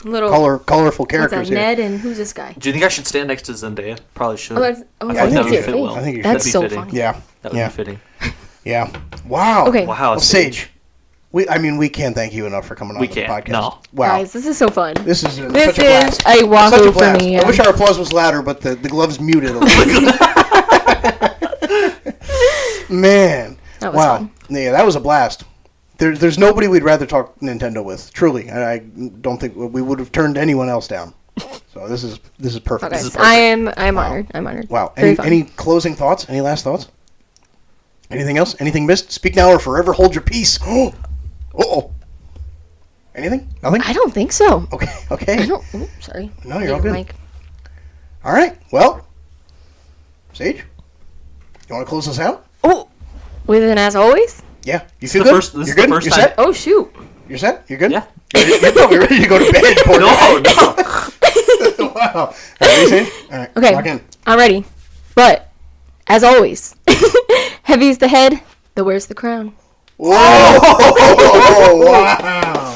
Speaker 3: Little.
Speaker 1: colorful
Speaker 3: What's
Speaker 1: characters
Speaker 3: that?
Speaker 1: here.
Speaker 3: Ned and who's this guy?
Speaker 2: Do you think I should stand next to Zendaya? Probably should.
Speaker 3: Oh, that's,
Speaker 2: I
Speaker 3: oh,
Speaker 2: think
Speaker 3: that's
Speaker 1: that would
Speaker 3: your
Speaker 2: fit
Speaker 3: face.
Speaker 2: well.
Speaker 1: I think you
Speaker 3: That's
Speaker 2: That'd be
Speaker 3: so
Speaker 2: fitting.
Speaker 3: funny.
Speaker 1: Yeah.
Speaker 2: That would
Speaker 1: Yeah.
Speaker 2: be fitting.
Speaker 1: Yeah. Wow.
Speaker 3: Okay.
Speaker 2: Wow,
Speaker 1: Sage. We can't thank you enough for coming on
Speaker 2: We
Speaker 1: the
Speaker 2: can't.
Speaker 1: podcast.
Speaker 2: No.
Speaker 1: Wow.
Speaker 3: Guys, this is so fun.
Speaker 1: This is
Speaker 3: This
Speaker 1: such a blast.
Speaker 3: is a wahoo
Speaker 1: Such a
Speaker 3: for
Speaker 1: blast.
Speaker 3: me.
Speaker 1: I
Speaker 3: Yeah.
Speaker 1: wish our applause was louder, but the gloves muted a little bit. Man.
Speaker 3: That was
Speaker 1: Wow.
Speaker 3: fun.
Speaker 1: Yeah, that was a blast. There's nobody we'd rather talk Nintendo with. Truly. I don't think we would have turned anyone else down. So this is perfect.
Speaker 3: Okay.
Speaker 1: This is perfect.
Speaker 3: I'm honored. I'm honored.
Speaker 1: Wow.
Speaker 3: Very fun.
Speaker 1: Any closing thoughts? Any last thoughts? Anything else? Anything missed? Speak now or forever hold your peace. Oh. Anything? Nothing?
Speaker 3: I don't think so.
Speaker 1: Okay. Okay.
Speaker 3: I don't. Oh, sorry.
Speaker 1: No, you're all
Speaker 3: Your
Speaker 1: good.
Speaker 3: mic.
Speaker 1: All right. Well, Sage, you want to close us out?
Speaker 3: Oh, with an as always.
Speaker 1: Yeah. You
Speaker 2: This
Speaker 1: feel
Speaker 2: is the
Speaker 1: good?
Speaker 2: first- this
Speaker 1: You're
Speaker 2: is the
Speaker 1: good?
Speaker 2: first
Speaker 1: You're
Speaker 2: time-
Speaker 1: set?
Speaker 3: Oh shoot.
Speaker 1: You're set? You're good?
Speaker 2: Yeah.
Speaker 1: You're probably ready to go to bed. Poor
Speaker 2: No,
Speaker 1: guy.
Speaker 2: no.
Speaker 1: Wow. All right, ready, Sage? All right.
Speaker 3: Okay.
Speaker 1: Lock in.
Speaker 3: I'm ready. But as always, heavy is the head, the wears the crown.
Speaker 1: Whoa! Wow.